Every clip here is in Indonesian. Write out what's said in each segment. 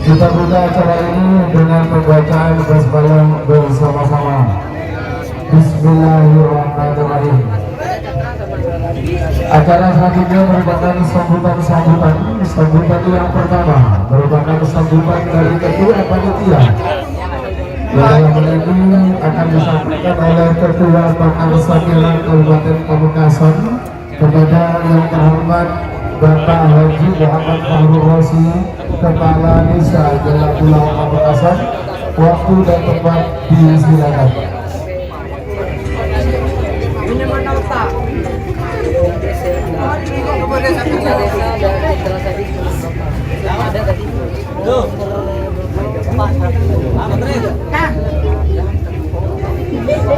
Kita buka acara ini dengan pembacaan basmalah bersama-sama. Bismillahirrahmanirrahim. Acara selanjutnya merupakan sambutan yang pertama merupakan sambutan dari ketua panitia. Yang ini akan disampaikan oleh Ketua Pangkasakilan Kabupaten Pamekasan kepada yang terhormat Bapak Haji Muhammad Fahru Rosi, Kepala Desa Jalan Pulau Pamekasan. Waktu dan tempat disilakan.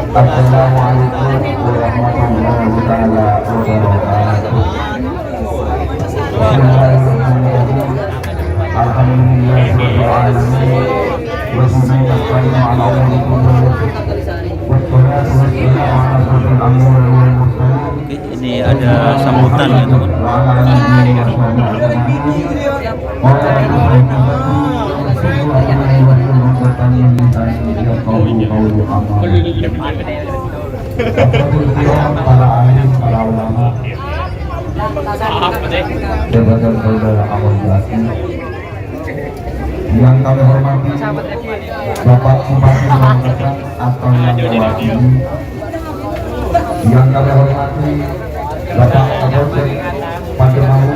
Assalamualaikum warahmatullahi wabarakatuh. Ini ada sambutan ya teman. Para ahli, para ulama, jabatan saudara Amal Jati, yang kami hormati Bapak Bupati Pamekasan atau yang mewakili, yang kami hormati Bapak Kapolsek Pademawu,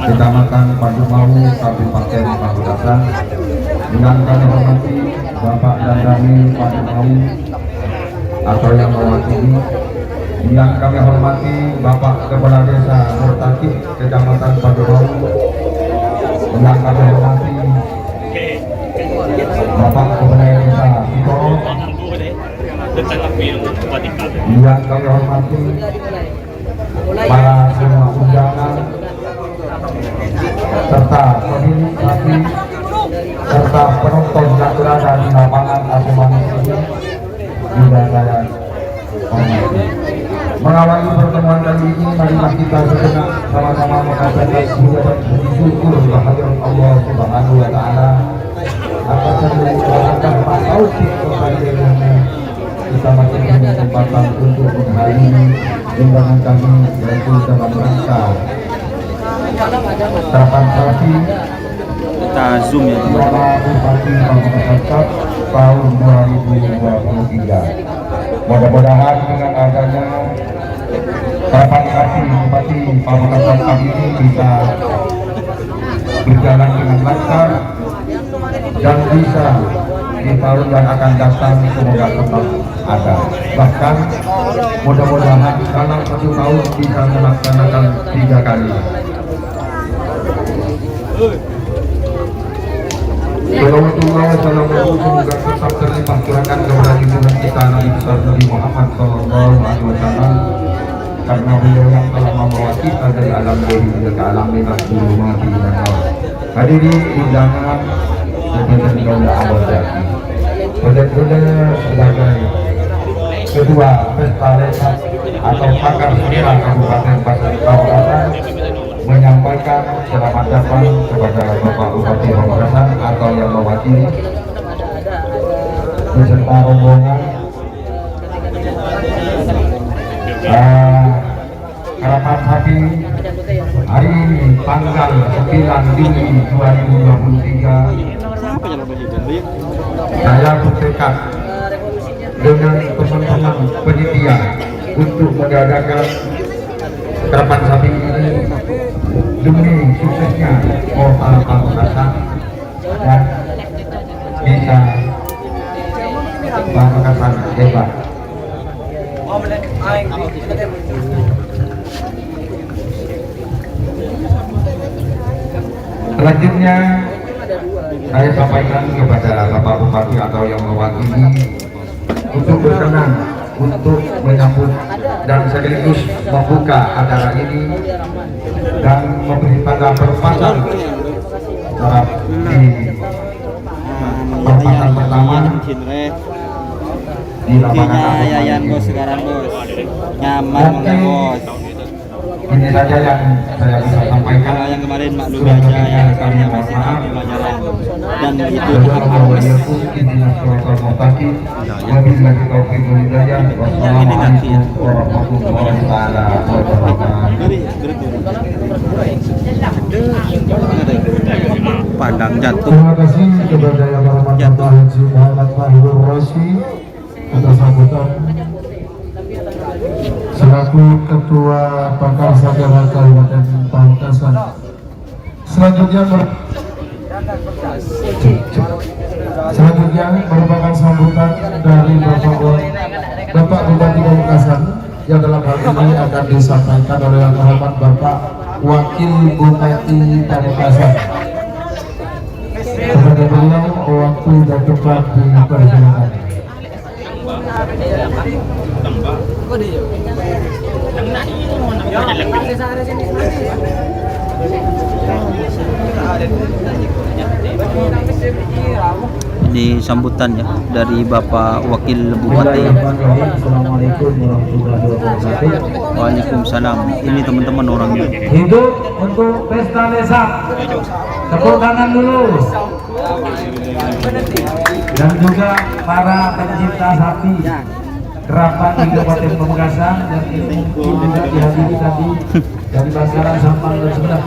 Kecamatan Pademawu, Kabupaten Pamekasan, yang kami hormati Bapak Dandani Pademawu atau yang mewakili, yang kami hormati Bapak Kepala Desa Murtaki, Kecamatan Pademawu, yang kami hormati Bapak Kepala Desa Sito, yang kami hormati para semua undangan serta pemilih serta penonton yang berada di lapangan atau manusia juga saya hormati. Mengawali pertemuan kali ini, marilah kita sejenak sama-sama mengucapkan syukur kehadirat Allah Subhanahu wa Ta'ala atas seluruh berkah taufik kepada kita masih punya kesempatan untuk menghadiri undangan kami, yaitu dalam rangka transaksi Kita zoom ya teman. Bupati Pamekasan Cup tahun 2023. Mudah-mudahan dengan adanya transaksi Bupati Pamekasan Cup ini bisa berjalan dengan lancar dan bisa di tahun yang akan datang semoga tetap ada. Bahkan mudah-mudahan dalam satu tahun bisa melaksanakan 3 kali. Assalamualaikum, semoga tetap terlimpah curahan kepada junjungan kita Nabi besar Nabi Muhammad SAW, karena beliau yang telah membawa kita dari alam dunia ke alam minat dulu mati dan hadiri undangan Jabatan Saudara Amal Jati. Benar-benar sebagai Ketua Pesta Lekat atau Pakar Seniman Kabupaten Pamekasan menyampaikan selamat datang kepada Bapak Bupati Pamekasan atau yang mewakili beserta rombongan harapan hati hari ini tanggal 9 Juli 2023. Saya bertekad dengan teman-teman penitia untuk mengadakan terapan sapi ini demi suksesnya Kota Pamekasan dan bisa Pamekasan hebat. Selanjutnya saya sampaikan kepada Bapak Bupati atau yang mewakili untuk berkenan untuk menyambut dan sekaligus membuka acara ini dan memberi tanda perempatan di perempatan pertama di lapangan Yayan bos sekarang bos nyaman enggak bos Ini saja yang saya bisa sampaikan. Kalau yang kemarin maklum aja yang sekarang masih pelajaran dan itu yang ini nanti ya. Padang jatuh. Terima kasih kepada Yang Terhormat Bapak Haji Muhammad Fahirul Rasyid atas sambutan selaku Ketua Pakar Sagara Kabupaten Pamekasan. Selanjutnya merupakan sambutan dari Bapak Bupati Pamekasan yang dalam hal ini akan disampaikan oleh Yang Terhormat Bapak Wakil Bupati Pamekasan. Kepada beliau waktu dan tempat dipersilakan. Ini sambutannya dari Bapak Wakil Bupati. Assalamualaikum warahmatullahi wabarakatuh. Waalaikumsalam. Ini teman-teman orangnya. Hidup untuk pesta desa. Tepuk tangan dulu. Dan juga para pencipta sapi kerabat di Kabupaten Pamekasan dan ini mungkin juga dihadiri tadi dari Bangkalan Sampang dan Sumedang.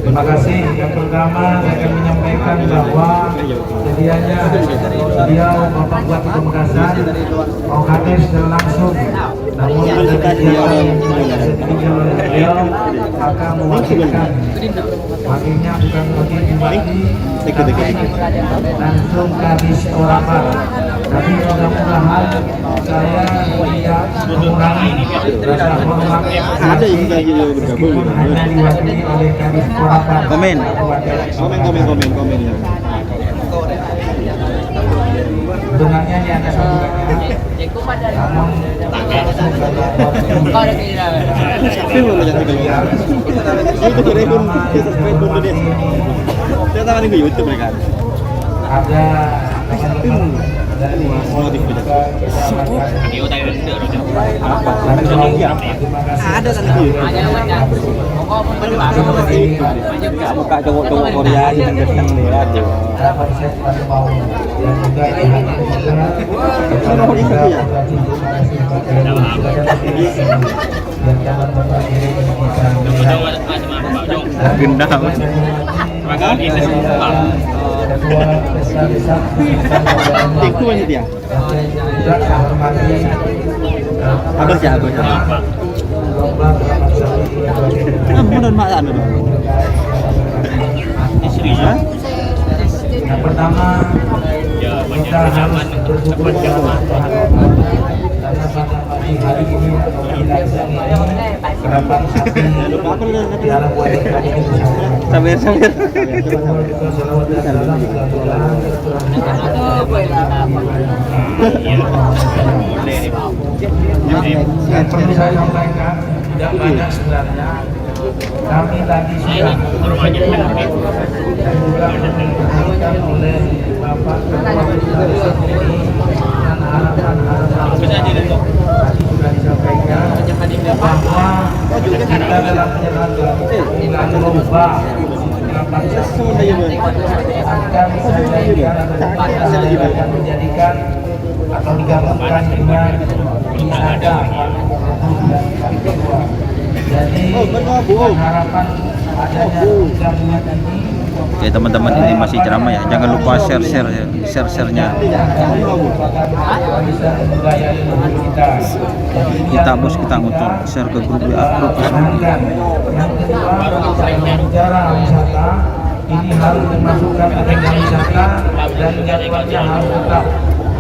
Terima kasih. Yang pertama saya akan menyampaikan bahwa sedianya beliau Bapak Bupati Pamekasan mau hadir secara langsung, namun ada kegiatan yang tidak bisa ditinggal oleh beliau, maka mewakilkan wakilnya bukan wakil bupati tapi langsung Kadis Orapan. Tapi mudah-mudahan saya tidak mengurangi rasa hormat meskipun hanya diwakili oleh Kadis Orapan. Komen ya. Sebenarnya ini ada sambutannya, namun langsung ada Muka cowok-cowok Korea yang datang lewat. Gendam. Tiku aja dia. Abis ya. Mudah makan dulu. Yang pertama kita harus bersyukur kepada Tuhan karena pada pagi hari ini atau pagi siang ini kerabat sapi di alam wajib kami ini Sambil. yang perlu saya sampaikan tidak banyak sebenarnya. Kami tadi sudah dan juga diperhatikan oleh Bapak Ketua Desa ini dan harapan-harapan tadi sudah disampaikan bahwa kita dalam menjalankan lomba kerabat sapi akan menjadikan atau digabungkan dengan wisata jadi harapan adanya gabungan ini. Oke teman-teman, ini masih ceramah ya. Jangan lupa share-nya. Kita ngutul share ke grup WA grup. Yang kedua, bicara wisata ini harus dimasukkan ke agenda wisata dan jadwalnya harus tetap.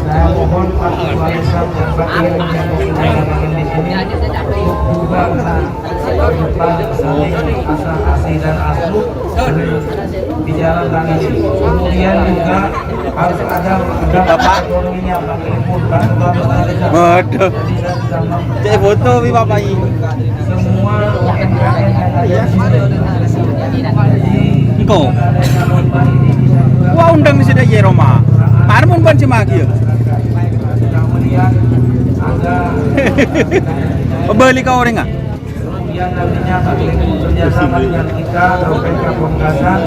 Saya mohon Pak Ketua Desa dan bagian yang menggunakan di sini untuk juga saling asah-asih dan asuh dijalankan ini. Kemudian juga harus ada ekonominya Pak Ketua Desa. Waduh. Cek foto wi Bapak ini. Semua UMKM yang ada di sini. Engko. Wah undang di sini ya Roma. Parmun pun cuma lagi ya. Kemudian ada Beli kau orang ah? yang nantinya akan bekerjasama dengan kita LPK Pamekasan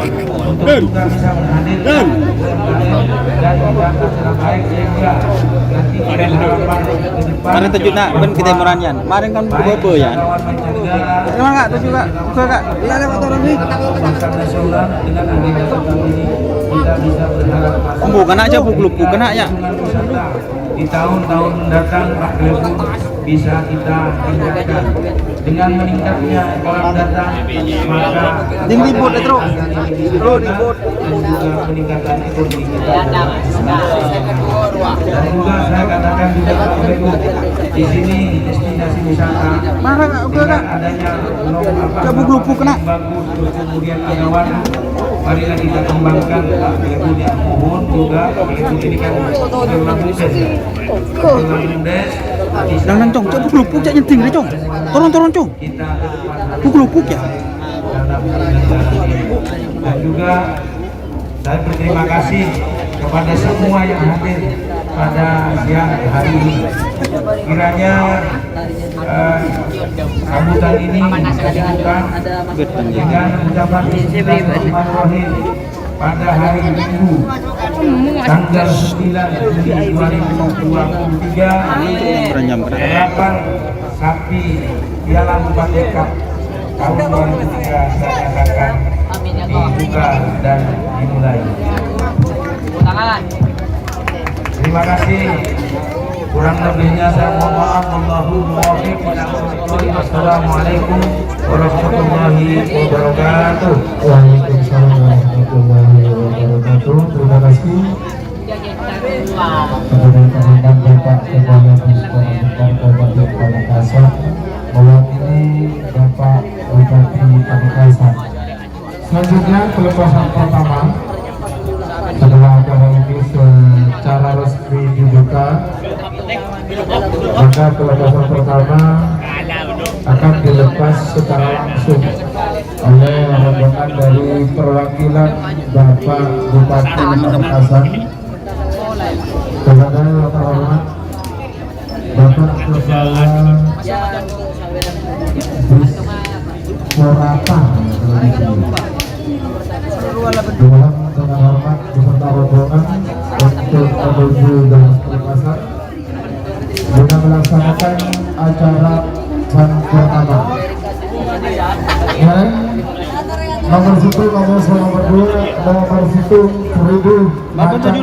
untuk juga bisa menghadirkan UMKM dan juga acara baik sehingga nanti kita harapan ke depan. Kemarin tujuh nak, kan kita meranyan. Kemarin kan berapa ya? Emang nggak tujuh kak? Tujuh kak? Iya lewat orang ini. Nasional dengan agenda program ini kita bisa berharap Bukan aja buku kena ya. di tahun-tahun mendatang Pak Glebu bisa kita tingkatkan dengan meningkatnya orang datang maka Ding ribut ya, Truk. ribut dan juga peningkatan ekonomi kita dan juga saya katakan juga Pak Glebu di sini destinasi wisata Marah nggak? Oke kak. adanya Gak buku kena. bagus terus kemudian ada warna marilah kita kembangkan Pak Glebu yang mohon juga Pak Glebu ini kan program BUMDes ya program BUMDes Nang cong, cok buku lupuk cak nyeting deh cong. Turun cong. kita Buku lupuk ya. dalam penyelenggaraan ini. Dan juga saya berterima kasih kepada semua yang hadir pada siang hari ini. Kiranya sambutan ini dilakukan dengan ucapan Bismillahirrahmanirrahim pada hari Minggu tanggal 9 Juli 2023 harapan sapi Piala Bupati Cup tahun 2003 saya nyatakan dibuka dan dimulai. Terima kasih. Kurang lebihnya saya mohon maaf. Wallahul muwaffiq. Wassalamualaikum warahmatullahi wabarakatuh. Waalaikumsalam warahmatullahi wabarakatuh. Terima kasih kepada Komandan Bapak Kepala Diskominfo Kabupaten Pamekasan mewakili Bapak Bupati Pamekasan. Selanjutnya pelepasan pertama setelah acara ini secara resmi dibuka, maka pelepasan pertama akan dilepas secara langsung oleh rombongan dari perwakilan Bapak Bupati Pamekasan kepada yang terhormat Bapak Kepala Disporata dengan hormat beserta rombongan untuk menuju dalam pelepasan guna melaksanakan acara ban pertama. Ya, nomor situ, nomor 2, nomor situ 1000 Macang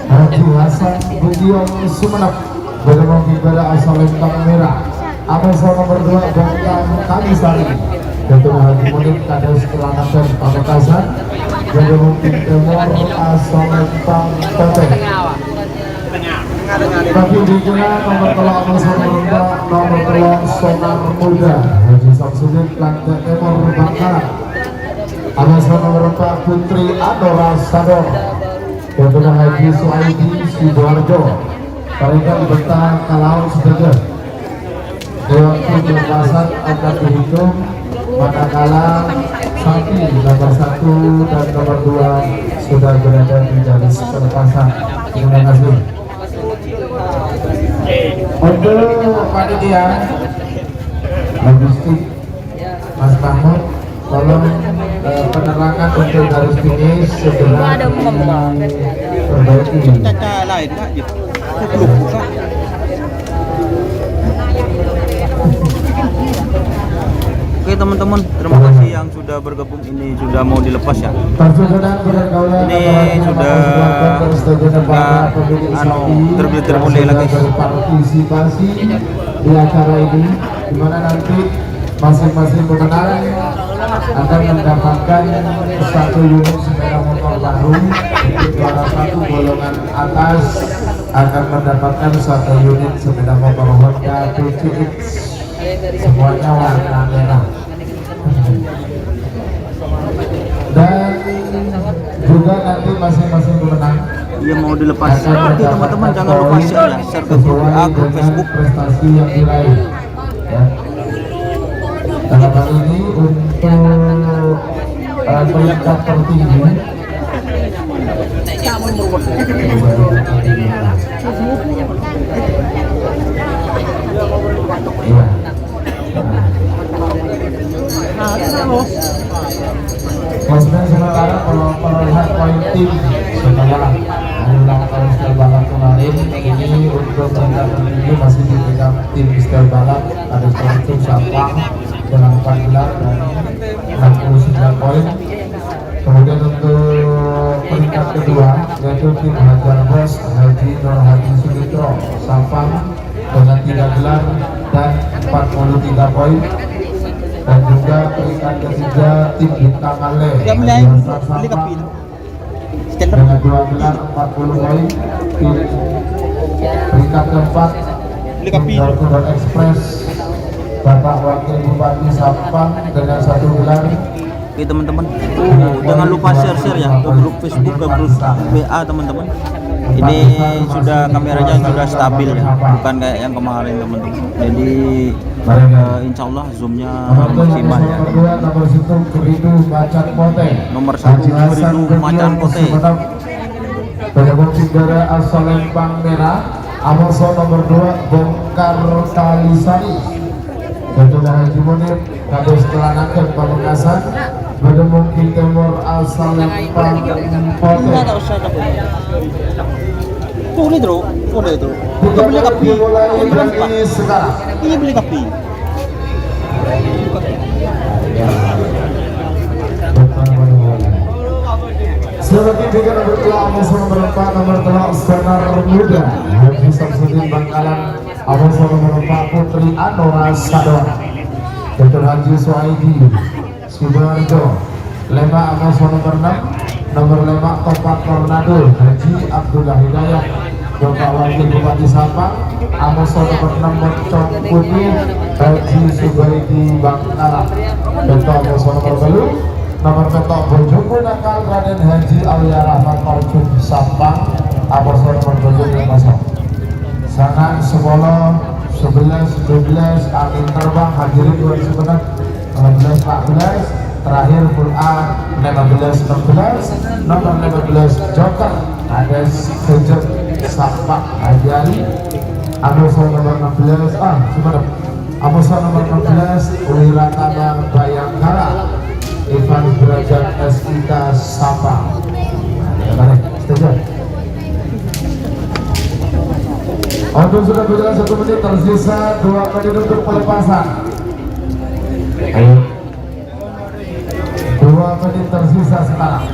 Haji Hasan Budion Sumenep bergabung di bala asal Lintang Merah. Amosor nomor 2 Bongkang Kalisari Ketua Haji Mudik Kades Kelanakan Pamekasan bergabung di Timur asal Lintang Tete. Tapi dikira nomor telur Amosor nomor telur Sonar Muda Haji Samsudin Lantai Timur Bangkalan. Amosor nomor 4 Putri Adora Sador Ketua Haji Suaidi Sidoarjo. Mereka dibentang kalau saja waktu pelepasan akan dihitung manakala sapi nomor 1 dan nomor 2 sudah berada di garis pelepasan. Terima kasih. Untuk panitia logistik Mas Mahmud, tolong penerangan untuk garis finish segera diperbaiki. Caca lain kak gitu. Buku lupuk kak. Oke teman-teman, terima kasih yang sudah bergabung. Ini sudah mau dilepas ya. Ini sudah terboleh lagi. Berpartisipasi di acara ini, di mana nanti masing-masing pemenang akan mendapatkan 1 unit sepeda motor baru. Untuk juara 1 golongan atas akan mendapatkan 1 unit sepeda motor Honda PCX, semuanya warna merah. Dan juga nanti masing-masing pemenang Dia mau dilepas. Oke teman-teman, jangan lupa share ya, share ke grup WA, grup Facebook. Prestasi yang diraih. Ya. Dalam hal ini untuk peringkat tertinggi iya. Kemudian sementara kalau melihat poin tim setelah mengulang tahun style balap kemarin, ini untuk peringkat tertinggi masih dipegang tim style balap, ada Sporting Sampang dengan 4 gelar dan 69 poin. Kemudian untuk peringkat kedua yaitu tim Hajar Bos Haji Nur Hadi Sugitro Sampang dengan 3 gelar dan 43 poin. Dan juga peringkat ketiga tim Bintang Ale dengan 2 gelar 40 poin. Peringkat keempat tim Darkudon Express Bapak Wakil Bupati Sampang dengan 1 gelar. Oke teman-teman, jangan lupa share-share ya ke grup Facebook, ke grup WA teman-teman. Ini sudah kameranya sudah stabil ya, bukan kayak yang kemarin teman-teman. Jadi insya Allah zoomnya maksimal ya. Nomor 1 Meridu Macan Kote. Penyebab Cinggara asal Lempang Merah. Amoso nomor 2 Bongkar Kalisari. Ketua Haji Munir Kades Kelanakan Pamekasan. Bedemung Timur asal Lempang Kote. Boleh bro, boleh bro. Kita beli kopi. Ini beli kopi. Sebagai tiga nomor 2 Amoso nomor 4 nomor 3 Sonar Muda Haji Samsudin Bangkalan. Amoso nomor 4 Putri Anora Sadon. Dr. Haji Suhaidi Sudarjo. Lema Amoso nomor 6 nomor 5 Topak Tornado Haji Abdullah Hidayat. Bapak Wakil Bupati Sampang. Amoso nomor 6 Mercong Putih Haji Subaidi Bangkalan. Dr. Amoso nomor 2 nomor ketok Bojoku Nakal Raden Haji Aulia Rahmat Marjun Sampang. Amoso nomor 2 Sanang 10 11 12 angin terbang hadirin 2019 14 terakhir full A 15 16 nomor 15 Joker ada Sejak Sampang Haji Ali. Amoso nomor 16 Amoso nomor 16 Wiratama Bayangkara Ivan Derajat Eskita Sampang. Setuju? Untuk sudah berjalan 1 menit, tersisa 2 menit untuk pelepasan. Ayo. 2 menit tersisa sekarang.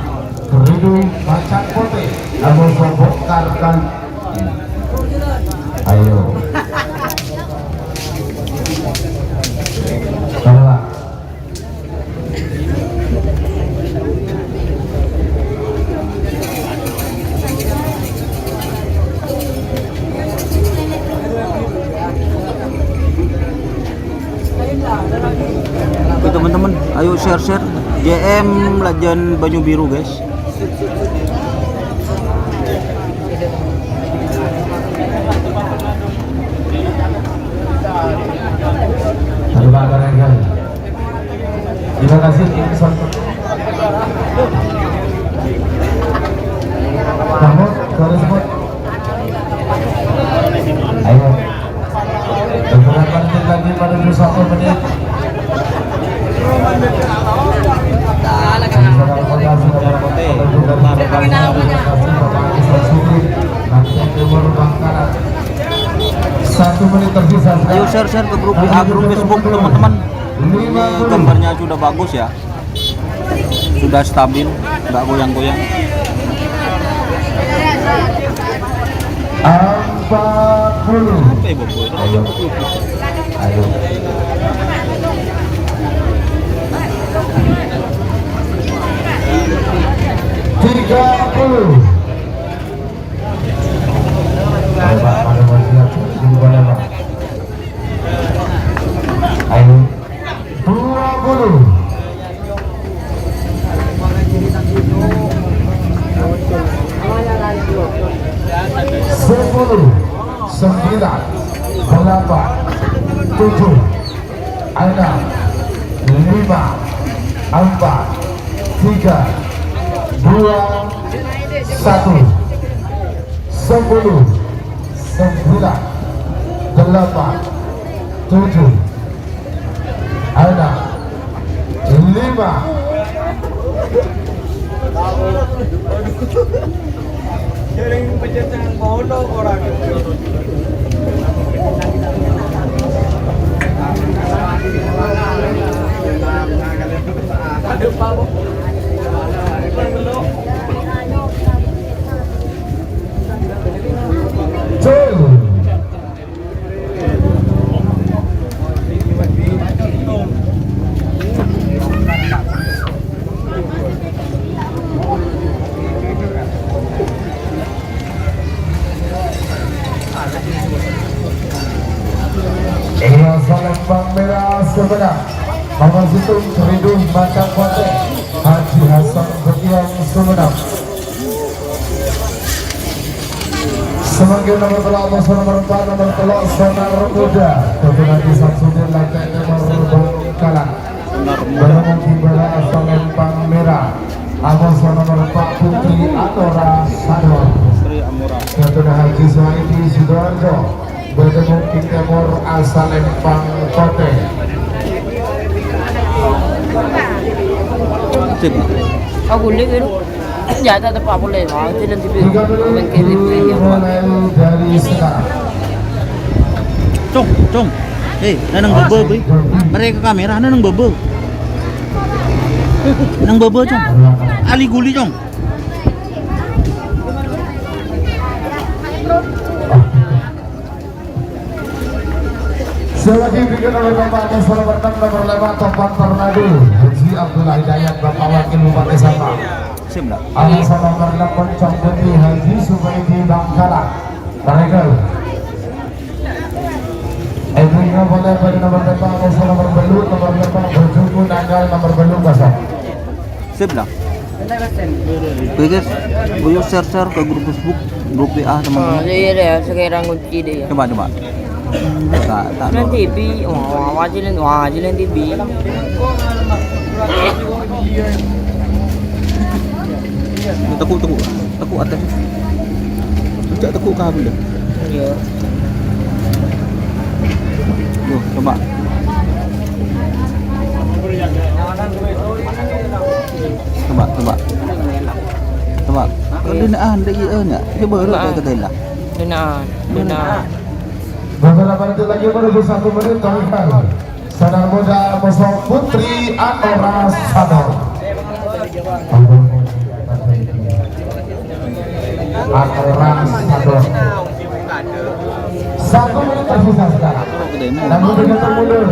Meridu Macan Kote Amoso Bongkar kan. Ayo. Salah. Oke teman-teman, ayo share-share JM Legend Banyu Biru guys. Terima kasih kamu terus buat ayo beberapa menit lagi menuju 1 menit. Satu menit tersisa. Ayo share-share ke grup WA, grup Facebook teman-teman. Ini gambarnya sudah bagus ya, sudah stabil, nggak goyang-goyang. 40. Ayo. Ayo. 30. Ayo. 20. 10, 9, 8, 7, 6, 5, 4, 3, 2, 1. 10, 9, 8, 7, 6, Salembang merah sebelah Mama Situng Ridul Batang Kote Haji Hasan Berkiang Sumedang. Semakin nomor telak nomor 4 nomor telak Sonar Muda Dr. Haji Samsudin Lantai Nomor Bangkalan Berumur Timbala Salembang merah Abos nomor 4 Putri Anora Sador Dr. Haji Suhaidi Sidoarjo bertemu King Temur asal Lempang Kote. Aku boleh kan? Ya tak apa boleh. Tidak tipe. 3 menit mulai dari sekarang. Cong. Nanang bebe beri. Mereka kamera nanang bebe. Nang bebe cong. Ali guli cong. Selagi bikin oleh Bapak Kesel Bertang nomor 5 Topan Tornado Haji Abdullah Hidayat Bapak Wakil Bupati Sampang. Alasan nomor 6 Poncong Putri Haji Subaidi Bangkalan. Tarekel Edwina boleh bagi nomor 5 Kesel nomor Belut nomor 5 Berjumpu Nanggal nomor Belut Basah. Sip lah. Oke guys, gue share ke grup Facebook, grup WA teman-teman. Iya sekarang kunci deh. Coba. Tak. TV, wajilan TV. Tekuk atas. Sejak tekuk kabel dah. Iya. Tuh, coba. Coba. Kenaan dah iya enggak? Coba lu kata lah. Benar. Beberapa detik lagi menuju 1 menit Tarekel Sadar Muda Bosok Putri Anora Sador. Anora Sador. 1 menit tersisa sekarang. Namun dengan termundur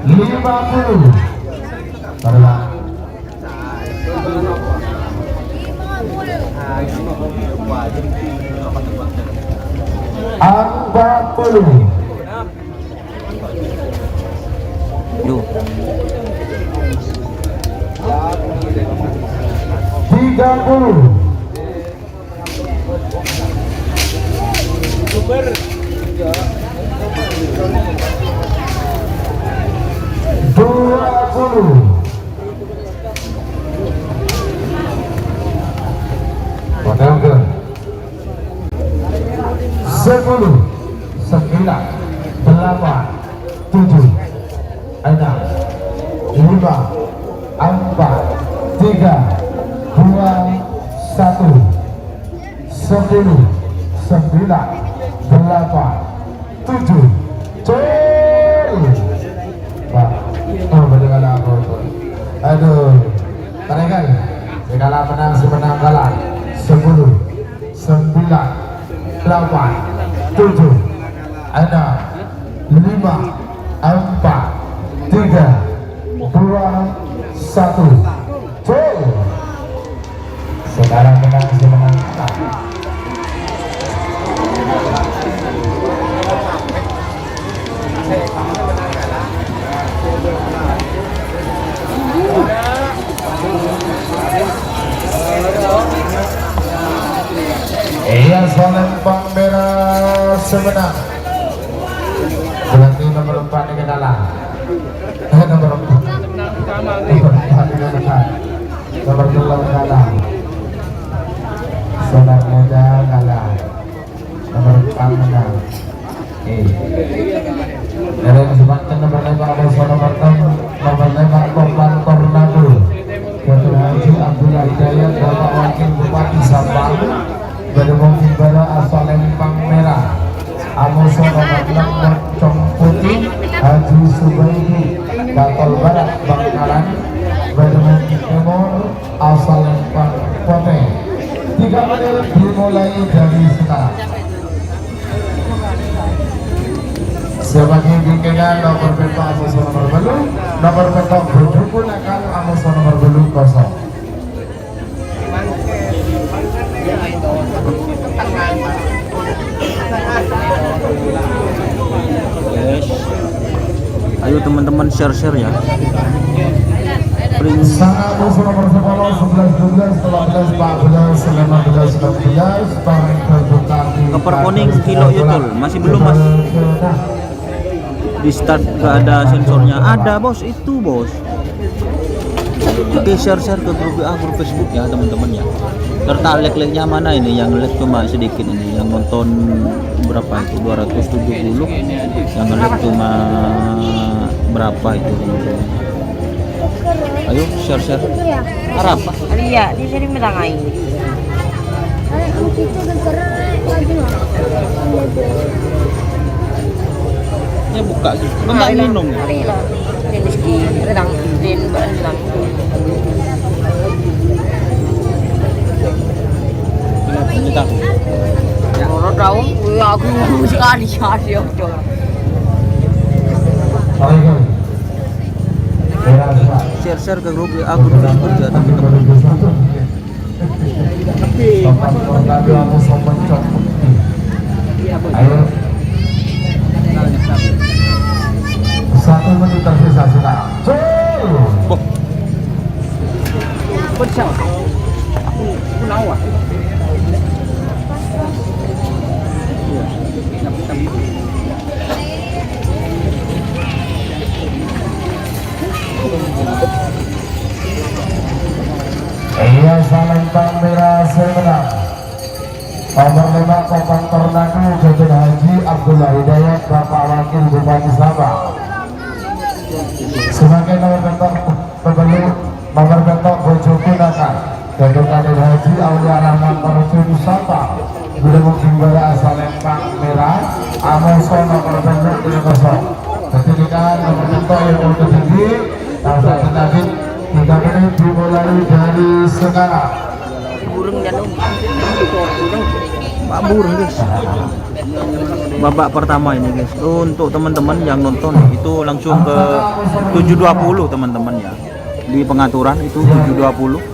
50. Taruhlah. Angka 40. Duh. 30. Padahal 10, 9, 8, 7, 6, 5, 4, 3, 2, 1, sepuluh, 9, 8, 7, Pak, bagaimana aku? Aduh, Tarekel, segala menang si menang kalah. 10, 9, 8, 7, 6, 5, 4, 3, 2, 1, sekarang menang si menang kalah. Iya, Salembang merah semenang. Berarti nomor 4 ini kalah. Nomor 4 ini kalah. Nomor 2 kalah. Sonar Muda kalah. Nomor 4 menang. Dari kesempatan nomor 5 nomor 6 nomor 5 Abdullah Hidayat Bapak Wakil Bupati Sabang Gedung Himbara asal Lempang Merah Amoso nomor 6 Moncong Putih Haji Subaidi Batol Barat Bangkalan Gedung Timur asal Lempang Pote. 3 menit dimulai dari sekarang. Sebagai bikinan nomor petok Amoso nomor belu, nomor petok Bojoku Nakal Amoso nomor belu kosong. Yes. Ayo teman-teman share ya. Sangat Amoso nomor 10, 11, 12, 13, 14, 15, 16, tarik terbuka Koper kuning kilo Yutol masih belum mas. Di start gak ada sensornya. Ada bos, itu bos. Oke, share ke grup WA, grup Facebook ya teman-teman ya. Serta like-nya mana ini? Yang like cuma sedikit ini. Yang nonton berapa itu? 270. Yang like cuma berapa itu teman-teman? Ayo share. Harap. Iya, di sini metangai. Ya buka gitu. Bentar minum. Hari lah. Jenis ki redang din barang. Kita. Orang tahu, aku sekali cari aku. Share ke grup WA, grup Facebook ya teman-teman. Ayo 1 menit tersisa sekarang. Oh, Bersama. Aku nawa. Iya saling Merah Semenang nomor 5 Kopang Ternaku Gedung Haji Abdullah Hidayat Bapak Wakil Bupati Sabang. Sebagai nomor bentok pembeli nomor bentok Bojoku Nakal Gedung Haji Aulia Rahman Percun Sabang Gedung Himbara asal Lempang Merah Amoso nomor bentok 30. Ketika nomor bentok yang tinggi tadi 3 menit dimulai dari sekarang. Burung dan Pak burung guys. Babak pertama ini guys. Untuk teman-teman yang nonton itu langsung ke 720 teman-teman ya. Di pengaturan itu 720 itu.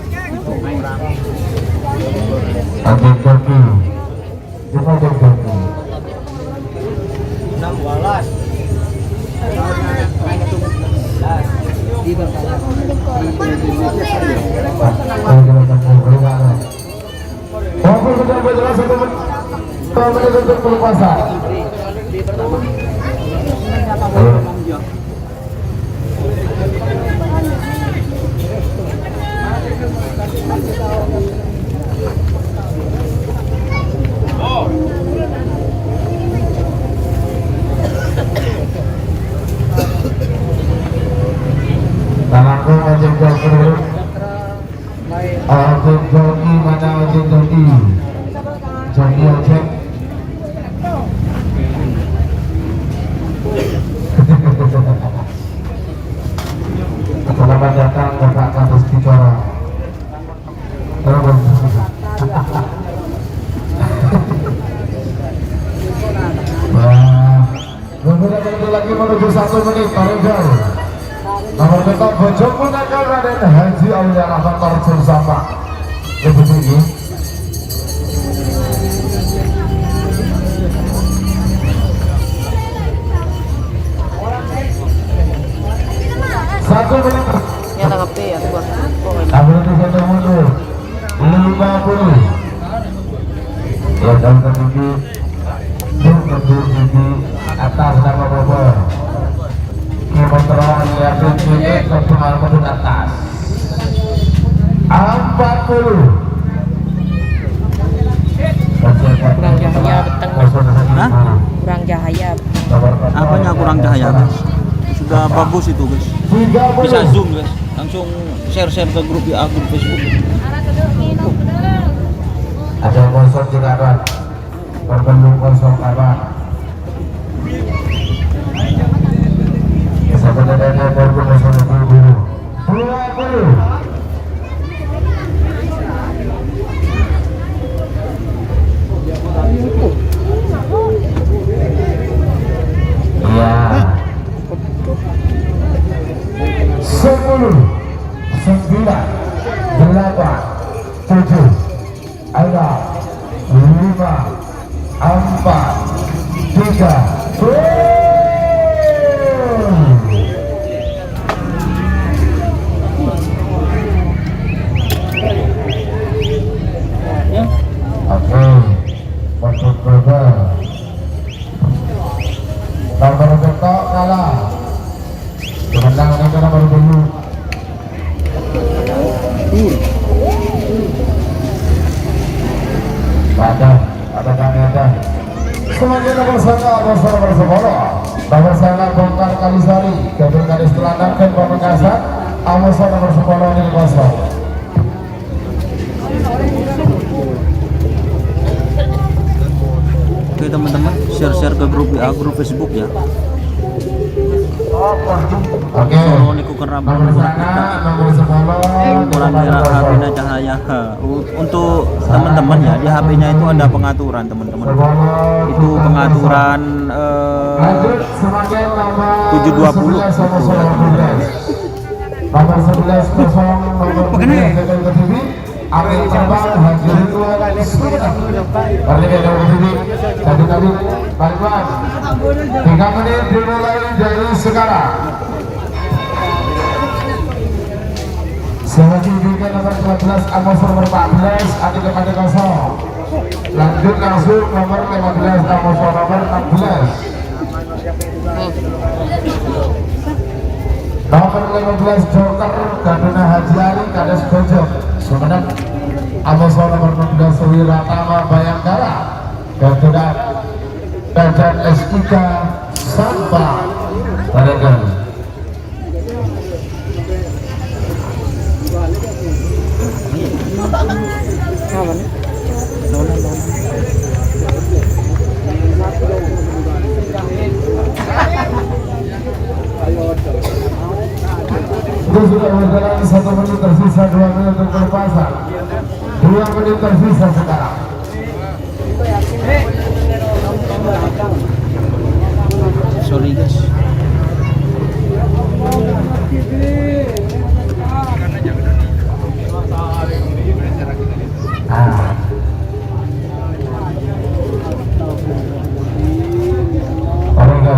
Joki mana Joki ojek. Selamat datang Bapak Kapus Kicora. Beberapa menit lagi menuju 1 menit Paregal. Nomor bentok Bojoku Nakal Raden Haji Aulia Rahman Percun Sabang. Lebih tinggi. Satu menit. ya tangkap ya tuh. Abang itu satu mundur 50. Ya dalam tinggi. Tinggi atas nama bobor. Kontrol ya tinggi kontrol mundur atas. 40. Kurang cahaya beteng. Hah? Kurang cahaya. Apanya kurang cahaya guys? Sudah bagus itu guys. Bisa zoom guys. langsung share-share ke grup WA, grup Facebook. Ada kosong juga ada berbelum kosong apa sebenarnya ada berbelum kosong biru 20 ya 10 9 8 7 ayo 5 4 3 oke untuk global nomor betok kalah kemenangan itu nomor dulu ada kami ada sebagai nomor sana nomor 10 nomor sana Bongkar Kalisari Gabriel Kadis Telanang dan Pamekasan Amosa nomor 10 ini kosong. Oke teman-teman, share-share ke grup WA, grup Facebook ya. Oke, Solo niku keram nomor sana nomor 10 ukuran merah HP-nya cahaya. Untuk teman-teman ya, di HP-nya itu ada pengaturan teman-teman. Itu pengaturan lanjut sebagai nomor 720. 11 sama 11 nomor 11 kosong nomor 12 ke TV Ambil terbang Haji Ridwan balik ke dalam TV tadi balik Mas 3 menit dimulai dari sekarang selanjutnya juga nomor 12 Amos nomor 14 adik kepada kosong lanjut langsung nomor 15 Amos nomor 16 nomor 15 Joker Gaduna Haji Ali Kades Bojok Sumenep Amos nomor 16 Wiratama Bayangkara Gaduna Dadan S3 Sampah Barengan itu sudah berjalan 1 menit tersisa 2 menit untuk pelepasan 2 menit tersisa sekarang sorry guys. Oke,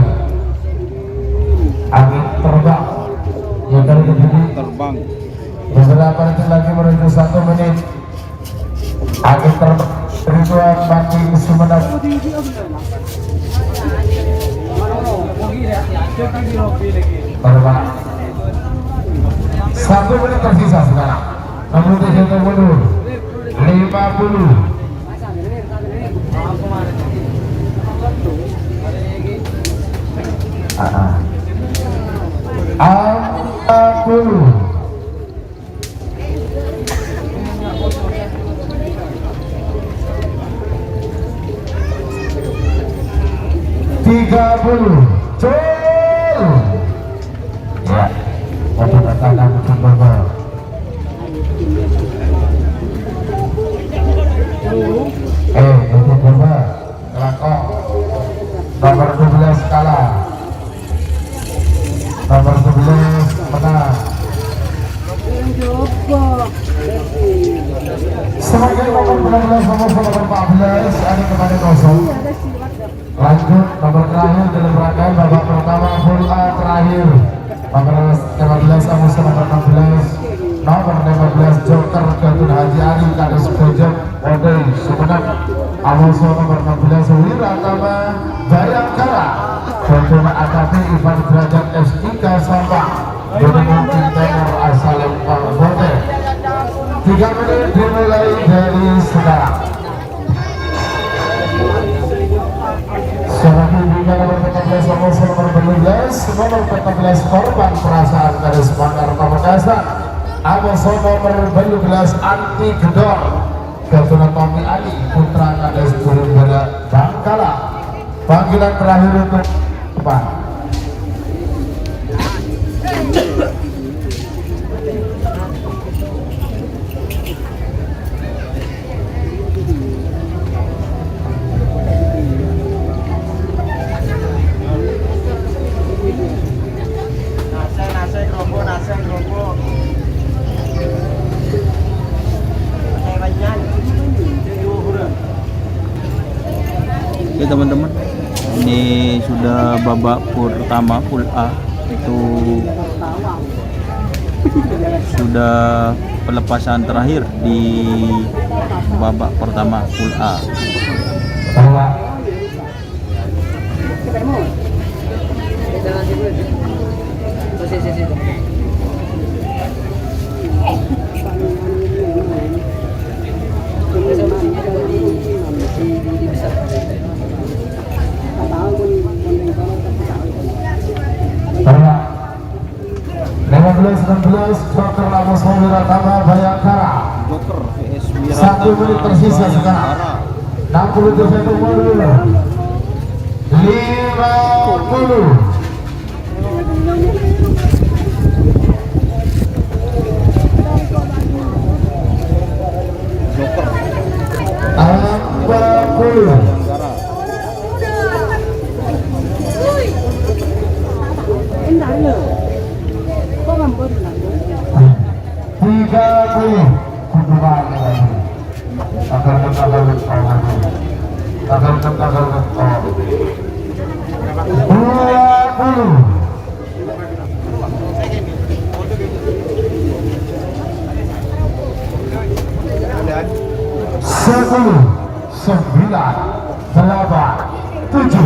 angin terbang yang dari begini Terbang. beberapa detik lagi menuju 1 menit angin terbang Ridwan Bandi Sumenep terbang 1 menit tersisa sekarang nomor 50 30 Cul ya untuk tangan coba untuk coba kelakok nomor 12 kalah nomor 11 menang sebagai nomor 16 nomor 14 ada kepada kosong lanjut nomor terakhir dalam rangkaian babak pertama full A terakhir nomor 15 Amos nomor 16 nomor 15 Joker Gadun Haji Ali Kades Bojok Wode Sumenep Amos nomor 16 Wiratama Bayangkara Gadun AKP Ivan Derajat S3 Sampang Gunung Timur asal Lempang Wode 3 menit dimulai dari sekarang. Selanjutnya nomor 15 nomor 12 nomor 14 korban perasaan garis Bandar Pamekasan. Amos nomor 12 anti gedor Ketua Tommy Ali putra Kades Burung Bangkala. Panggilan terakhir untuk depan. Oke teman-teman, ini sudah babak pertama full A, itu sudah pelepasan terakhir di babak pertama full A. Bapak 15-16 Joker Amos Wiratama Bayangkara. Joker VS 1 menit tersisa sekarang. 67 mundur. 50. Joker 40. Sepuluh, 9, 8, 7,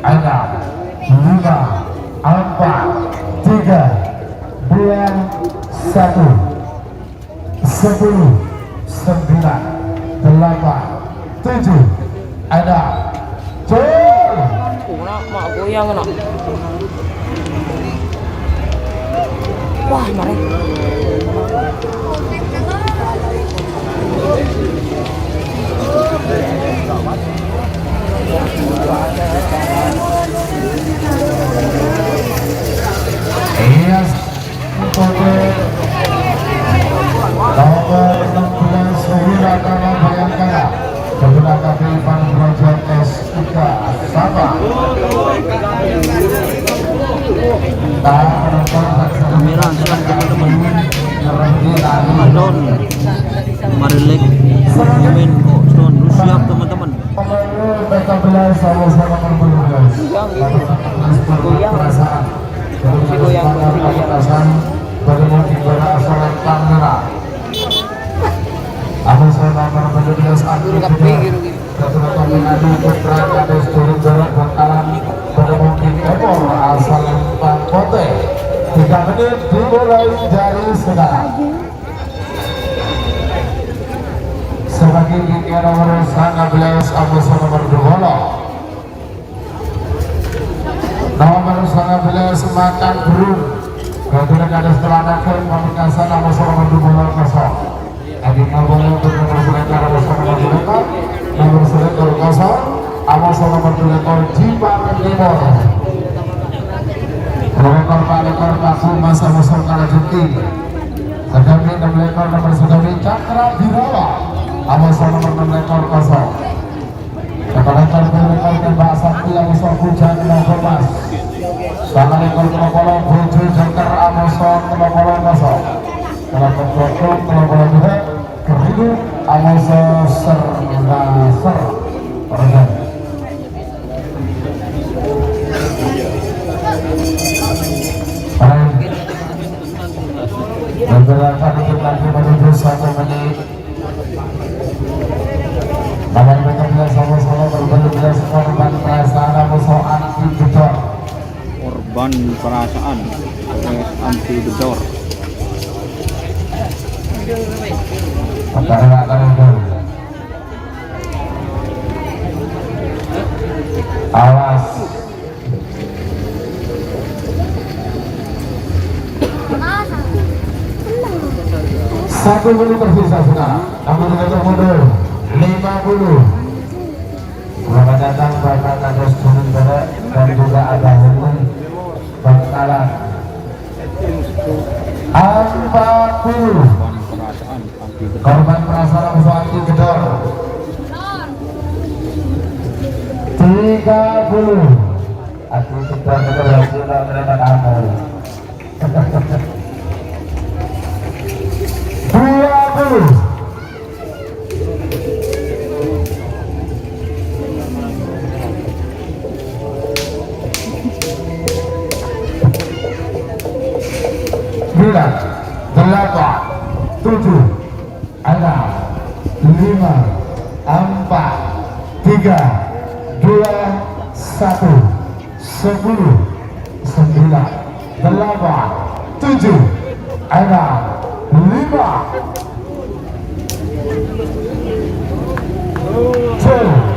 6, 5, 4, 3, 2, 1. 10, 9, 8, 7, 6, jol. Mak goyang nak. Wah, mari. Yes, nomor 16 Wiratama Bayangkara menggunakan Ivan Project S3 Sabah. kamera teman-teman. Don Marilek main kok Stone lu siap teman-teman. PKBL sama-sama berbelas. Perasaan. Perasaan bagaimana kita asalan kamera. Aku sama berbelas aku Ketua kami adu putra Kades turun jalan bakalan pada mungkin ekor asal Bangkote. 3 menit dimulai dari sekarang. Sebagai gigi nomor 19 Agus nomor 20. Nomor 19 makan burung. Ketua Kades Telanakan Pamekasan Agus nomor 20. Adik nomor selektor Agus nomor 20. Nomor selektor 0 Amos nomor 20 Cipaten Timur. Rekor Pak Rekor Paku Masa Musuh Kalajuti. Sedangkan 6 ekor nomor Sedari Cakra Birawa. Amos nomor 6 ekor 0. Rekor rekor tembak sakti Amos Hujan Mas. Salah rekor Kelopolo Bojo Joker Amos Kelopolo 0. Kelopolo Kelopolo 2 Keridu Amos Ser Organ. Bergerakan untuk lagi menuju 1 menit. Pada mereka sama-sama berbelas korban perasaan musuh anti gedor. Korban perasaan anti gedor. Awas 1 menit tersisa sudah. Kami dengan mundur 50. Selamat datang Bapak Kades Gunung Barat dan juga ada Hulu Bangkalan. 40. Korban perasaan Suati Gedor. 30. Aku sudah berhasil menerima kamu. 20. Bila 8, 7, 6, 5, 4, 3, 2, 1, 10, 9, 8, 7, 6, 5, 2.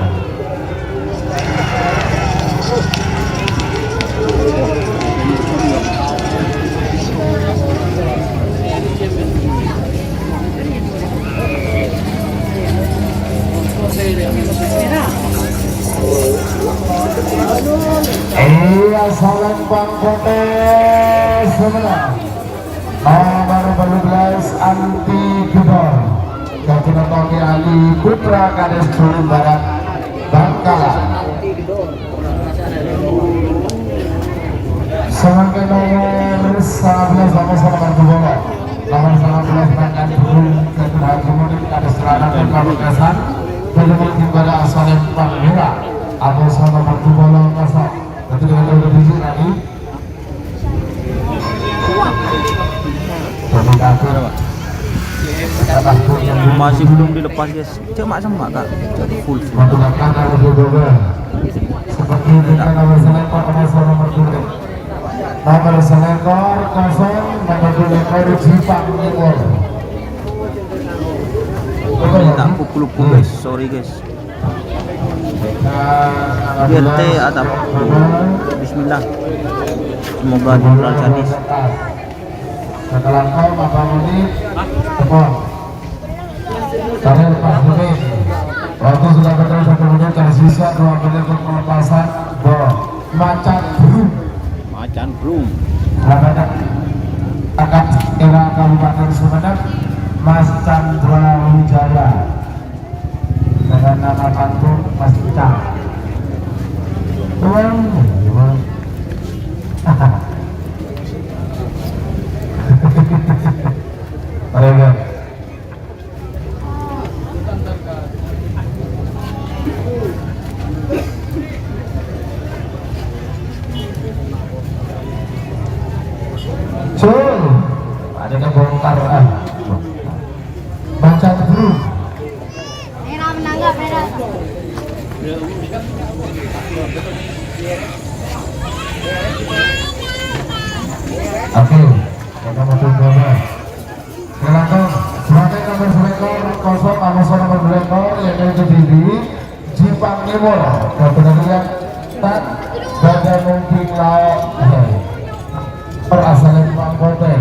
Iya salam Bang Kotes sebenarnya nomor 12 Anti Gedor Gajina Toki Ali Putra Kades Gunung Barat Bangkalan. Sebagai nomor 11 sama-sama Bang Bobo nomor 11 Bangkalan Gunung Gajina Gunung Kades Selatan dan Pamekasan Bagaimana kepada Asalem Panggila atau sama Bang Bobo Kasar. Nanti dengan udah biji lagi. Masih belum dilepas guys. Cuma sama kak. Jadi full. Menggunakan arus juga. Seperti ini nomor selekor nomor 2. Nomor selekor 0 nomor 2 Jipang Timur. Ini tak pukul-pukul guys. Sorry guys. BRT atap. Bismillah. Semoga Jenderal Sadis. Setelah kau 4 menit tepung karir 4 menit waktu sudah betul 1 menit tersisa 2 menit untuk pelepasan Macan Brum selamat akan era Kabupaten Sumeneb Mas Chandra Wijaya dengan nama pantun Mas Cang. Ayo. Ada yang bongkar baca dulu. Era menanggap era. Oke, kita mau coba. Silakan, sebagai nomor selekor 0 nomor selekor yang ada di Jipang Timur. Kemudian tak badan mungkin lauk perasalan Pangkote.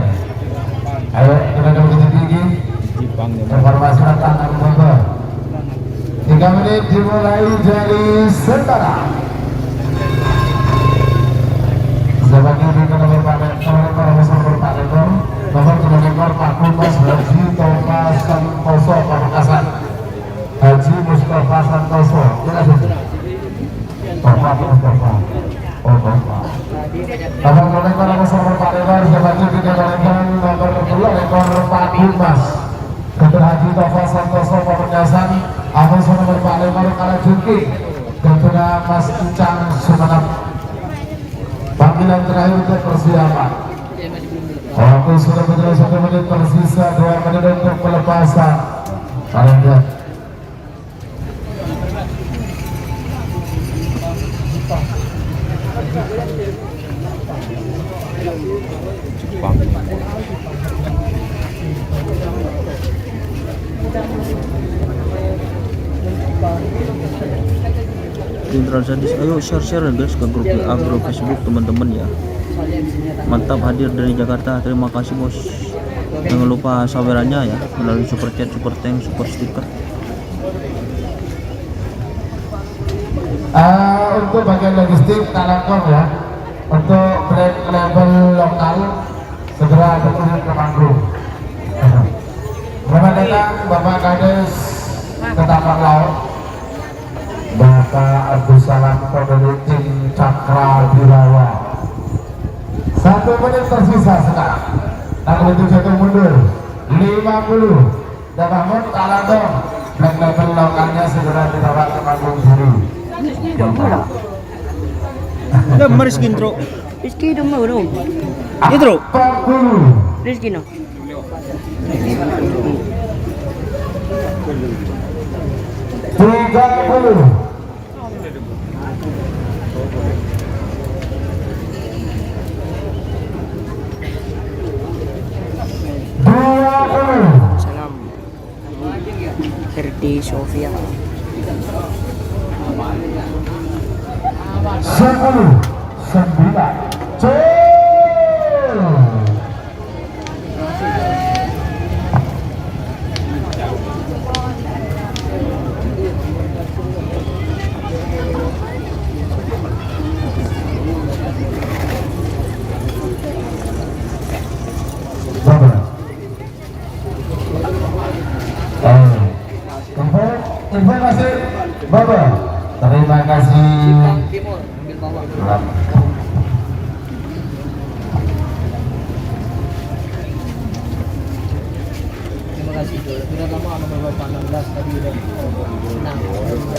Ayo kita coba tinggi. Informasi tentang Pangkote. 3 menit dimulai dari sekarang. Sebagai nomor Pak Lekor, nomor Lekor Pak Kumas Haji Thomas Santoso Pamekasan, Haji Mustafa Santoso. Bapak Mustafa. Oh Bapak. Nomor Lekor nomor Pak Lekor, sebagai nomor 2 Lekor Pak Kumas, Dr. Haji Thomas Santoso Pamekasan, Amus nomor Pak Lekor Kalajuki, Dr. Mas Ucang Sumeneb. Panggilan terakhir untuk persiapan. Waktu sudah berjalan 1 menit tersisa 2 menit untuk pelepasan. Kalian Jenderal Sadis, ayo share ya guys ke grup WA, grup Facebook teman-teman ya. Mantap hadir dari Jakarta, terima kasih bos. Jangan lupa sawerannya ya melalui super chat, super thanks, super stiker. Untuk bagian logistik Telkom ya, untuk brand label lokal segera berkunjung ke panggung. Selamat datang Bapak Kades Ketapang Laut, Bapak Abdus Salam pemilik tim Cakra Birawa. 1 menit tersisa sekarang. Nah, untuk jatuh mundur 50. Dan namun kalah dong. Brand label lokalnya segera dibawa ke panggung dulu. Udah meriskin intro. Rizky udah mau dong. Intro. 40. Rizky no. 30. Salam. Ferdi Sofia. 10, 9, informasi Bapak. Terima kasih.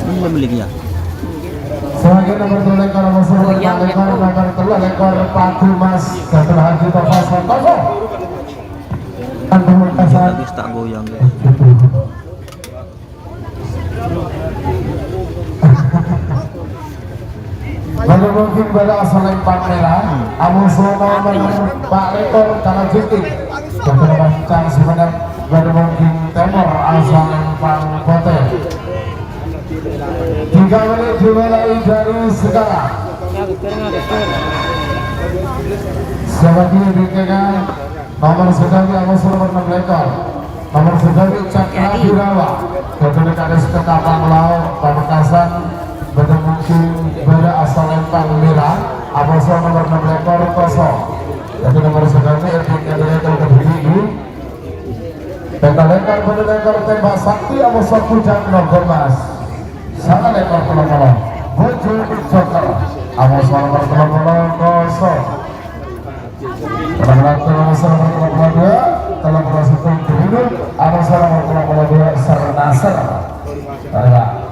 Ini pemiliknya. Sebagai nomor 2 lekor nomor 10 lekor nomor 3 lekor Padu Mas Gatul Haji Tova Santoso. Antara kasar. Lagi tak goyang guys. Lalu mungkin pada asal lempar merah, Amusono nomor Pak Lekor Tanah Jiti. Gatul Bancang sebenarnya pada mungkin Temor asal lempar Kote. 3 menit dimulai dari sekarang. Sebagai dikekan nomor sekali Amusono nomor 6 Lekor. Nomor sekali Cakra Birawa. Gatul Kades Ketapang Laut Pamekasan. Pada mungkin pada asal lempang merah Amusono nomor 6 Lekor kosong. Jadi nomor sekali Erwin Lekor berdiri. Peta lekor pada lekor tembak sakti Amusono Pujan Nogomas. Sana lekor tolong-tolong Bojo Joker Amusono nomor 30 kosong. Amusono nomor 32 tolong proses dulu. Amusono nomor 32 Sernaser. Baiklah.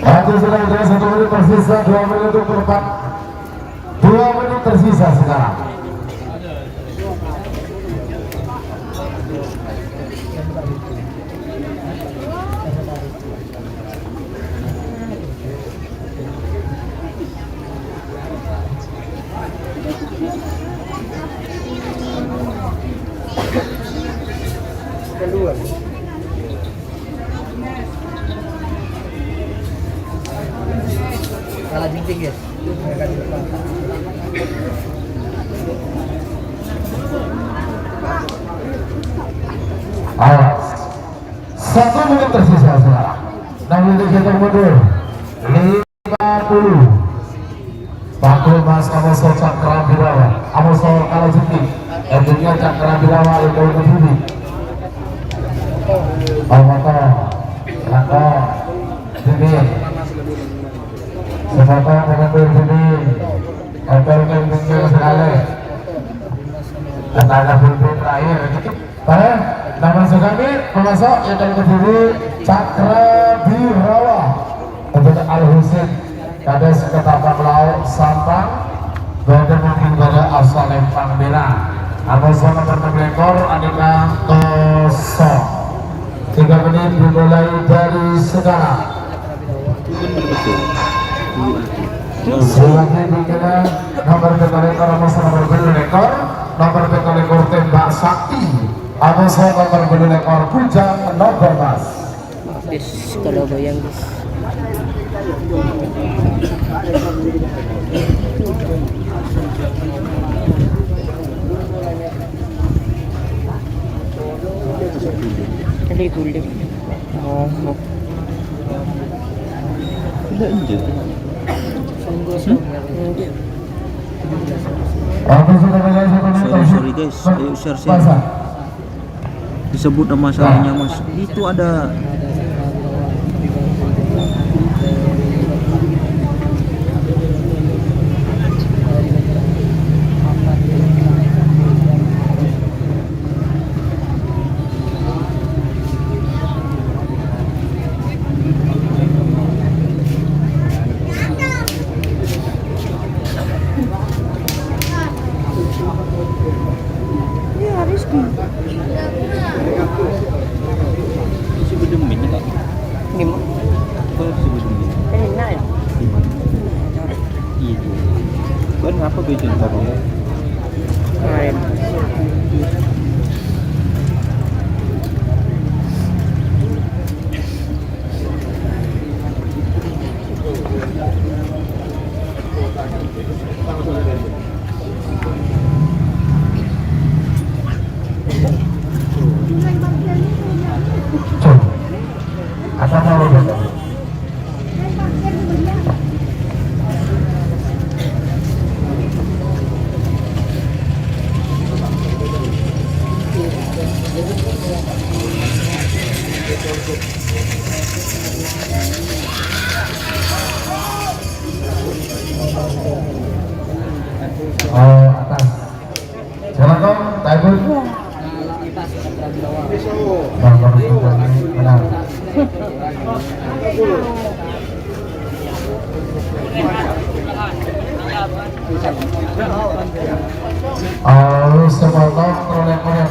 Waktu sudah 1 menit tersisa, 2 menit untuk berempat. 2 menit tersisa sekarang. Salah jinting ya. Awas. 1 menit tersisa sekarang. Nah, untuk jatuh mundur 50. Pakul Mas Amusono Cakra Birawa. Amusono Kalau Jiti. Endingnya Cakra Birawa itu berdiri. Almato, Rangko, Jiti. Semoga mengambil sini. Hotel Kempingnya sekali. Kata ada pulpen terakhir. Baik, nama sekali pemasok yang akan berdiri Cakra Birawa. Untuk Al-Husin Kades Ketapang Laut Sampang. Pada mungkin pada asal lempang merah. Amusono nomor 6 Lekor Aneka kosong. 3 menit dimulai dari sekarang. Selanjutnya dikenakan nomor 3 Lekor Amusono nomor 2 Lekor. Nomor 3 Lekor Tembak Sakti Amusono nomor 2 Lekor Pujang Nogomas. Guys, kalau goyang guys. Jadi guling. Oh. Tidak injek. Sorry guys, ayo share. Disebut nama masalahnya mas. Itu ada. Si Bedeming ini kak. Gimana? Kau si Bedeming. Enak ya? Iya. Kau ngapa bikin taruh? Keren. Apa mau gitu? Oh, atas. Silakan, Taibul. Benar. Oh, semua proyek-proyek.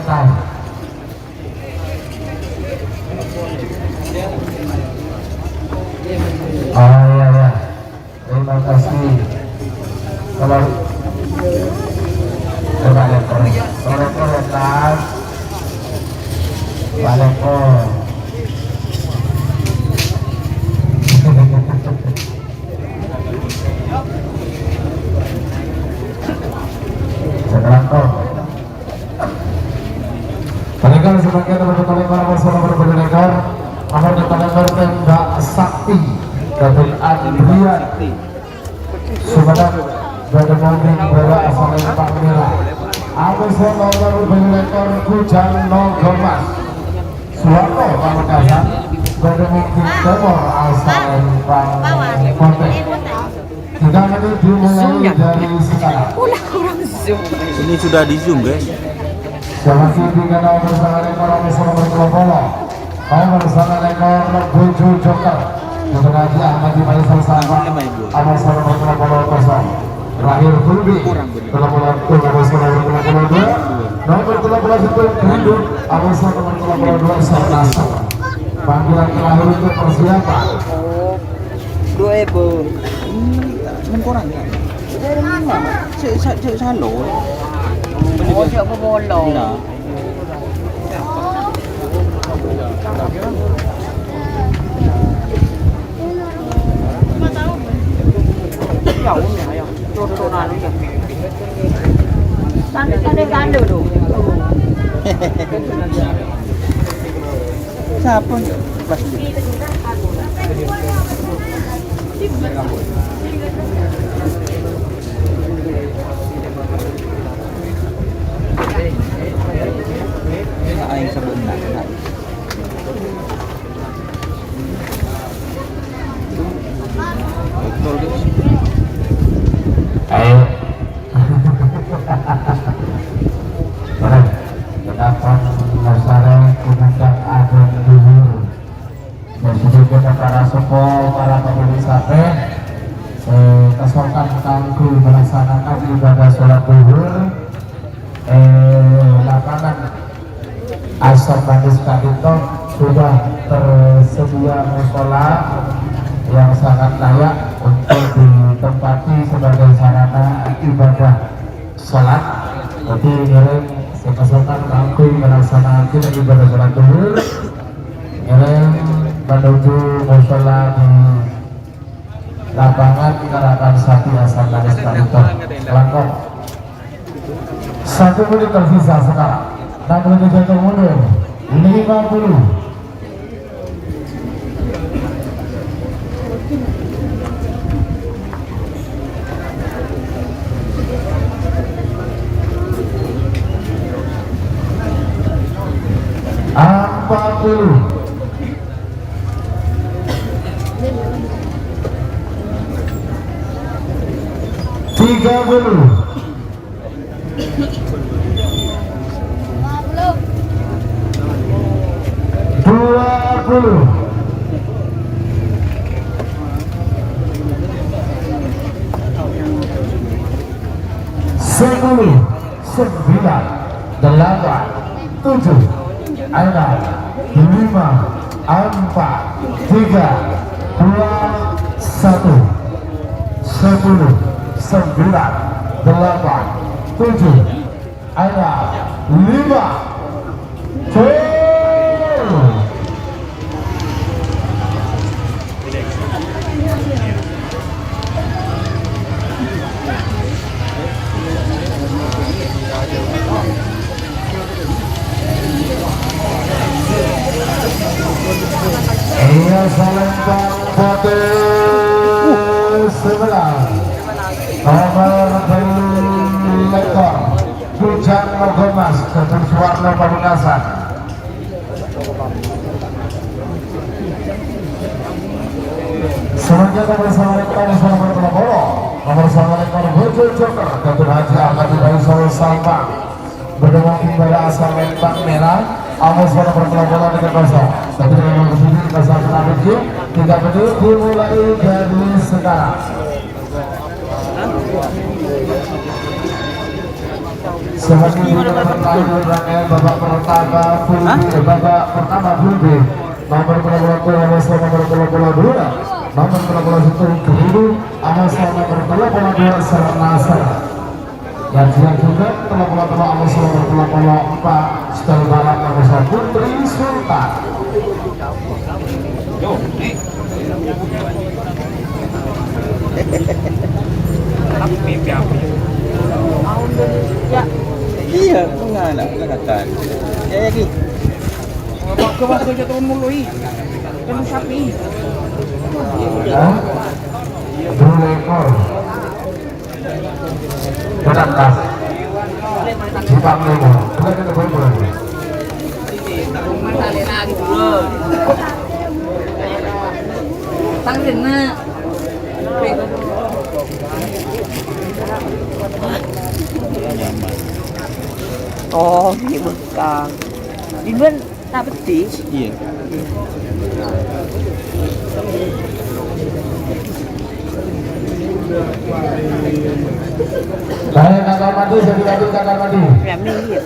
Oh iya ya, terima kasih. Kalau proyek-proyek tas, balekon. Pendengar sebagian teman-teman para bersama pendengar, mohon dipanggil tembak sakti dari Adrian Sumedang dari mobil bola asal Pak Merah. Agus nomor pendengar Kujan Nogomas Suwarto Pamekasan dari mobil Timur asal Pak Ponte. Kita nanti dimulai dari sekarang. Ini sudah di zoom guys. Selamat tinggal bersama rekor bersama berkelompok. Kau bersama rekor Buju Joker. Sebenarnya Ahmad Ibrahim bersama Ahmad Salam berkelompok kosong. Terakhir Fulbi berkelompok bersama berkelompok dua. Nomor 13 itu Hindu Ahmad Salam berkelompok dua serta panggilan terakhir untuk persiapan. Dua ibu. Kurang ya. Saya lo. Oh, siapa bolong? Nah. Jauh ya, ayo. Tuh nanu ya. Tanda dong. Siapa? Pasti. Aing sebut nak. Betul guys. Ayo. Terdapat masyarakat kemudian ada dulu. Dan juga para sepol, para pemilik sate, kesokan kangku melaksanakan ibadah sholat zuhur. Lapangan Asar Bandis Kadito sudah tersedia musola yang sangat layak untuk ditempati sebagai sarana ibadah sholat. Jadi ngirim kesokan kangku melaksanakan ibadah sholat zuhur, ngirim menuju musola di lapangan Karakan Sapi Asar Bandis Kadito Langkong. 1 menit tersisa sekarang. 6 menit mundur. 50. Empat puluh. Tiga puluh. 20. 10, 9, 8, 7, 6, 5, 4, 3, 2, 1. 10, 9, 8, 7, 6, 5, 4. Iya Salembang Pote 11 nomor lekor Kujang Mogomas Ketum Suwarno Pamekasan. Selanjutnya bersama lekor nomor Peloporo nomor sama lekor Bojo Joker Ketum Haji Ahmad Ibrahim Solo Salpang berdemang pada asal Lembang Merah. Amus pada perkelabuan dengan kosong. Tapi dengan bersini pasal penampilan 3 menit dimulai dari sekarang. Sebagai rangkaian babak pertama babak pertama Fulbi nomor pelapor Amus nomor pelapor 2 nomor pelapor 1 Keliru Amus nomor pelapor 2 Nasar. Dan juga pelapor Amus nomor pelapor 4 setelah balap nomor 1 Putri Sultan. Iya, enggak ada kelihatan. Ya lagi. Ke waktu jatuh mului. Kan sapi. Dua ekor. Berangkas. Cipang lima. Bukan ada boleh. Tangsin na. Oh, ini bekang. Di luar tak betis. Iya. Baik, kakak mandi, saya kakak mandi. Ya, minggir.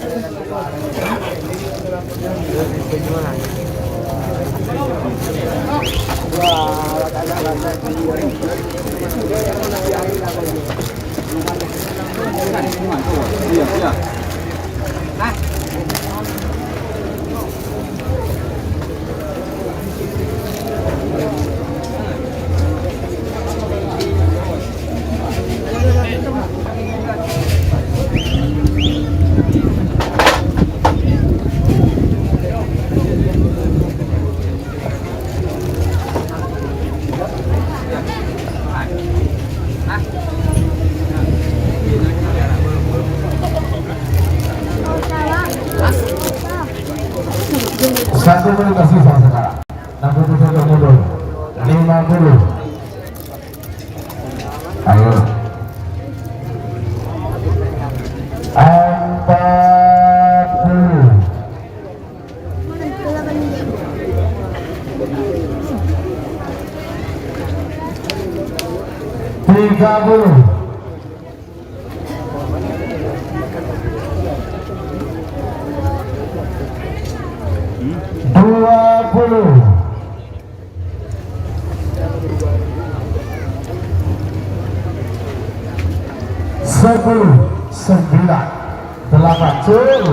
Iya, iya. Satu menit tersisa sekarang. 61 mundur. 50. Ayo. 40. 30. 20. 10, 9, 8, 7.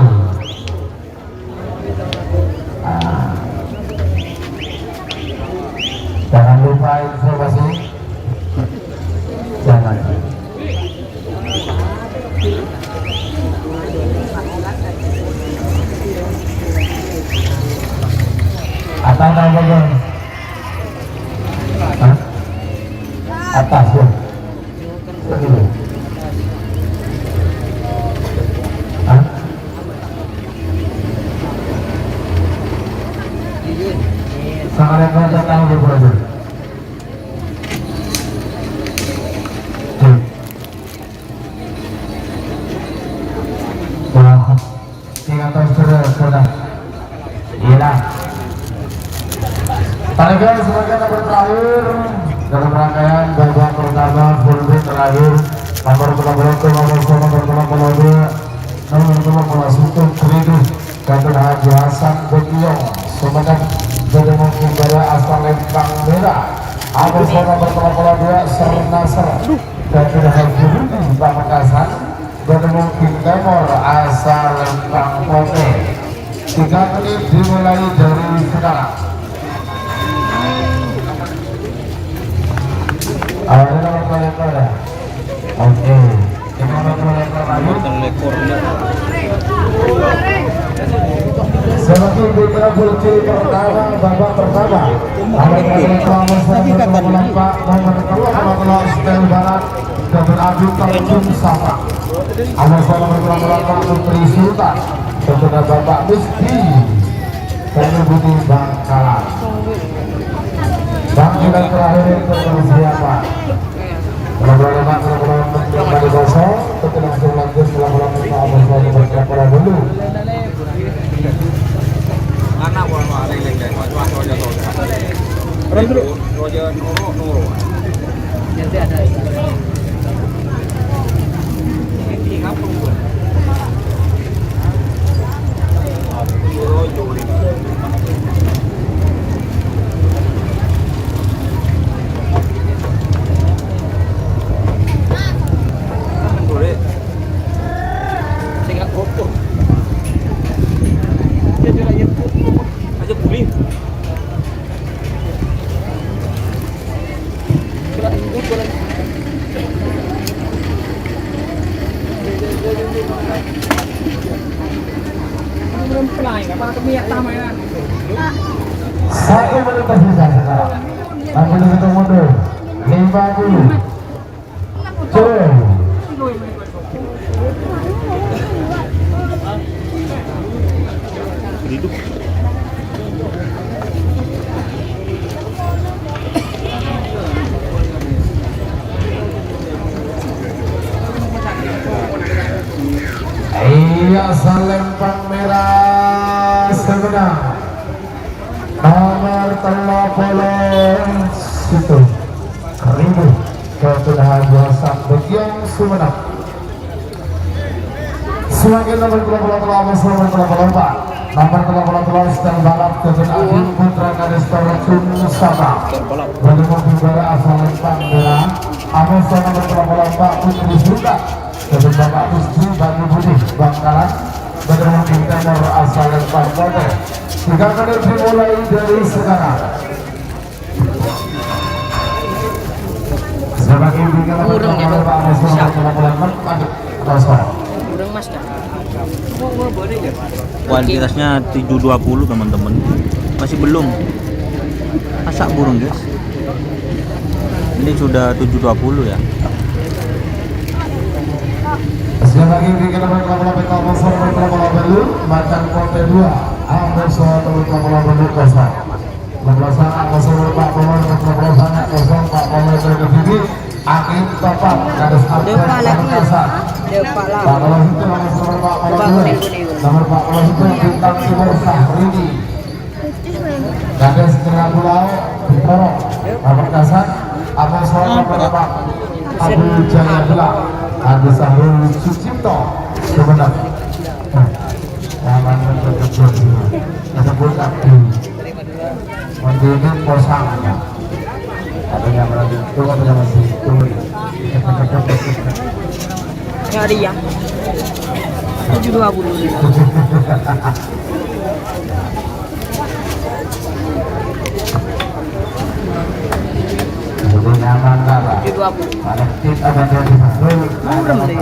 Jangan lupa informasi. Jangan. Atau nama bang? Hah? Atas ya? Begini. Hah? Sangat banyak tahu berapa? Wah, tiga tahun sudah. Iya. Tenaga sebagai nomor terakhir dalam rangkaian babak pertama full bid terakhir nomor 22 nomor 1 Tridu Kapten Haji Hasan Bekiong Sumeneb jadi mungkin dari asal Lempang Merah Agus nomor 22 Sernasar Kapten Haji Rudi Pamekasan jadi mungkin Timur asal Lempang Pote 3 menit dimulai dari sekarang. Ada nomor kolektor ya? Oke. Ini nomor kolektor lagi. Seperti kita kunci pertama, babak pertama. Ada nomor Stel Barat dan beradu terjun sama. Ada nomor Putri Sultan. Kepada Bapak Miski Kami Budi Bangkalan. Bangkilan terakhir untuk siapa? Kalau kembali kosong, kita langsung lanjut setelah berkata dulu. Anak warna leleng dan wajah Roger Noro. Nanti ada. Satu menit tersisa sekarang. Masih begitu mundur. 50. Turun. Iya, Lempang Merah sebenarnya nomor 30 situ Ribu Kapten Haji Hasan Bekiong Sumeneb. Semakin nomor 34 nomor 34 Stel Balap Kapten Adi Putra Kades Toracun Nusata belum membara asal Lempang Merah. Amos nomor 34 Putri Sultan Kapten Bapak Miski Bagi Budi Bangkalan Badrun Timur asal Lempang Pote. 3 menit dimulai dari sekarang. Sebagai bicara Kurang ya, Pak Amos Kurang mas kan? Kualitasnya 720 teman-teman. Masih belum. Masa burung guys. Ini sudah 720 ya. Sebagai bicara Pak Amos Macan Pote 2 Hampir suatu Kapal kosong. Melaksanakan kosong Pak Polo, melaksanakan kosong Pak Polo terkini. Akhir tepat Kades Abdul Pamekasan. Pak Polo itu nomor Pak Polo 2. Nomor Pak Polo itu Bintang Timur Sahrini. Kades Tengah Pulau Bintoro Pamekasan. Apa soal nomor Pak Abu Jaya Belah. Adi Sahrul Sucipto Sumeneb. Taman Menjadi ada bulan menjadi posang ada yang lagi itu ada yang masih itu Nggak ada yang 720. jadi nyaman lah 720. ada kita ada di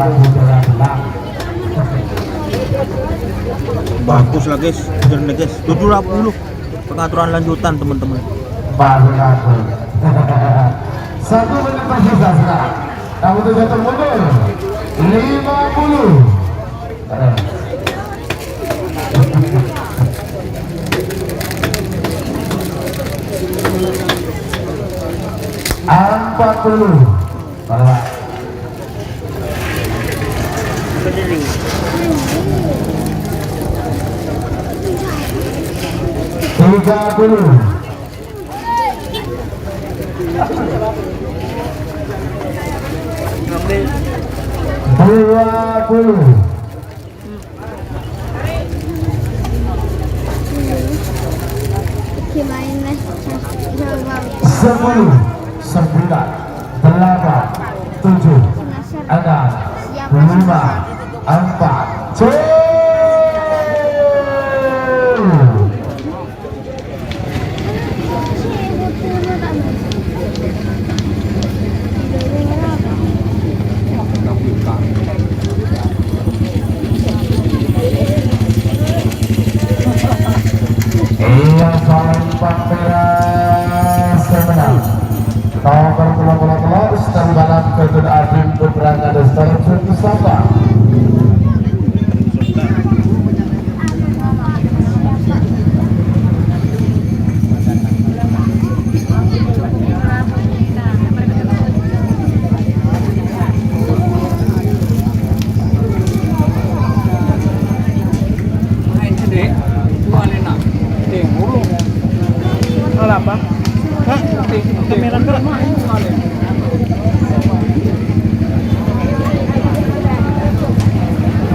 Bagus lah guys. Bener nih guys. 720. pengaturan lanjutan teman-teman. Baru aku. 1 menit tersisa sekarang. Kamu tuh jatuh mundur. 50. Empat puluh. Tiga puluh. 20. Gimana? 10, 9, 8, 7, 6, 5, 4, 3. Iya, salam pameran semenang. Nomor pulau Ustaz Balam Kedun Abim Putra Kades Terjun Pusaka.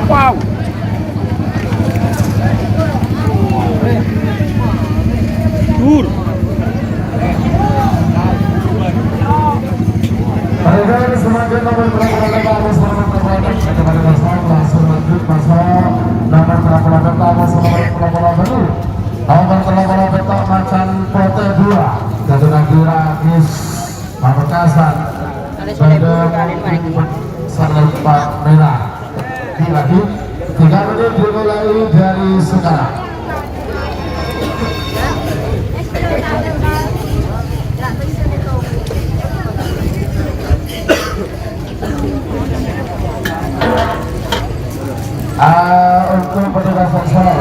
Wow. Semakin nomor berapa langsung lanjut masuk nomor berapa macan pote 2 dan lagi Ragis Pamekasan Salempat Merah. Ini lagi 3 menit dimulai dari sekarang. Untuk petugas sensor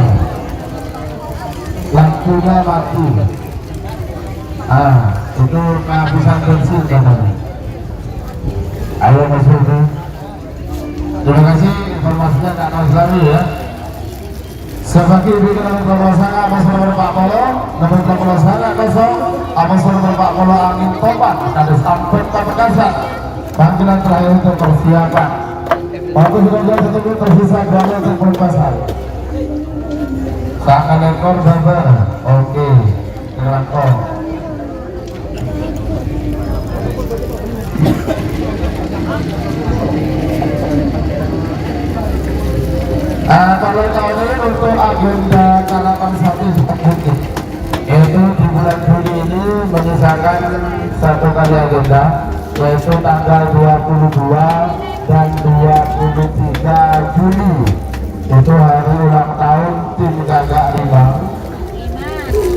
lampunya mati. Itu kehabisan bensin katanya. Ayo masuk tuh. Terima kasih informasinya Kak Nazlami ya. Sebagai bikin nomor sana amas nomor Pak Polo, nomor Polo sana kosong, amas nomor Pak Polo angin topan, Kades Ampet Pamekasan. Panggilan terakhir untuk persiapan. Waktu sudah 1 menit tersisa 2 menit untuk pelepasan. Seakan ekor sabar. Oke, ngelangkong. Kalau tahun ini untuk agenda Kalapan Sapi Bukit, yaitu di bulan Juli ini menyisakan 1 kali agenda, yaitu tanggal 22 dan 23 Juli. Itu hari ulang tahun tim Gagak Rimbang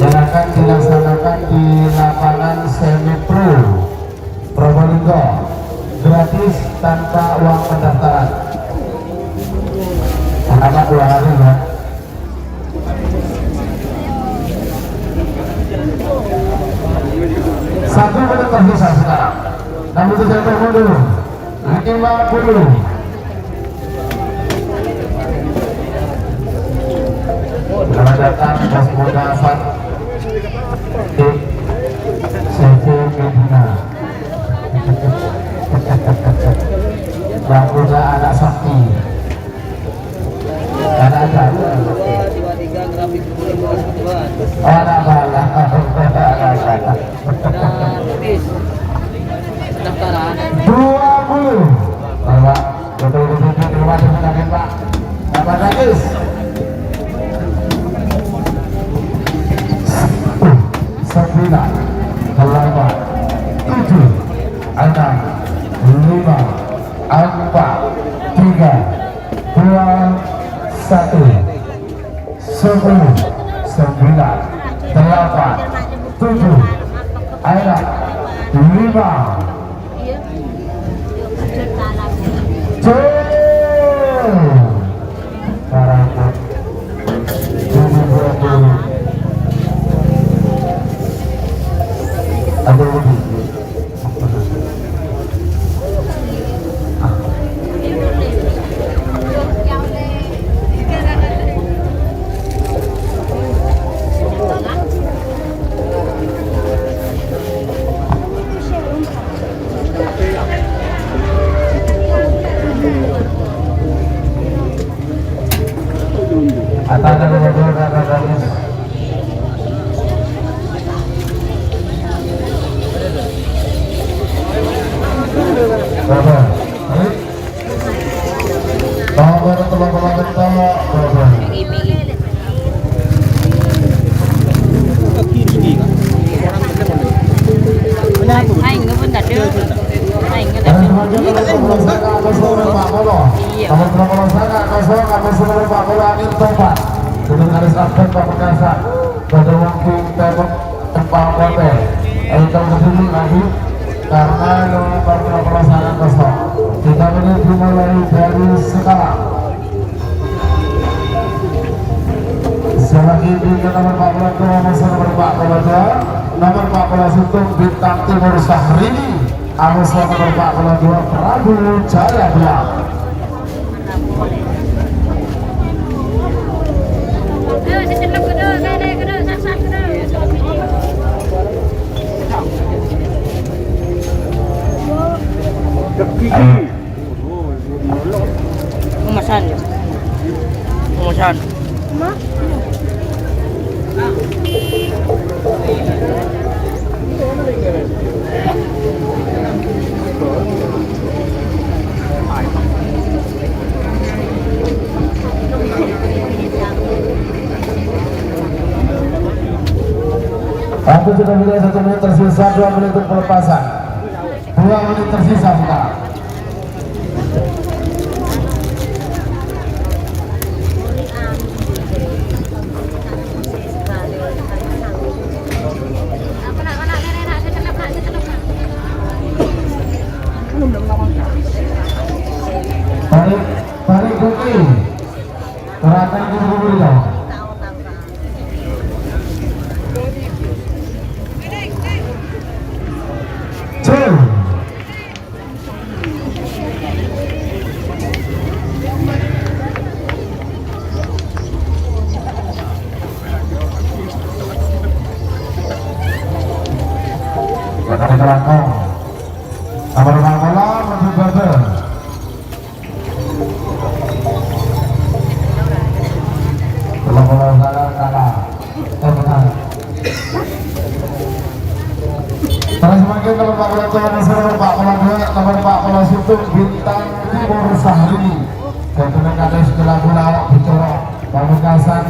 yang akan dilaksanakan di lapangan Semi Pro Probolinggo, gratis tanpa uang pendaftaran. Apa 2 hari ya? Satu menit tersisa sekarang. Namun itu saya tunggu dulu. 50. Selamat datang Bos Muda Fat di CV Medina. Yang muda anak sakti. Karena ada grafik anak bala. Pendaftaran 20. Bapak, betul-betul terima kasih Pak. Bapak Ragis. 9, 8, 7, 6, 5, 4, 3, 2, 1, 10, 9, 8, 7 Aira 5 Karangkut 20 ada lebih Atau Anh nó vẫn đặt đưa. Anh nó đặt karena pelaksanaan kosong 3 menit dimulai dari sekarang. Selagi di nomor 42 nomor 42 nomor 41 Bintang Timur Syahrini Agus nomor 42 Prabu Jaya Bilang. Kumasan ya. Kumasan. Waktu sudah mulai 1 menit tersisa, 2 menit untuk pelepasan. 2 menit tersisa sekarang. Tarik Buki Keratan dulu ya. Cil Keratan Kerangkong Nomor 40 menuju Barber. Terus semakin nomor 41 nomor 42 nomor 41 Bintang Timur Syahrini Ketunan Kades Gula-Gula Bicara Pamekasan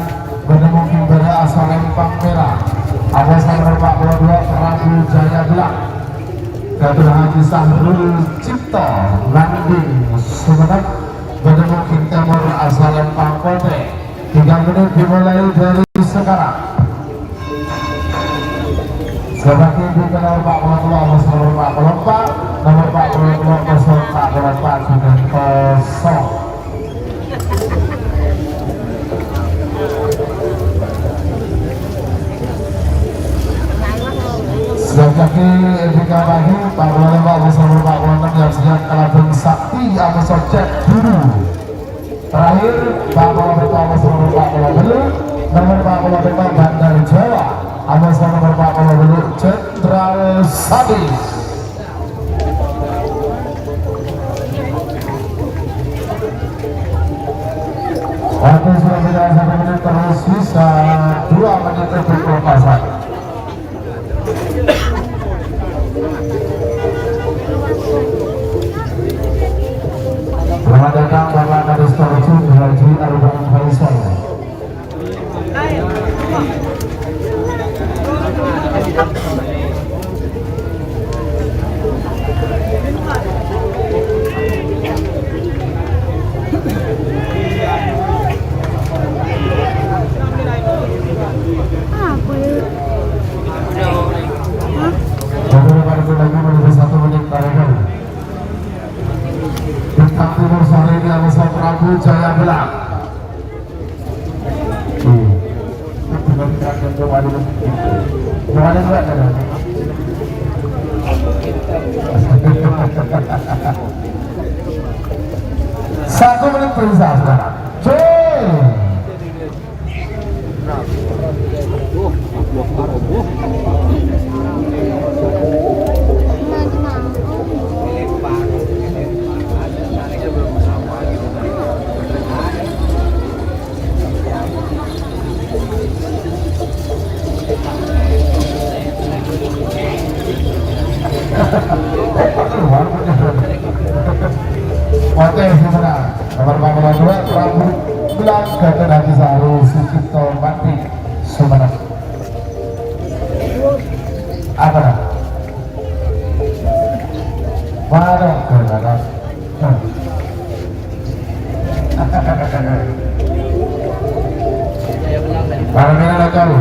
Bertemu Kimbara Asal Lempang Merah Awas nomor 42 Prabu Jaya Bilang Ketunan Haji Sahrul Cipto Landing Sumenep Bertemu Timur Asal Lempang Kote 3 menit dimulai dari sekarang. Sebagai di nomor 42 nomor 44 nomor 42 44 sudah kosong. Sebagai Evika Bahu 45 nomor 46 yang sedang kelabung sakti atau subjek dulu. Terakhir Bapak Bapak nomor 40 nomor 45 Bandar Jawa Amas nomor 40 Jenderal Sadis. Waktu sudah tidak 1 menit terus sisa 2 menit untuk pelepasan. Selamat datang Bapak Kadis Torju Haji Arifin Faisal. Apa ya? Gimana juga ada? Satu menit tersisa sekarang. Oke, sebenarnya nomor 42 rambut belang Gatot Hati Saru Sucipto Mati Sumenep. Apa dah? Mana keadaan? Mana nak tahu?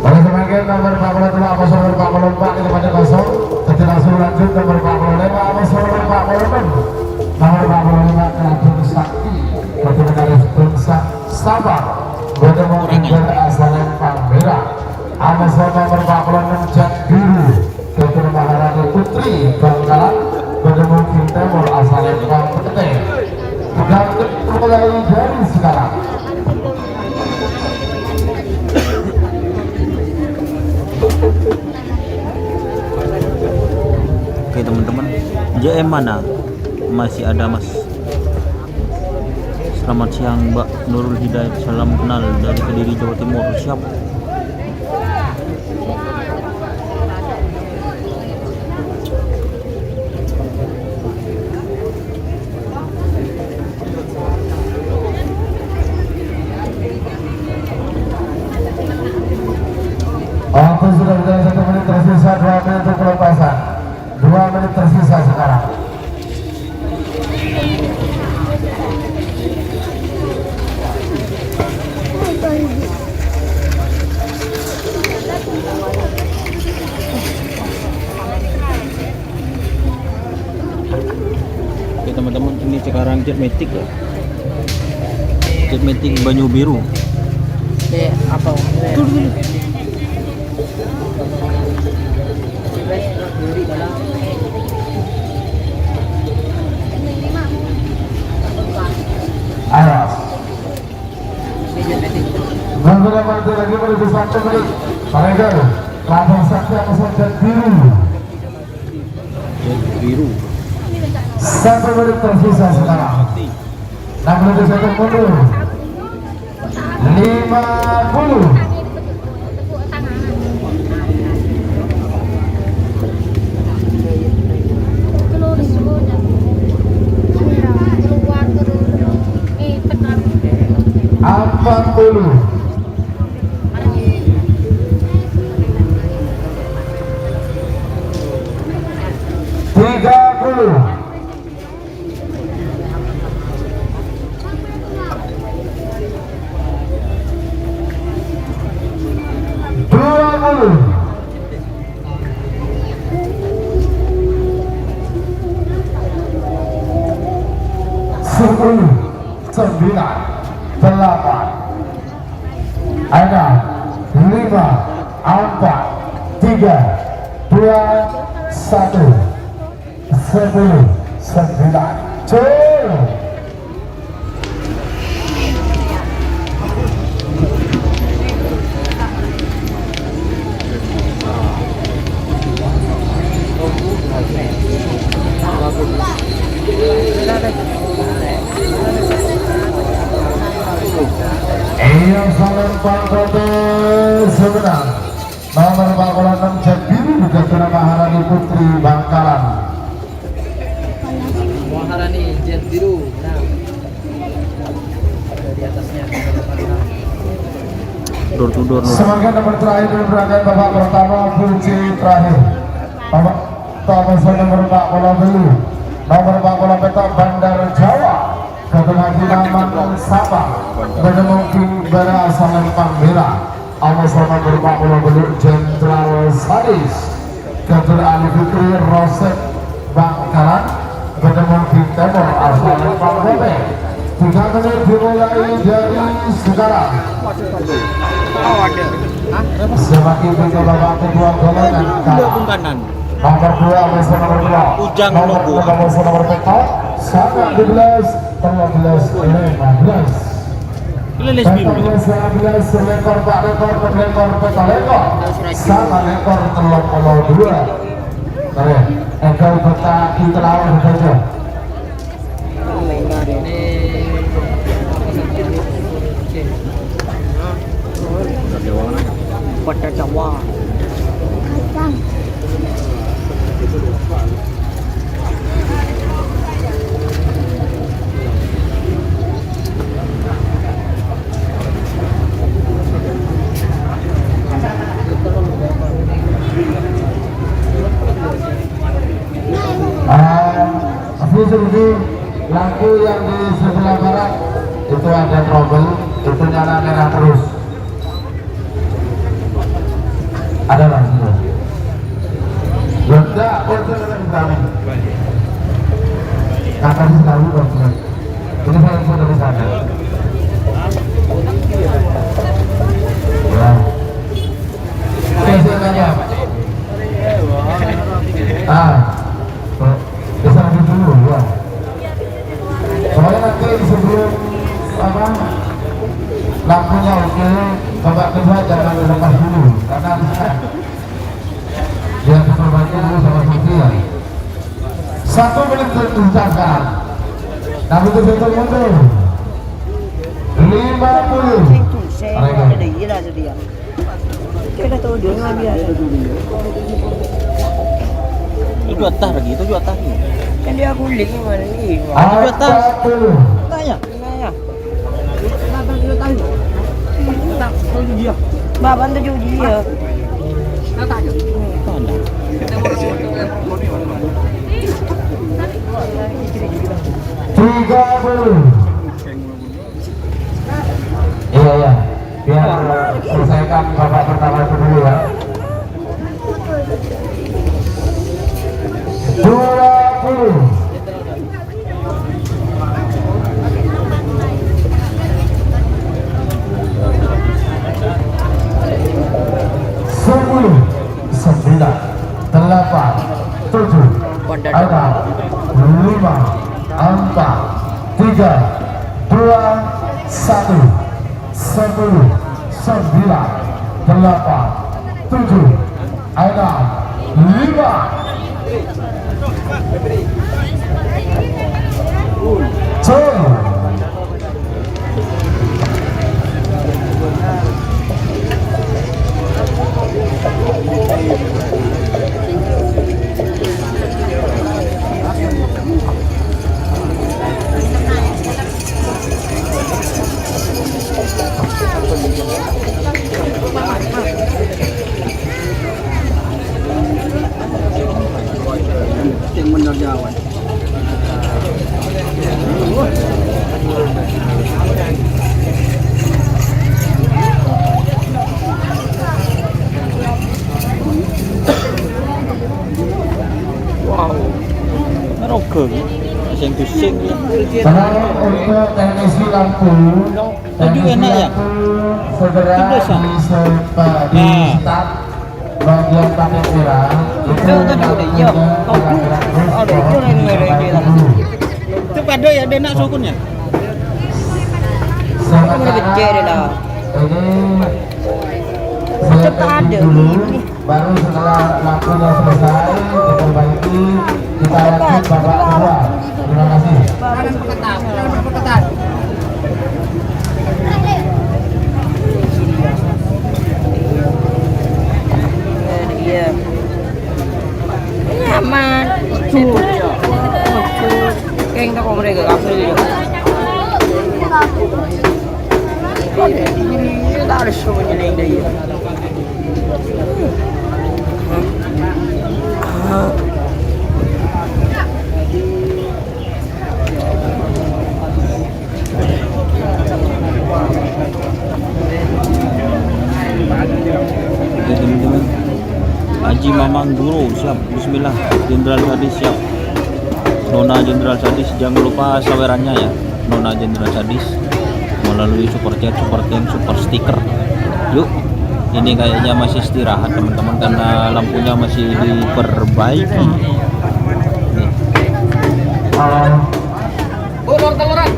Oleh semakin nomor 42 Amos nomor 44 itu pada kosong. Kita langsung lanjut nomor 45 Amos nomor 46 nomor 45 Kerajaan Sakti Bagaimana Bangsa Sabar Bertemu dengan Asalan Pambera Amos nomor 46 Jat Biru Ketua Maharani Putri Bangkalan Bertemu Timur Asalan Pambete dan mulai dari sekarang. Oke teman-teman, JM mana? Masih ada Mas. Selamat siang Mbak Nurul Hidayat, salam kenal dari Kediri Jawa Timur. Siap. Waktu sudah berjalan 1 menit tersisa, 2 menit untuk pelepasan. 2 menit tersisa sekarang. Oke teman-teman, ini sekarang jet metik ya. Jet metik Banyu Biru. Apa? Awas. Beberapa menit lagi menuju 1 menit. Mereka Labang Sakti Amos Jet Biru. Jet Biru. 1 menit tersisa sekarang. 6 menit satu mundur. 50. Empat puluh. 30. 20. 10. 9. 8. Ada 5, 4, 3, 2, 1. 10, 9. Cuy. Yang salam Pangkote sebenarnya nomor 46 Jet Biru Ketua Maharani Putri Bangkalan. Maharani Jet Biru. Nah, ada di atasnya. Door to door. Semoga nomor terakhir diberangkat babak pertama kunci terakhir. Babak Thomas nomor 40 nomor 40 petak Bandar Jawa. Ketua Kinaman Sabah bertemu Kimbara Asalan Pambera Amos nomor 40 Jenderal Sadis Ketua Ali Fikri Rosek Bangkalan bertemu Timur sekarang. Oh ada. Semakin pintu babak kedua golongan Belakang kanan. nomor 2 bersama nomor 2 Ujang nomor Logo. 3 bersama nomor 4 sangat 12 13 15 Leles biru. 15 lekor pak lekor lekor peta lekor sama lekor telur kolor 2 ekor peta kita lawan saja. Pada Jawa. Ini lampu yang di sebelah barat itu ada trouble, itu nyala merah terus. Ada langsung. Enggak, untuk kami. Kakak selalu langsung. Ini saya info dari sana. Ya. Saya tanya. Bisa lanjut dulu ya. Soalnya nanti sebelum apa lampunya oke, babak kedua jangan dilepas dulu karena dia perbaiki dulu sama Sofia. 1 menit tercatat. Tapi itu betul mundur. 50. Saya ada gila dia. Kita tahu dia ngambil ada dulu. Itu atas lagi, itu atas lagi. Kan dia guling mana ni? Atas. Tanya. Baban tu juga dia. Iya, biar selesaikan babak pertama itu dulu ya. 20. Sepuluh, 9, 8, 7, 6, 5, 4, 3, 2, 1, 10, 9, 8, 7, 6, 5. Merokok. Pusing-pusing ya. Kalau untuk teknisi lampu, enak ya? segera di start bagian pakai merah itu Itu pada ya ada nak sukunnya. sementara ini saya dulu baru setelah lampunya selesai diperbaiki kita lanjut babak kedua. Terima kasih. Iya. Nyaman. Keng tak kau mereka kapal je. Ini tak ada show yang dia. Teman-teman, Haji Mamang Guru siap, bismillah. Jenderal Sadis siap, Nona Jenderal Sadis, jangan lupa sawerannya ya. Nona Jenderal Sadis, melalui super chat, super thanks, super stiker. Yuk, ini kayaknya masih istirahat teman-teman karena lampunya masih diperbaiki. Nih. Oke teman-teman.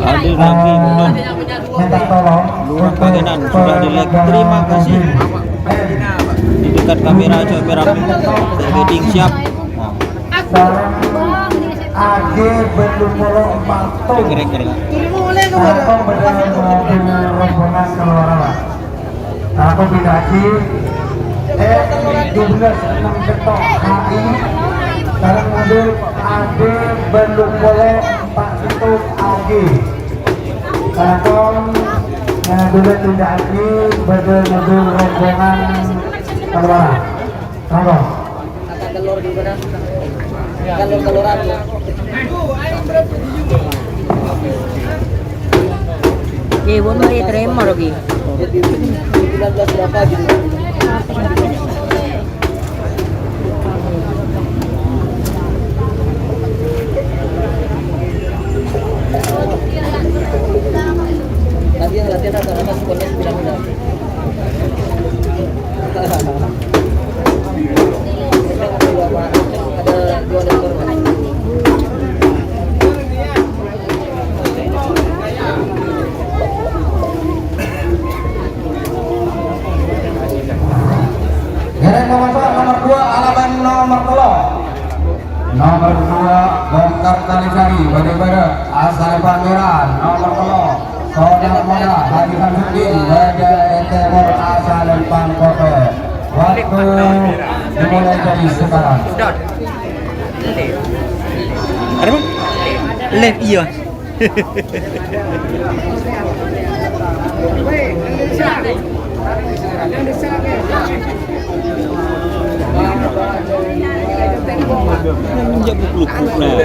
Hadir lagi Bun. minta tolong Lurah Pagenan sudah di like. Terima kasih. Di dekat kamera aja merah. Wedding siap. Nah, sarang AG Bandung Polo 4 ton keren-keren. atau mobil rombongan keluaran atau bidaki 12 ketok HI sarang mobil AG Bandung Polo 4 itu AG atau dulu bidaki mobil rombongan keluaran Tunggu. Telur-teluran. Ibu mah terima lagi. 19 berapa gitu. Tadi yang latihan rata-rata skornya 9. Ada 2 dokter. Nomor 2 Alaban nomor 3. Nomor 2 Bongkar Kalisari Bada-Bada asal Pangeran. Nomor 3 Sonar Moda Haji Samsudin Bada Etemor asal Pangkoto. Waktu dimulai dari sekarang. Ada bang? Left iya. Menjak bukluk nah.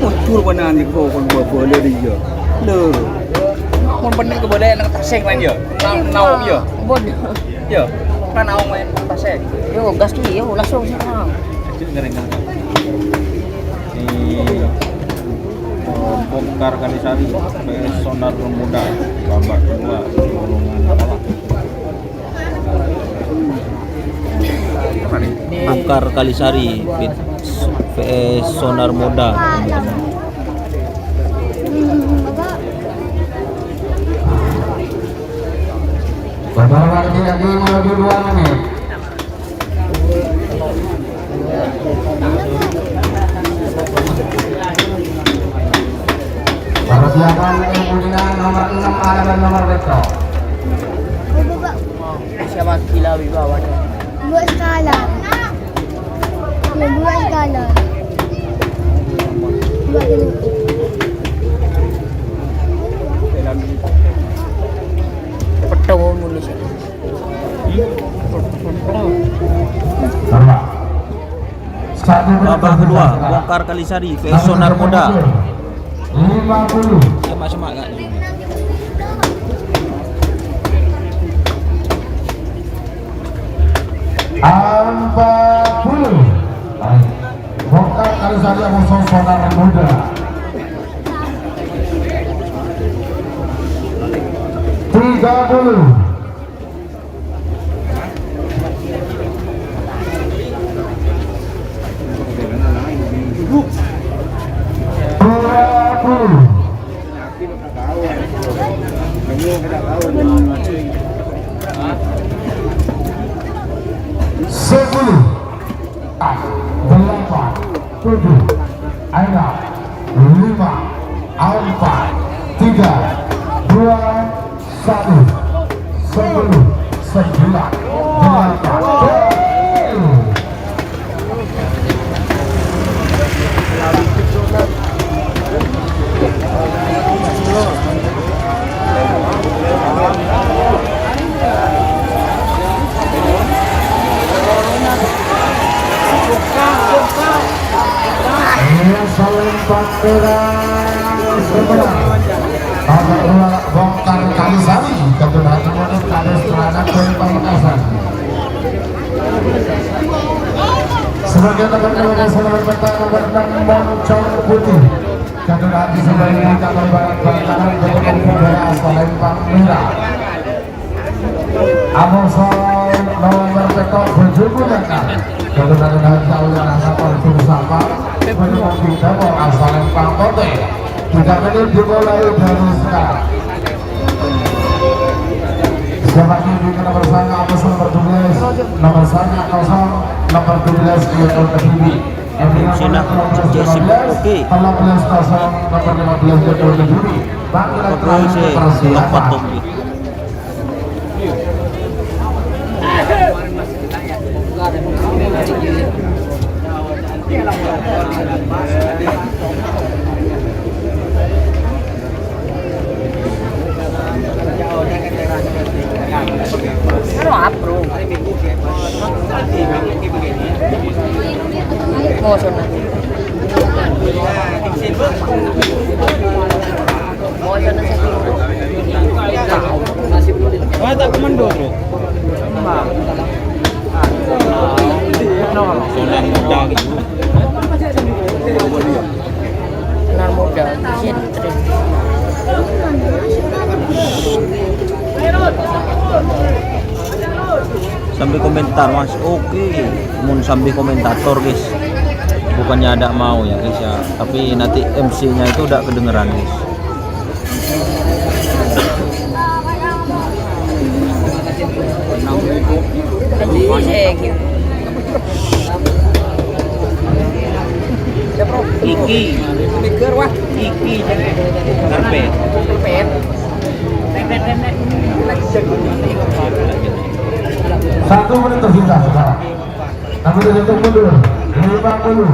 Muncul benar ni kau kon boleh dia. Le. Mon benar ke boleh nak tasek main dia. Nau dia. Bon. Ya. Kan nau main tasek. Yo gas ni yo langsung sana. Ngering-ngering. Ini Bongkar Kalisari PS Sonar Muda babak kedua golongan kepala. Bongkar Kalisari PS Sonar Muda teman-teman. Beberapa detik lagi menuju 2 menit. Persiapan kemudian nomor 6 Alaban nomor Beto. Siapa gila wibawa. Buat skala. Ya, buat skala. Buat dulu. Petau mulus. Babak kedua Bongkar Kalisari PS Sonar Muda. 50. Sama-sama enggak? Bongkar Kalisari musuh Sonar Muda. 30. Sepuluh, 8, 7, 6, 5, 4, 3, 2, 1, 10, 9, 8. Saling Pangeran sebenarnya nomor 2 Bongkar Kalisari kemudian kemudian Kalis Celana dari Pamekasan. Sebagai nomor 2 nomor petang nomor 6 Moncong Putih. Kemudian di sebelah nomor barat Bangkalan dengan Federasi Palembang Merah. Amosol nomor petok berjumlah kemudian haji oleh kapal bersama menuju kita mau asal Pangkote 3 menit dimulai dari sekarang. Siapa yang di nomor sana Amosol nomor 12 nomor sana kosong nomor 12 Yaitu Kediri Sina Jesip oke. 15 kosong nomor 15 Yaitu Kediri Bangkalan terakhir persiapan. Ano bro? Motion na. Motion na sa Wala tak komando bro. Sudah muda gitu. Benar muda. Shit. Sambil komentar mas, oke. Mun sambil komentator guys, bukannya ada mau ya guys ya, tapi nanti MC-nya itu udah kedengeran guys. Iki. Mikir wah. Iki. Karpet. Karpet. 1 menit tersisa sekarang. Namun untuk mundur 50.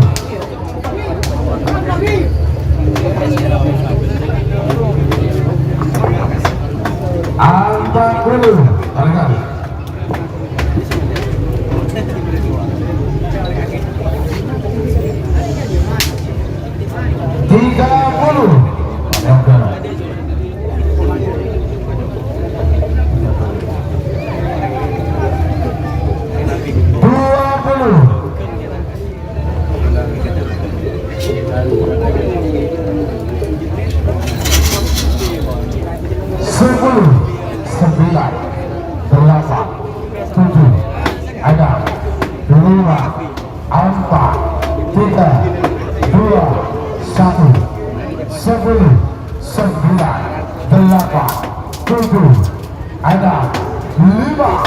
Angka dulu, barangkali. Ada 5.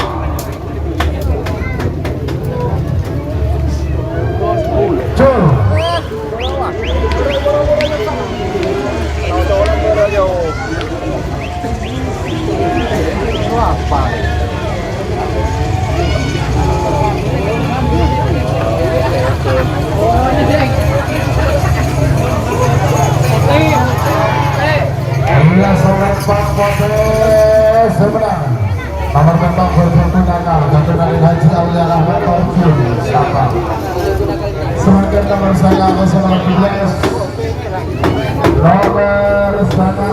Sebenarnya nomor tembak berpertunangan Datuk Haji Aulia Rahmat Taufik Sapa. Semakin nomor saya nomor 12 nomor sana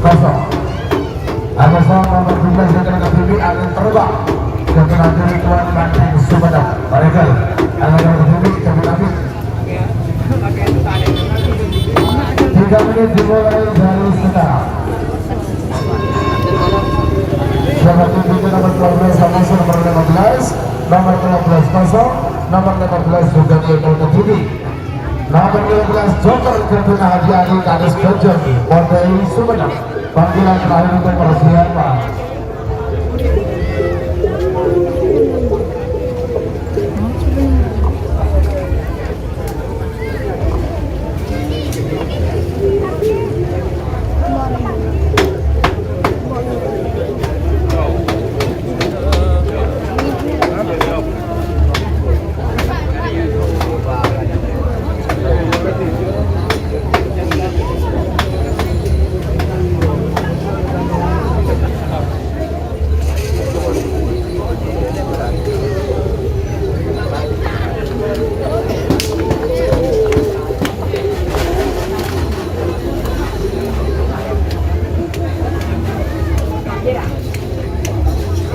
kosong. Ada nomor 12 yang kena TV akan terbang dan kena Tuan Banting Sumedang. Barangkali ada nomor TV Kabin. 3 menit dimulai dari sekarang. Nomor 7 nomor 12 sama nomor 15 nomor 13 kosong nomor 14 juga Yaitu Kediri nomor 15 Joker Keduna Haji Ali Kadis Kejong Pondai Sumedang. Panggilan terakhir untuk persiapan.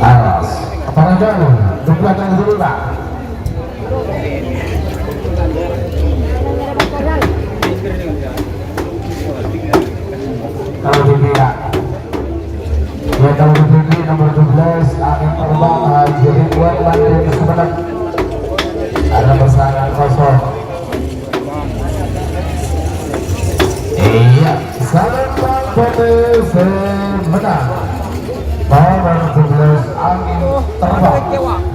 Awas, para jauh, di belakang dulu Pak. Kalau dilihat ya, kalau di nomor 12 angin terbang Haji Ridwan Bandung Sumeneb ada pasangan kosong. Iya, Salemba Putih menang. Nomor 12 angin terbang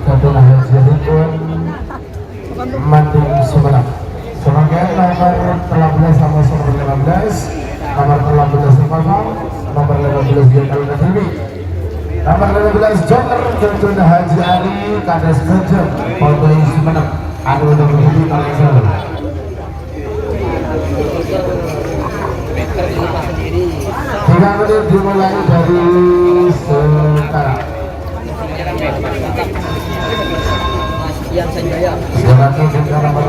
ketua Haji Ridwan Bandung Sumeneb. Sebagai nomor 13 sama nomor 15, nomor 13 kosong, nomor 15 Jenderal Negeri, nomor 15 Joker ketua Haji Ali Kades Kerja Pondoi Sumeneb. Anu nomor 7 Kalesel. Tiga menit dimulai dari sekarang. Silakan kita nomor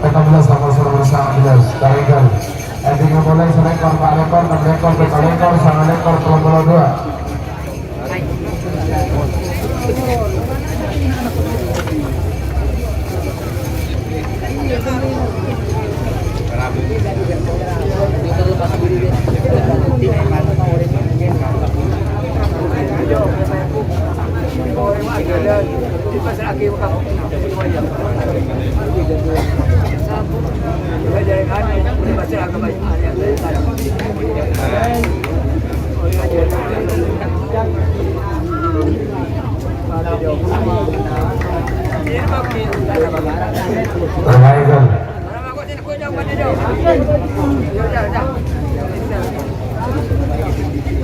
14 nomor 19 Tarigan. Ending mulai selekor Pak Lekor, 6 lekor, Pak Lekor, sama lekor, Promo 2.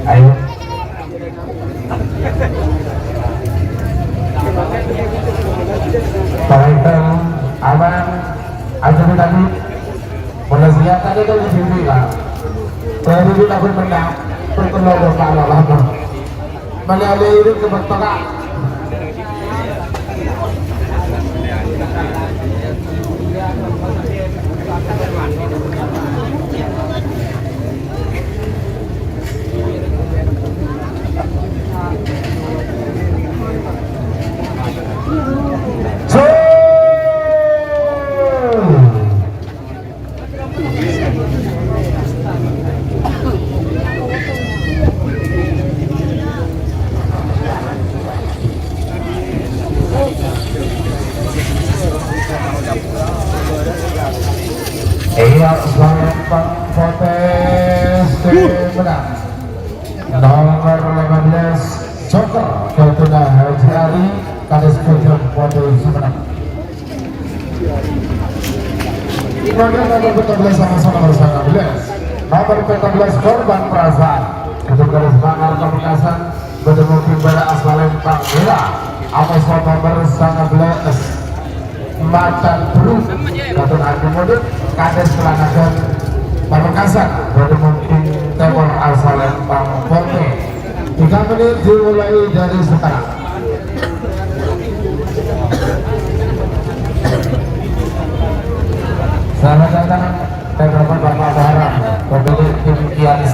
Ayo. Baikkan aman aja tadi mulai siap tadi kan di sini lah. Tadi kita pun menang pertolongan kalau lama. Melalui ini kebetulan. Iya, selamat Potes menang. Nomor 15 Joker ketua Haji Ali Kades Kerja Potes menang. Kemudian nomor 14 sama-sama nomor 19. Nomor 14 Korban Perasaan untuk garis bangar Pamekasan bertemu Pimbara Aswalem Panggila atas nomor 19 Macan Perut Gatot Andi Modut Kades Kelanakan Pamekasan bertemu Timur Aswalem Pangpote. 3 menit dimulai dari sekarang. Selamat datang teman-teman Bapak Barang pemilik tim Kianis.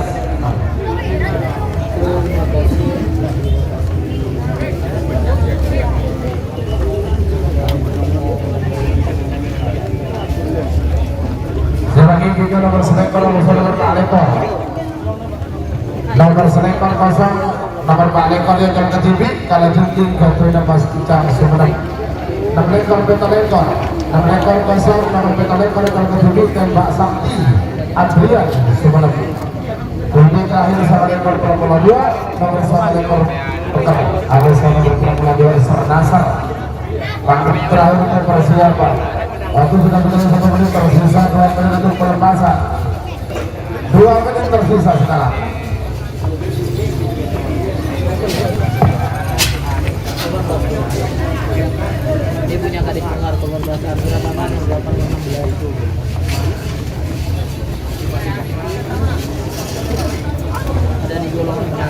Sebagai juga nomor selekor nomor Pak Lekor. Nomor selekor kosong nomor Pak Lekor yang jalan ke TV kalau jengking ke Pena Pasca Sumeneb. 6 lekor Peta Lekor. 6 lekor kosong nomor Peta Lekor yang jalan ke TV Tembak Sakti Adrian Sumeneb. Bunyi terakhir sama lekor Promo 2 nomor sama lekor Pekan. Ada sama lekor Promo 2 Sernasar. Pangkat terakhir untuk persiapan. Waktu sudah berjalan 1 menit tersisa, 2 menit untuk pelepasan. 2 menit tersisa sekarang. Dia punya kadis pengar pengorbanan berapa manis 816 itu. Ada di golongnya.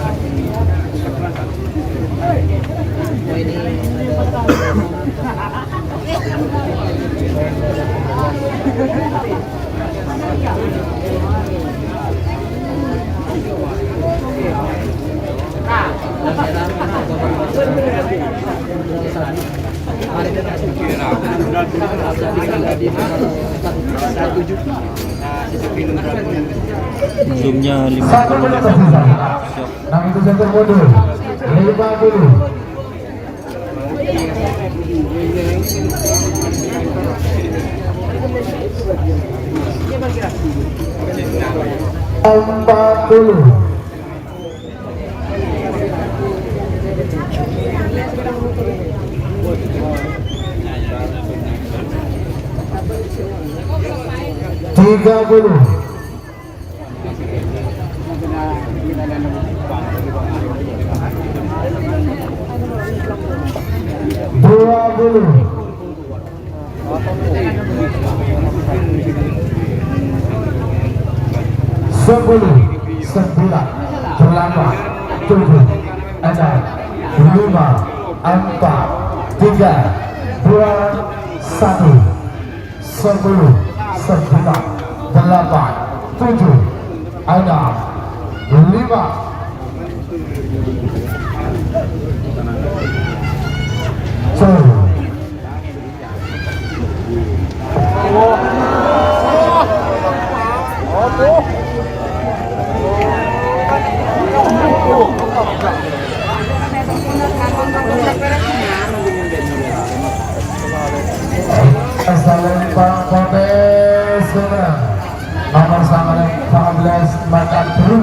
Oh ini ada Zoomnya 50. 1 menit tersisa. Nah itu center mundur 50. Empat puluh. Tiga puluh. Dua puluh. 10, 9, 8, 7, 6, 5, 4, 3, 2, 1, sepuluh, 9, 8, 7, 6, 5. Nomor 14 Makan Bru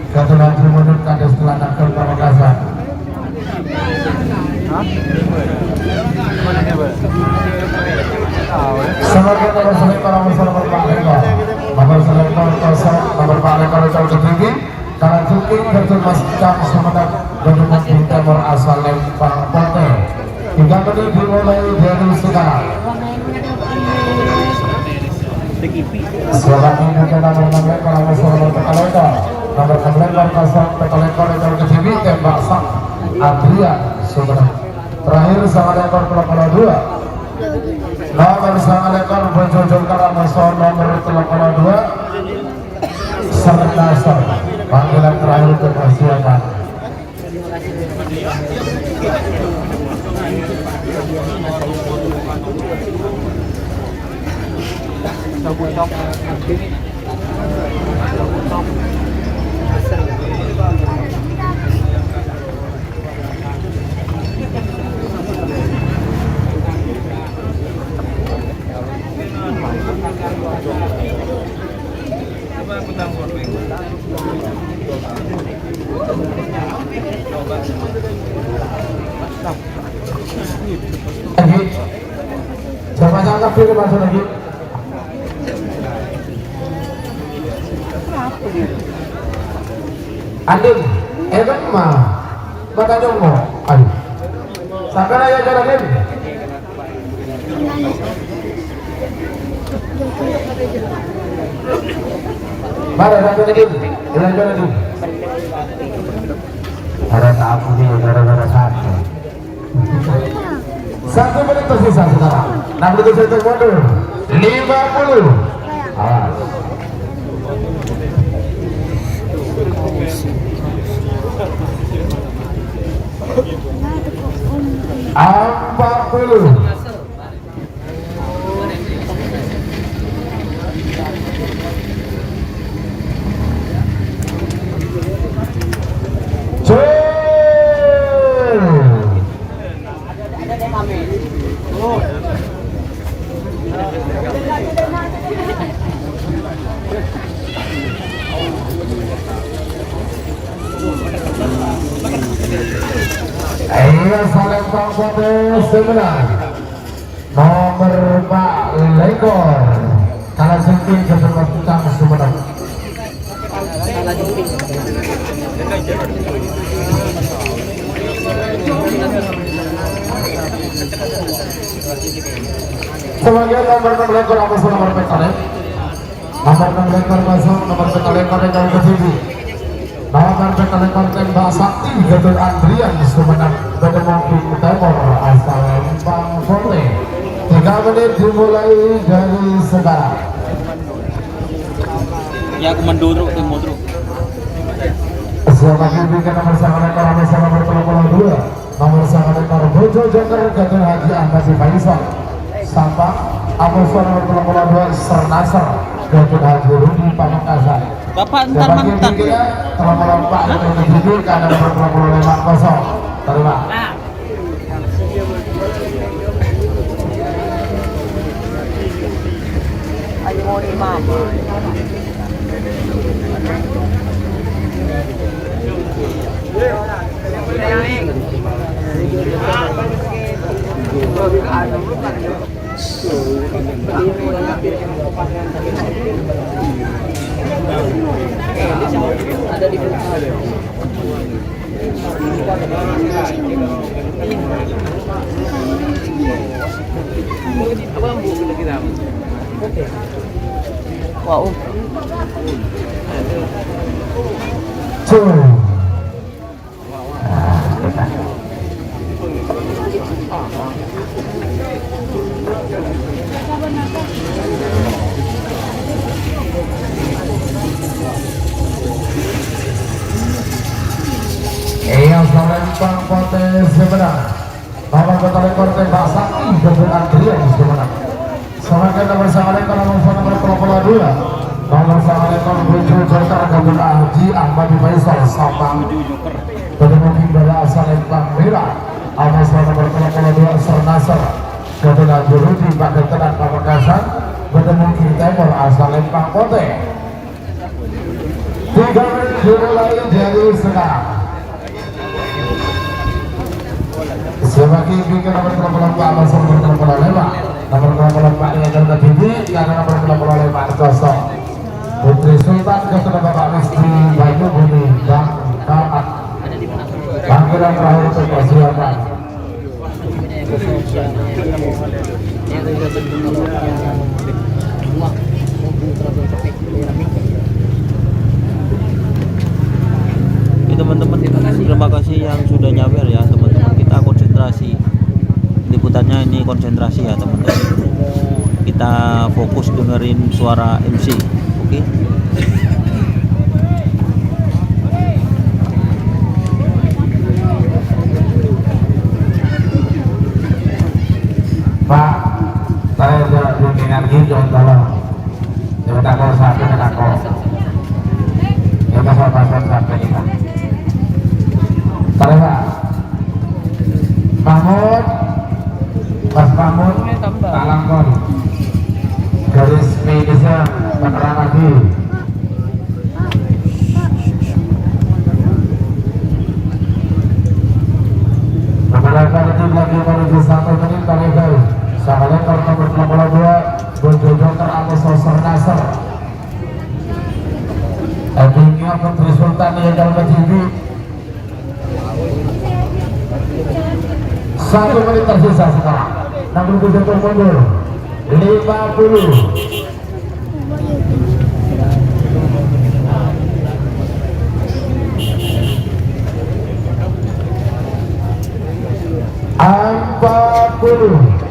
Ketulan Tribunut Kades Telanakan Pamekasan. Sebagai nomor selektor nomor Pak Lekor, nomor selektor kosong nomor Pak Lekor jauh tinggi karena cukup betul Mas Cam Sumenep Bendungan di Timur asal Lempang Pote. 3 menit dimulai dari sekarang. Selamat menunjukkan nomor kalau masalah Tekalekor nomor 16 kosong Tekalekor jauh ke TV tembak sak Adrian Sumenep. Terakhir sama lekor Telokolo 2 nomor sama lekor Bojojol Karamoso nomor Telokolo 2 serta panggilan terakhir untuk persiapan. Siapa cakap pilih masuk lagi? Andin, Evan mah, mata jombo, ayo. Sampai aja jalan lagi. Mana satu lagi? Jalan lagi. Ada tamu nih, gara-gara satu. 1 menit tersisa sekarang. 60 cm mundur. 50. Awas. Puluh. Iya saling pangkote sebelah nomor Pak Lekor kalah singking ke tempat kita sebelah. Sebagai nomor 6 Lekor apa nomor Pekalek nomor 6 Lekor masuk nomor Pekalek yang jauh ke TV nomor Pekalekor tembak sakti Gatot Andrian Sumenep Bedemongking Timur asal Lempang Pote. 3 menit dimulai dari sekarang. Ya aku menduduk temu truk. Siapa yang bikin nomor 1 Lekor nomor 2 nomor 9 Bojo Joker Gading Haji Ahmad Faisal Sampang Amosor nomor 32 Sernasar Gading Haji Rudi Pamekasan. Bapak ntar mantan. Telah melompat untuk menuju ke nomor 25 kosong. Terima. Ayo mau di mama. Wow. Yang selempang potes sebenarnya nomor ketalik korte bahasa Ibu Adrian sebenarnya semakin nomor salekor nomor 22 nomor salekor Bojo Joker Gading Haji Ahmad Faisal Sampang mungkin dari asal lempang merah Amosor nomor 32 Sernasar Gading Haji Rudi Paketenan Pamekasan mungkin Timur asal lempang pote 3 menit dimulai dari sekarang. Sebagai bikin nomor 34 Amosor nomor 35 nomor 34 yang tertinggi karena nomor 35 kosong Putri Sultan kepada Bapak Mistri Banyu Bumi dan Taat panggilan terakhir untuk persiapan. Teman-teman, terima kasih yang sudah nyawer ya teman-teman. Kita konsentrasi liputannya, ini konsentrasi ya teman-teman. Kita fokus dengerin suara MC. Oke. Pak, saya sudah bikinan gitu tolong coba takut satu takut ya pasal satu kita terima Mahmud Mas Mahmud Talangkon garis medisnya penerang lagi beberapa detik lagi menuju 1 menit kali Salekor nomor 22 Bojo Joker Amosor Sernasar Edingnya Putri Sultan yang dalam TV 1 menit tersisa sekarang 67 mundur 50 40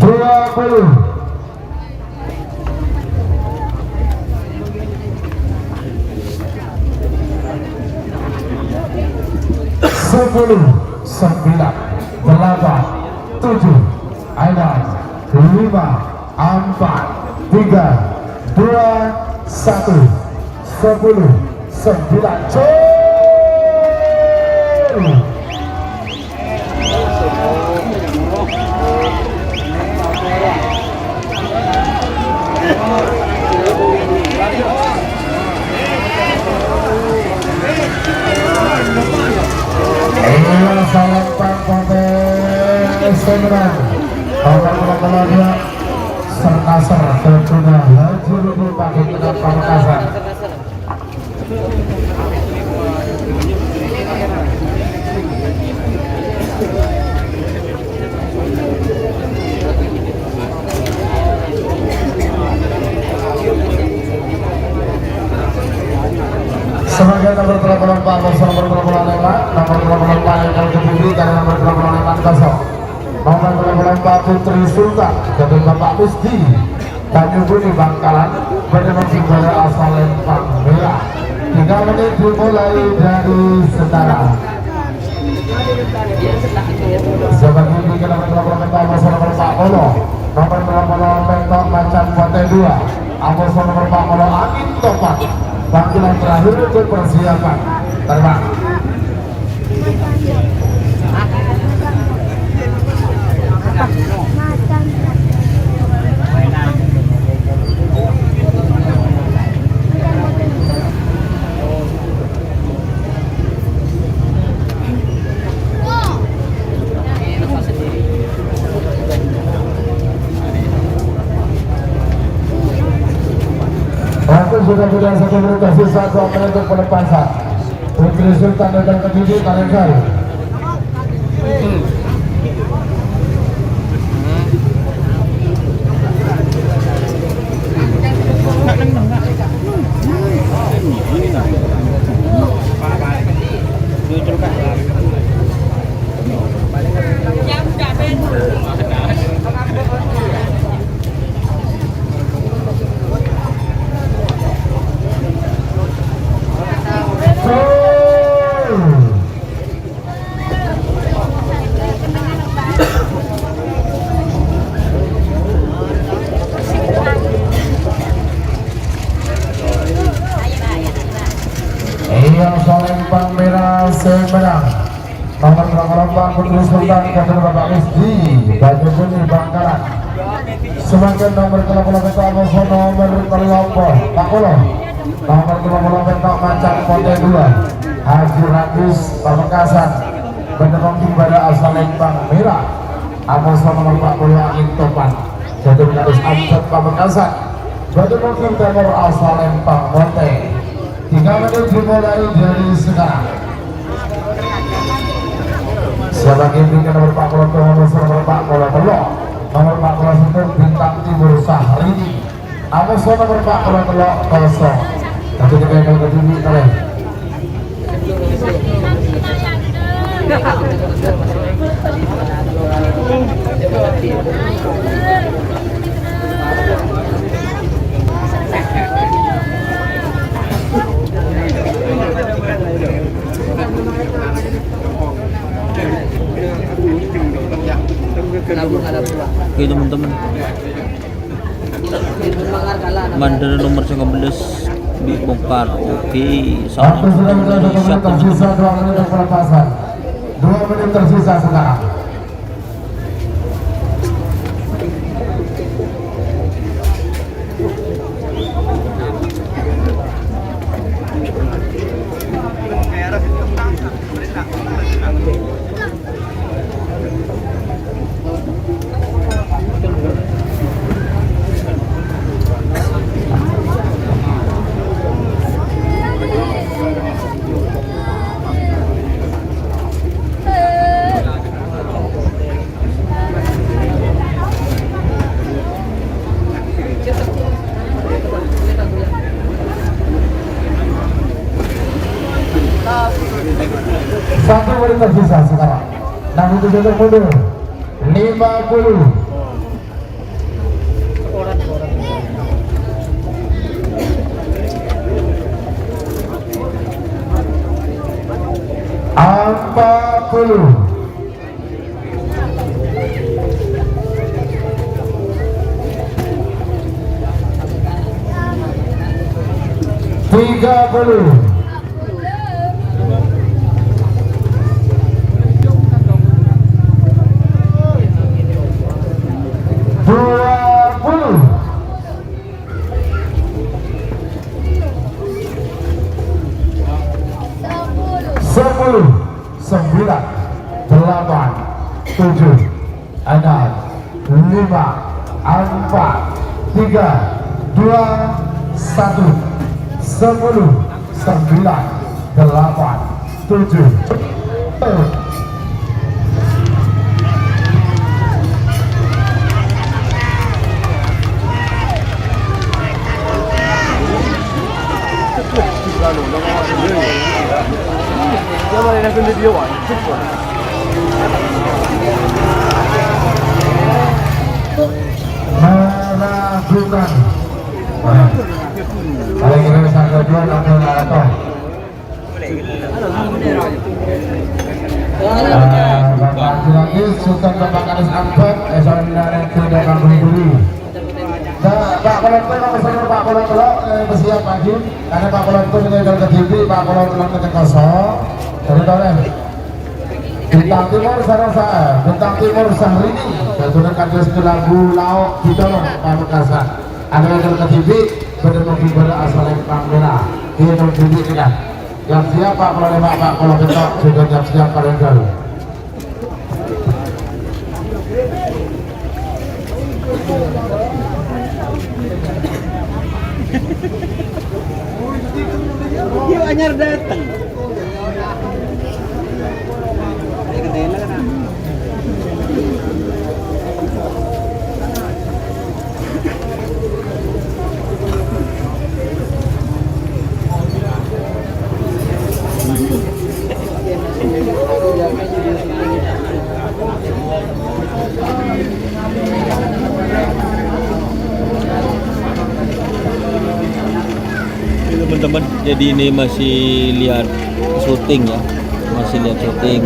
20 10 9 8 7 6 5 4 3 2 1 10 9 Salempang Potes Semarang nomor 22 Sernasar tentunya Haji Rudi Paketenan Pamekasan. Sebagai nomor 34 nomor 25 yang kediri dari nomor 25 kosong. Nomor 24 Putri Sultan dari Bapak Misdi Tanjung Budi Bangkalan bernomor Singgara asal Lempang Merah. 3 menit dimulai dari sekarang. Sebagai bikin nomor 24 nomor Pak Polo, nomor 20 Mentok Macan Pote 2, Amos nomor Pak Polo Angin Topak. Panggilan terakhir untuk persiapan terbang. Waktu sudah tidak 1 menit tersisa 2 menit untuk pelepasan. Putri Sultan datang ke titik tarik kali. Lempang Merah semenang nomor 24 Putri Sultan dari Bapak Misdi Tanjung Budi Bangkalan. Semakin nomor 30 nomor kelompok Pak Polo, nomor 20 Mentok Macan Pote 2 Haji Ragis Pamekasan bernomor pada asal Lempang Merah. Amos nomor Pak Polo Angin Topan jadi Gadis Amsat Pamekasan bernomor timur asal Lempang Pote. 3 menit dimulai dari sekarang. Sebagai bikin nomor Pak Polo nomor Pak Polo Pelok, nomor Pak Polo Suntur Bintang Timur Sahrini, Amos nomor Pak Polo Pelok kosong. Tapi kita akan berdiri kalian. Oke teman-teman, bandara nomor 19 dibongkar. Oke, salah Indonesia tersisa 2 menit untuk pelepasan. 2 menit tersisa sekarang. Satu menit tersisa sekarang. Namun tujuh mundur 50. Tiga puluh. Sepuluh, 9, 8, 7, 6, 5, 4, 3, 2, 1. 10, 9, 8, 7. meragukan. Paling kira sang kedua atau atau. Bapak lagi Sultan Bapak Kanis Ampet, Esan Narik tidak akan berdiri. Pak Kolonto nomor Pak Kolonto bersiap pagi karena Pak Kolonto meninggal ke TV, Pak Kolonto ke kosong. Jadi tolong Bintang Timur Sarasa, Bintang Timur Sahrini, dan kados ke lagu Lauk ditolong Pak Mekasan. Ada yang ke TV, berdemokrasi pada asal yang merah. Dia mau TV tidak. Yang siap Pak Kolonto Pak Kolonto juga yang siap kalian dulu. Yuk anyar datang. Teman-teman, jadi ini masih lihat syuting ya, masih lihat syuting.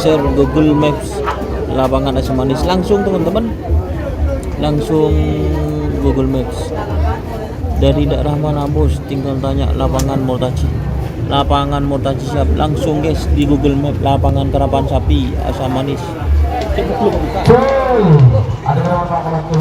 Share Google Maps lapangan Asam Manis langsung teman-teman, langsung Google Maps dari daerah mana bos, tinggal tanya lapangan Mortaci. Lapangan Mortaci siap, langsung guys di Google Map lapangan Karapan Sapi Asam Manis. Ada berapa Pak Kolonto?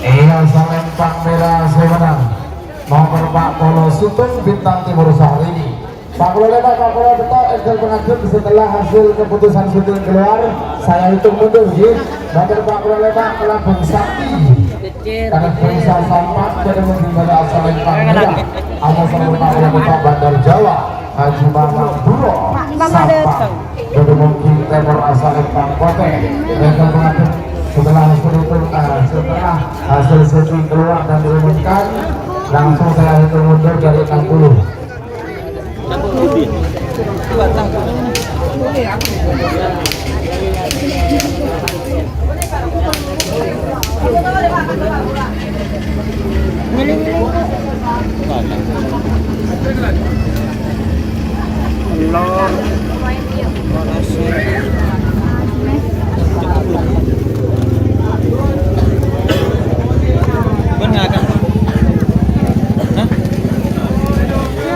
Iya, Salempang Merah Semarang. Nomor Pak Polo Sutun Bintang Timur Sahrini. Pak Polo Lepak, Pak Polo Betok, Excel pengajuan setelah hasil keputusan syuting keluar, saya hitung mundur, gitu. Nomor Pak Polo Lepak, Kelabung Sakti. Karena bisa sampai pada mungkin pada Salempang Merah. Ada nomor Pak Polo Betok Bandar Jawa, Haji Mamang Buro, Sampang. Jadi mungkin temor Salempang Kote. Excel pengajuan setelah hasil syuting keluar dan diumumkan, langsung saya hitung mundur dari 60.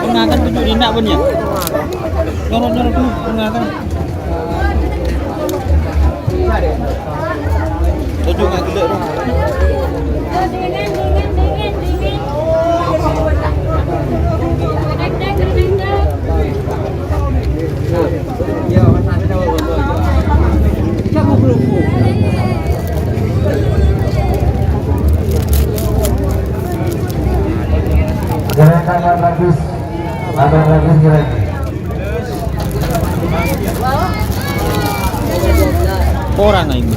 Pengakan tujuh indah pun ya. Nyorot-nyorot dulu pengakan. Tujuh nggak gede dong. Gerakan yang bagus, ada bagus gerakan. Orang ini.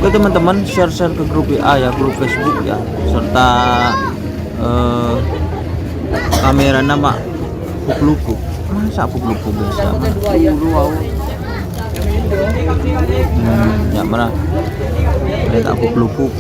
Oke teman-teman, share-share ke grup WA ya, grup Facebook ya, serta kamera nama Pukluku. Masa Pukluku biasa? Ya mana? Lihat Pukluku.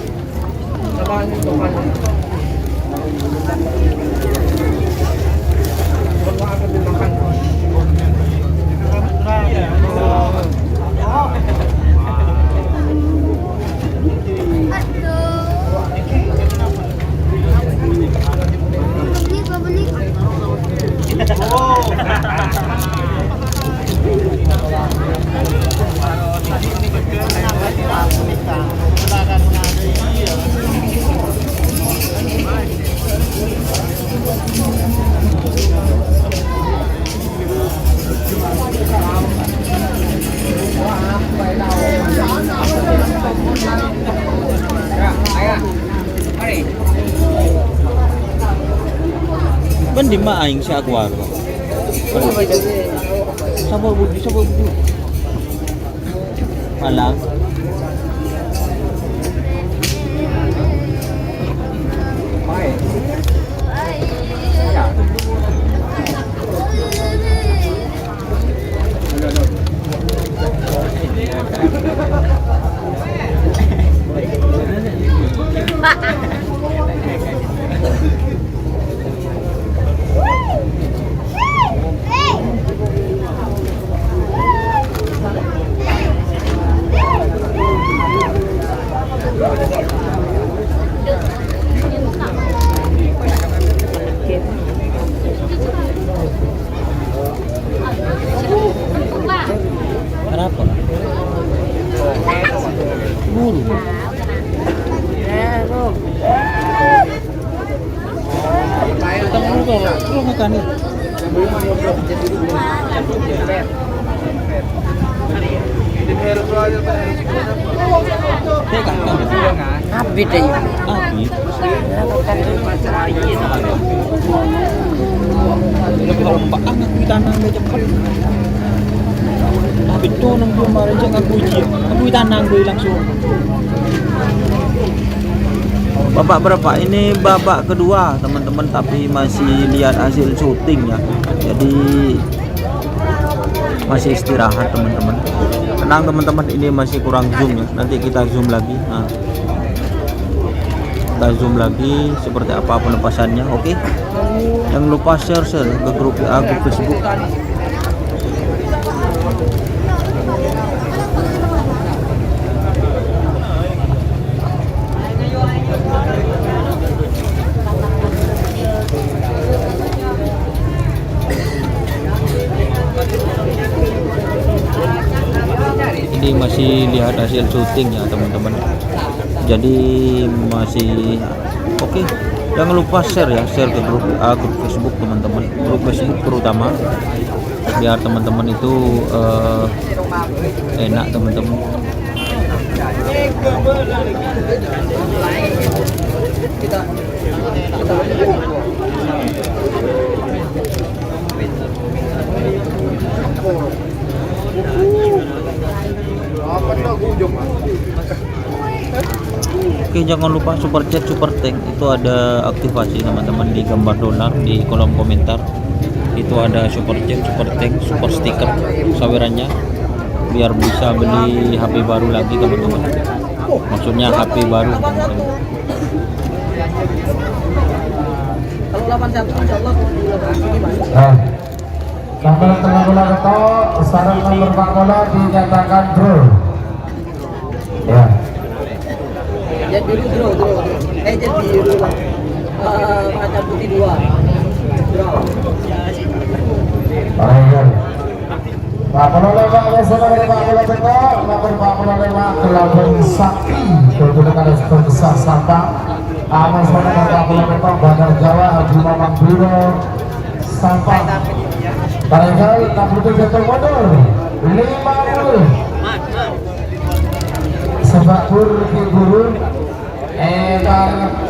Kan di mana aing si aku aku. Sabar budi. Malang. Kenapa? Buru. Lu makan nih. Habis deh. Abi. Kalau Pak anak di tanah dia cepet. Tapi tuh nang belum kemarin cek aku uji. Aku di tanah gue langsung. Babak berapa? Ini babak kedua teman-teman, tapi masih lihat hasil syuting ya. Jadi masih istirahat teman-teman. Tenang teman-teman, ini masih kurang zoom ya. Nanti kita zoom lagi. Nah, kita zoom lagi seperti apa penempasannya. Oke. Jangan lupa share ke grup WA, grup Facebook. Ini masih lihat hasil syuting ya teman-teman, jadi masih oke. Jangan lupa share ke grup grup Facebook teman-teman, grup Facebook terutama, biar teman-teman itu enak teman-teman. Oke, jangan lupa super chat, super thank itu ada aktivasi teman-teman di gambar dolar di kolom komentar. Itu ada super chat, super thank, super stiker sawerannya biar bisa beli HP baru lagi teman-teman. Maksudnya HP baru teman-teman. Kalau 81 insyaallah Sampai tengah bola ketok, sekarang nomor 4 bola dinyatakan draw. Ya. jadi dulu draw. Jadi biru lah. Macam putih 2. Draw. Baik. Pak bola lewat, bersama dengan Pak bola ketok, nomor 4 bola lewat Kelabang Sakti, kedudukan skor besar Sabang. Amas pada Pak bola ketok, Bandar Jawa, Haji Mamang Biro, Sabang. Barangkali tak butuh jatuh mundur 50 sepak guru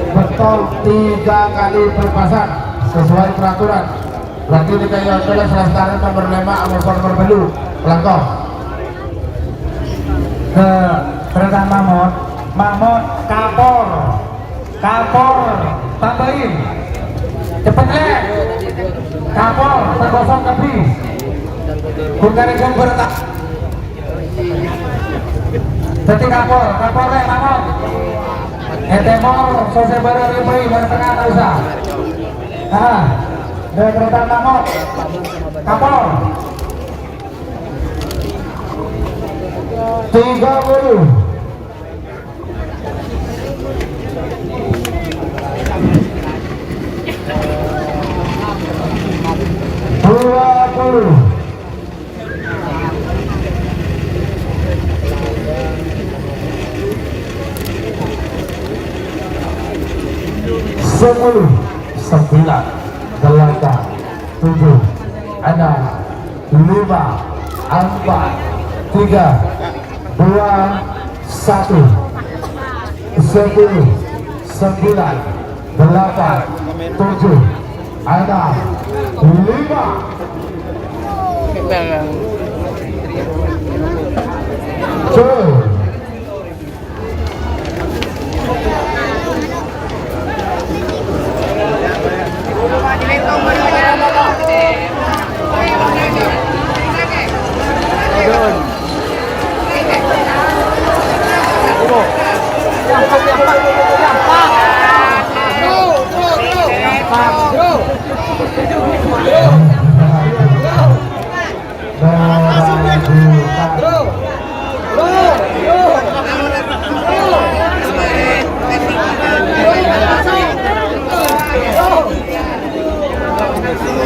betul 3 kali berpasang sesuai peraturan. Berarti di kayu adalah selesai nomor 5 Amos nomor belu Pelangkong ke kereta Mamot kapor tambahin cepet lek kapor tergosong kepi bukan yang bertak jadi kapor lek Mamot temor sosial baru ribuan dari tengah tak usah dari kereta Mamot kapor 30 20 10 9 8 7 6 5 4 3 2 1 10 9 8 7 6 5 4 3 2 1 ada 5 2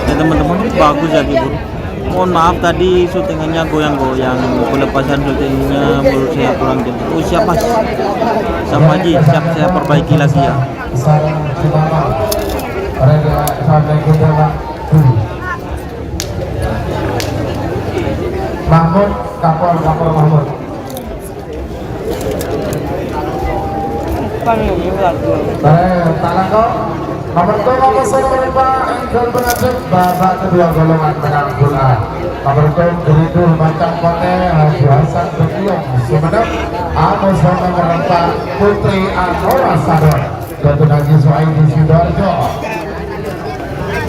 Ya teman-teman, bagus ya Bro. Mohon maaf tadi syutingannya goyang-goyang, pelepasan syutingnya menurut saya kurang jelas. Oh siap mas, sama aja, siap saya perbaiki lagi ya. Sarang Cibama Rega sampai kita waktu Mahmud Kapol Mahmud Talangko nomor 2 nomor 1 berupa Engkel Pengadut babak kedua golongan menang bola. Nomor 2 Geridul Macam Kote Haji Hasan Bekiong Sumenep. Amos nomor 4 Putri Anora Sador Datuk Haji Suhaidi Sidoarjo.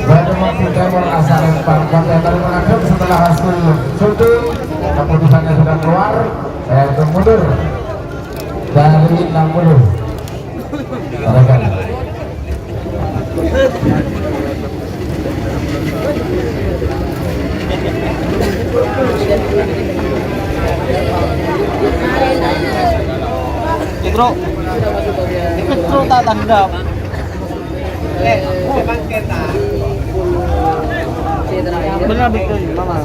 Bademati Timur asal Empang kontainer mengaduk setelah hasil syuting keputusannya sudah keluar, yaitu mundur dari 60. Silakan. Bro, Bro tak tanggap. Benar betul, Mama.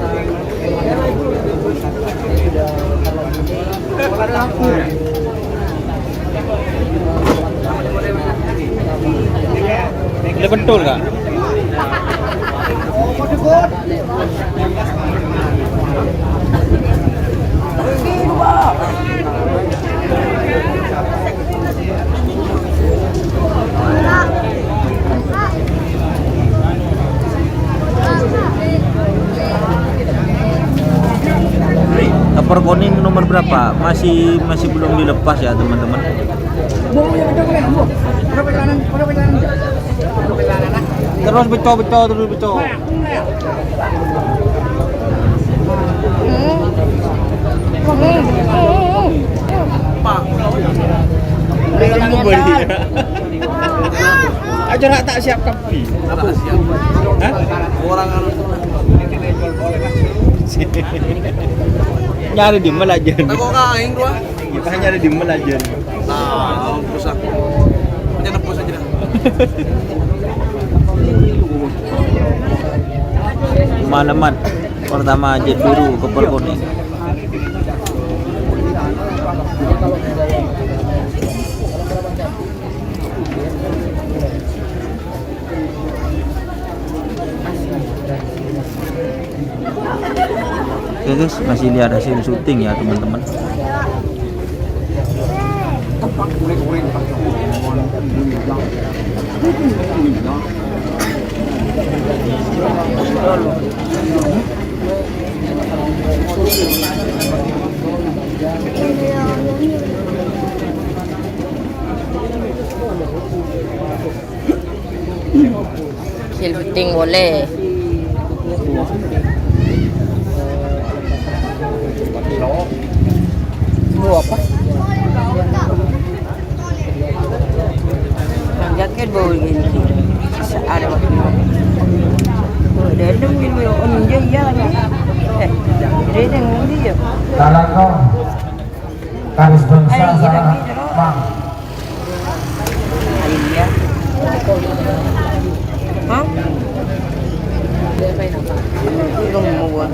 Ini betul kak? Kapur kuning nomor berapa? Masih belum dilepas ya teman-teman. Terus beco terus beco. Aja tak siap kapi. Tak siap. Hah? Orang nyari di melajan. Aku kain gua. Kita nyari di melajan. Nah, rusak. Jangan nepus aja dah. Mana-mana. Pertama jet biru Kapur kuning. Oke guys, masih lihat hasil syuting ya teman-teman. Shooting boleh. Buat apa? Jaket bau gini. Ada waktu. Dia dong gini on dia lagi. Dia dengan dia. Talangko Karis Bangsa Sarang Mang. Iya. Hah? Belum mau buat.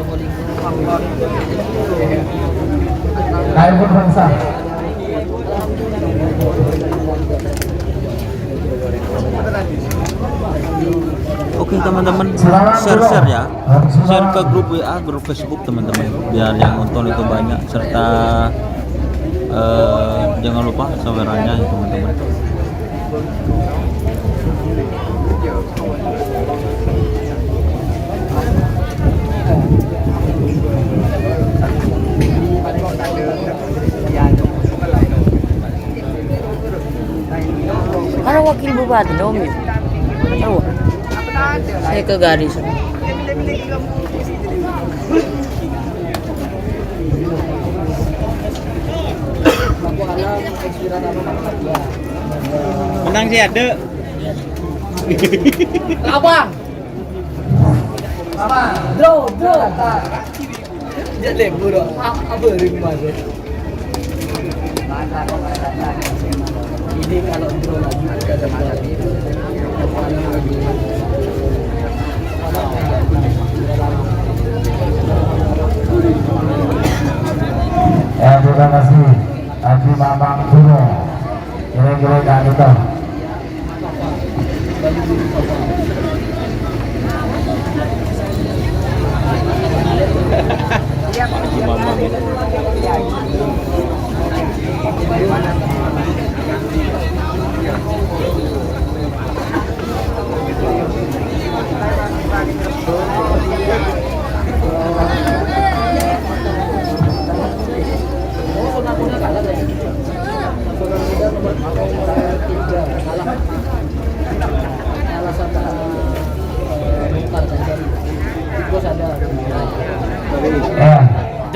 Kaibun Bangsa. Oke teman-teman, share ya, share ke grup WA, grup Facebook teman-teman, biar yang nonton itu banyak, serta jangan lupa saudaranya ya teman-teman. buat dong ya. Tahu. Saya ke garis. Menang sih ada. Apa? Draw. Jadi bro, apa ring masuk? Ini kalau draw lagi ada lagi. Terima kasih Haji Mamang Puno. Kira-kira kan itu.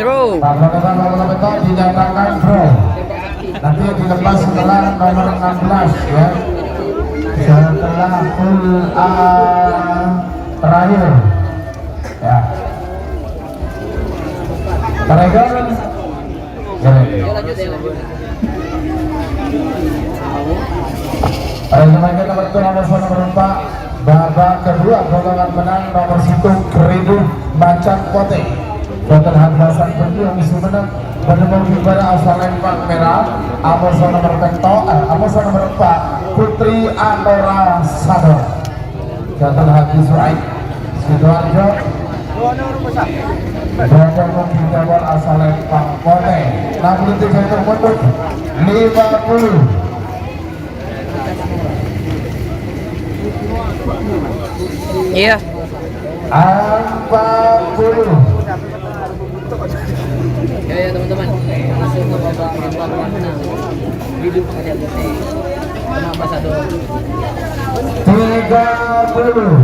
Draw. Pasangan nomor itu dinyatakan draw. Nanti dilepas setelah nomor 16 ya. Setelah full A terakhir. Ya. Terakhir. Semakin nomor itu nomor 4 babak kedua golongan menang nomor 1 Keridu Macan Pote. Dr. Hasan berjuang isi menang bertemu kepada asal Lempang Merah Amoso nomor 4 Putri Andora Sador. Dr. Haji Suaib Sidoarjo bertemu kepada asal Lempang Pote 63 terbentuk 50. Iya. 40. Ya teman-teman. Masuk ke babak yang pertama. Hidup aja putih. Kenapa satu? 30.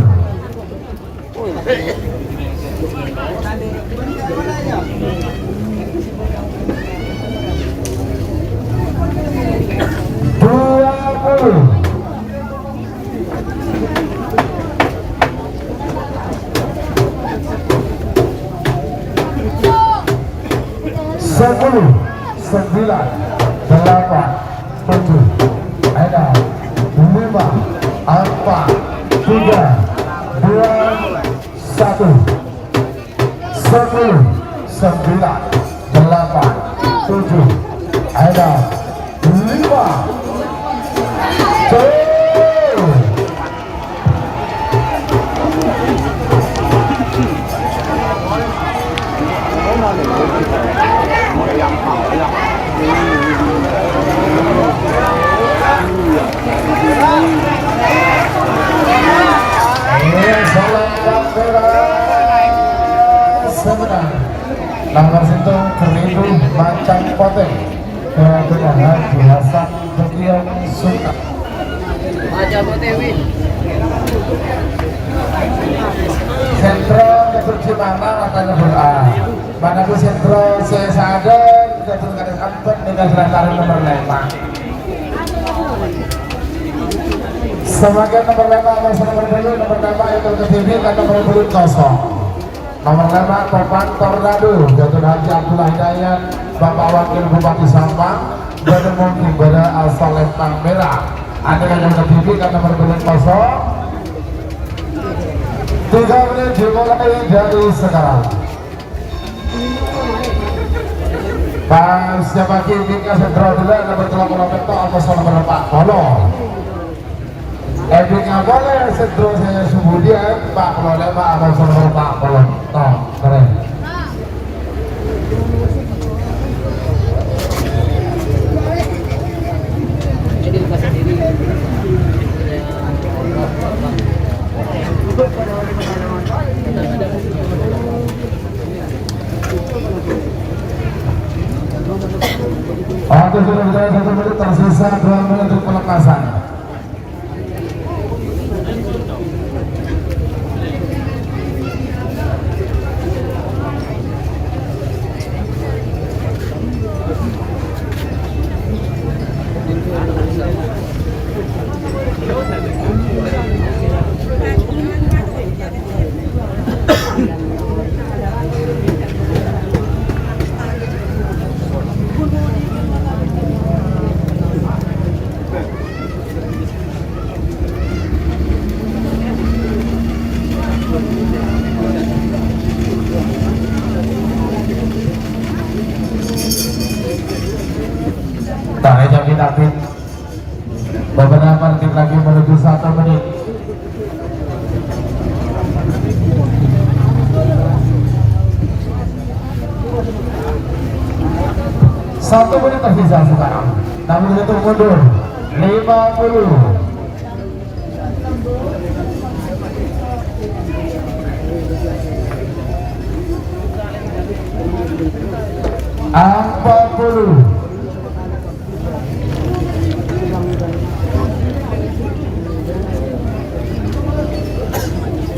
Sepuluh, 9, 8, 7, ada 5, 4, 3, 2, 1. 10, 9, 8, 7, ada 5, 7. Nomor situ Keridu Macan Pote dengan Haji Hasan Bukian Sultan. Macan Pote win. Sentro keturci mana katanya berA. Mana bu sentro saya sadar keturci kades ampun dengan selataran nomor 5. Semakin nomor 5 nomor 2 nomor 5 itu ke TV kata nomor 2 kosong. Nomor 5 Topan Tornado Jatuh Haji Abdullah Hidayat Bapak Wakil Bupati Sampang Jatuh mungkin pada asal Lempang Merah. Anda yang ke TV kata nomor 2 kosong. 3 menit dimulai dari sekarang. Pas siapa kimika sentral dulu nomor 3 peto atau nomor 4 Polo. Nggak boleh sentral saya kemudian Pak Polo Lema atau nomor 4 Polo. Toh, keren. Jadi lepas sendiri. Waktu sudah berjalan 1 menit tersisa 2 menit untuk pelepasan. Para jam David beberapa menit lagi menuju 1 menit. Satu menit tersisa sekarang. Namun itu mundur 50. Empat puluh.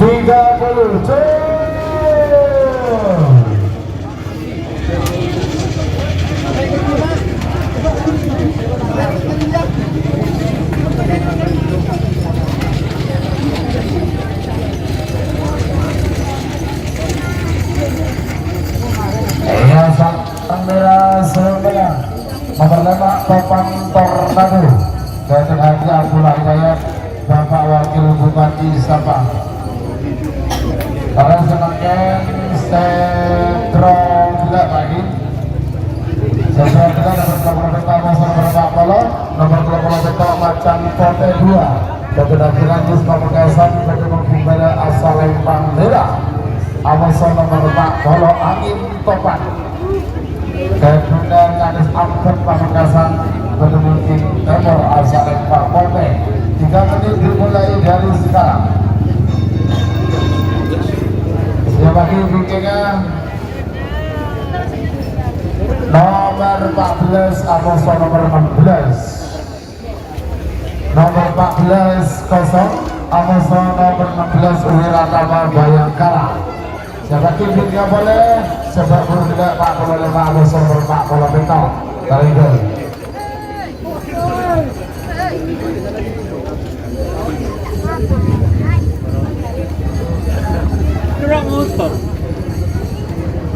30. Nomor 5 Topan Tornado Datuk Haji Abdullah Hidayat, Bapak Wakil Bupati Sabah. Para semakin Stedron tidak lagi. Sesuai kita nomor 20 Bapak Polo, nomor 20 Macan Pote 2. Datuk Haji Lanjus Pamekasan, Datuk Kumbala Asal Lempang Merah. Awasan nomor 4 Polo Angin Topan. Kemudian Kadis Ampun Pamekasan bertemu tim Timur Asal Pak Pote. 3 menit dimulai dari sekarang. Siap lagi bikinnya nomor 14 atau nomor 16. Nomor 14 kosong atau nomor 16 Wiratama Bayangkara. Siapa kimpingnya boleh, sebab tidak Pak boleh Pak Bosor Pak Bola Beto. Dari gol. Kurang motor.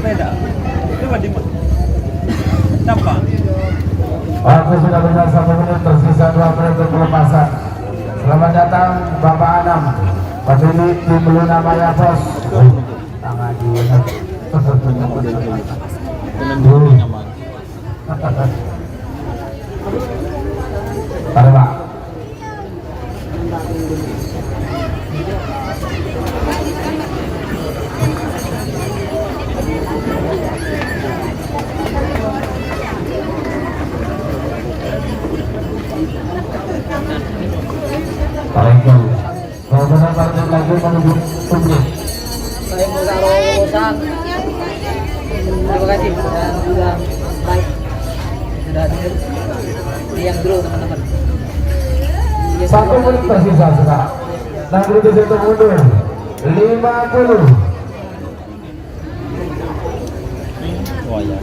Beda. Coba di mana? Nampak. Waktu sudah berjalan 1 menit, tersisa 2 menit untuk pelepasan. Selamat datang Bapak Anam, pemilik tim Luna Maya Pos. Ada Pak. Kalau benar lagi menuju Tunjik. Saya mau taruh bosan. Terima kasih dan sudah baik. Sudah hadir. Diam dulu teman-teman. 1 menit tersisa sekarang. 61 mundur 50. Wah ya.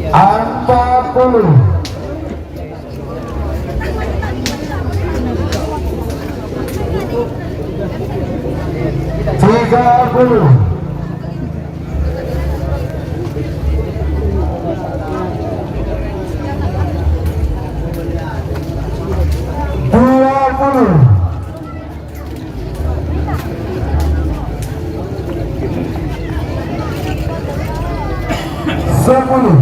Empat puluh. 30. 20. 10.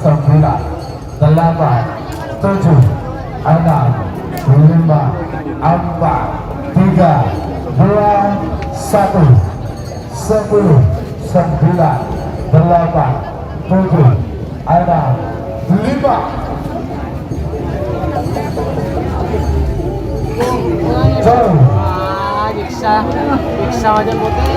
9. 8. 7. 6. 5. 4. 3. 2. 1. 10. 9. 8. 7. 6. 5. Jauh. Diksa aja putih.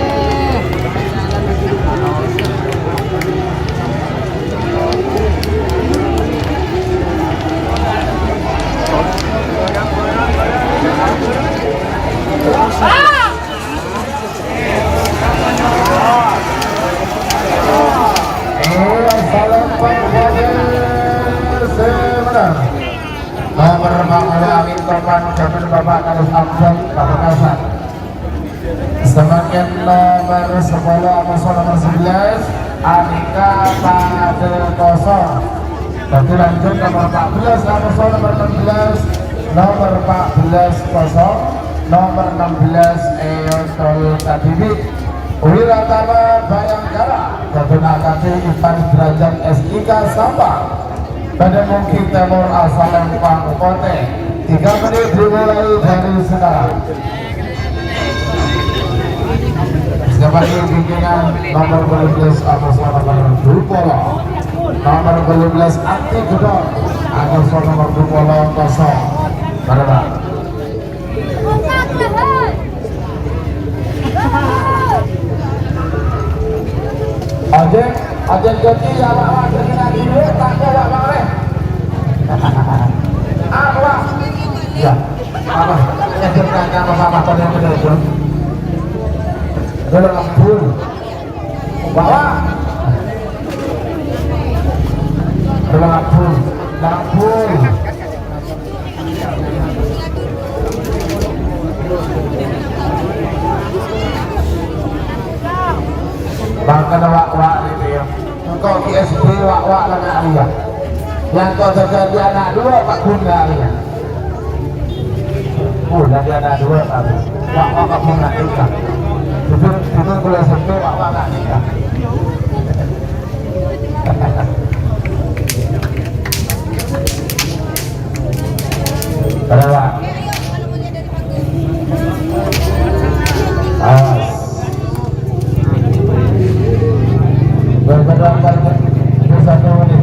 Nomor Angin Topan Jamin Bapak Kadis Ampun Pamekasan. Semakin nomor 10 atau nomor 11 Anika Pade Kosong. Berarti lanjut nomor 14 atau nomor 16, nomor 14 kosong, nomor 16 Eotol Kadibit. Wiratama Bayangkara Ketua KP Ipan Derajat SIK Sabang pada mungkin Timur asal Lempang Kote 3 menit dimulai dari sekarang. Siapa yang bikinan nomor 12 atas nomor Dupolo, nomor 12 Anti Gedor atas nomor Dupolo kosong. Pada Ajen jadi ya Pak, terkena dulu tak bawa Pak Oleh. Apa? Ya, apa? Ajen tanya apa tadi yang benar itu? Dalam ampun. Bawa. Dalam ampun. Bahkan wak-wak itu ya. Engkau di SD wak-wak lah nak lihat. Yang kau terjadi anak dua Pak Kun nggak lihat. Lagi anak dua tapi wak-wak Pak Kun nggak nikah. Itu kuliah SMP wak-wak nggak nikah. Pada wak. Berberangkat ke satu menit.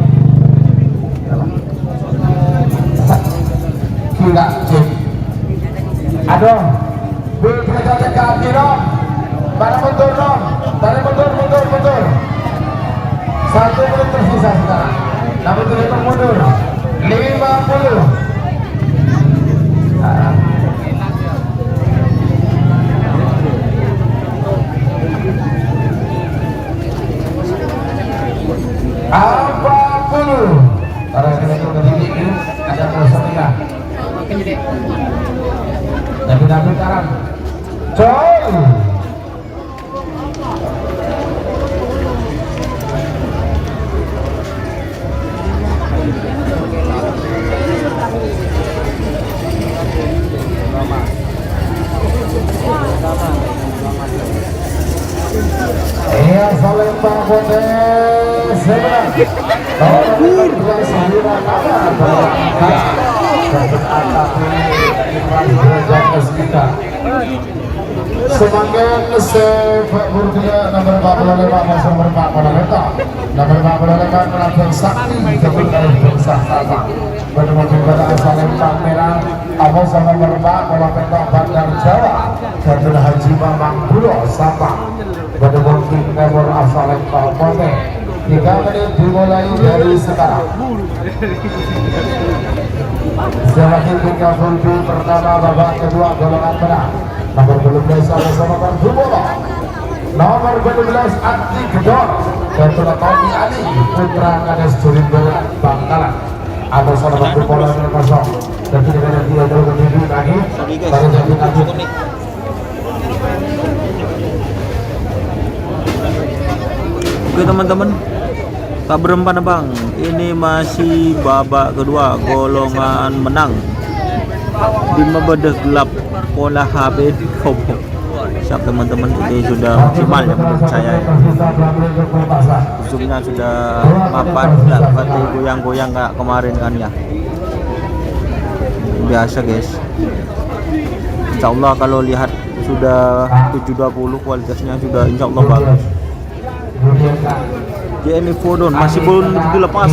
Tidak cek. Aduh, berkerja kaki dong. Pada mundur dong. Pada mundur. 1 menit tersisa sekarang. Namun terhitung mundur. 50. Para direktur pendidik ada prosesnya. Tapi sekarang, coy. Iya, saling bangun sebenarnya. Semakin sepak buruknya nomor 45 masih nomor 45 nomor 45 melakukan sakti kebenaran bangsa Sabang bertemu pada asal Lempang Merah awal sama nomor 4 melakukan Bandar Jawa Jadul Haji Mamang Bulo Sabang bertemu nomor asal Lempang Kote 3 menit dimulai dari sekarang. Semakin 30 pertama babak kedua golongan menang. Nomor 12 sama Berdubolo, nomor 12 Anti Gedor dan Tommy Ali Putra Kades Jurindo Bangkalan. Ada sama Berdubolo yang kosong. Dan tidak dia terus berdiri lagi. Pada jadi lanjut. Oke teman-teman, tak berempat bang. Ini masih babak kedua golongan menang. Bima bedah gelap pola HB Kopo. Siap teman-teman, ini sudah optimal ya menurut saya. Zoomnya sudah mapan, tidak seperti goyang-goyang kayak kemarin kan ya. Biasa guys. Insya Allah kalau lihat sudah 720 kualitasnya sudah insya Allah bagus. JNI Fodon masih belum dilepas.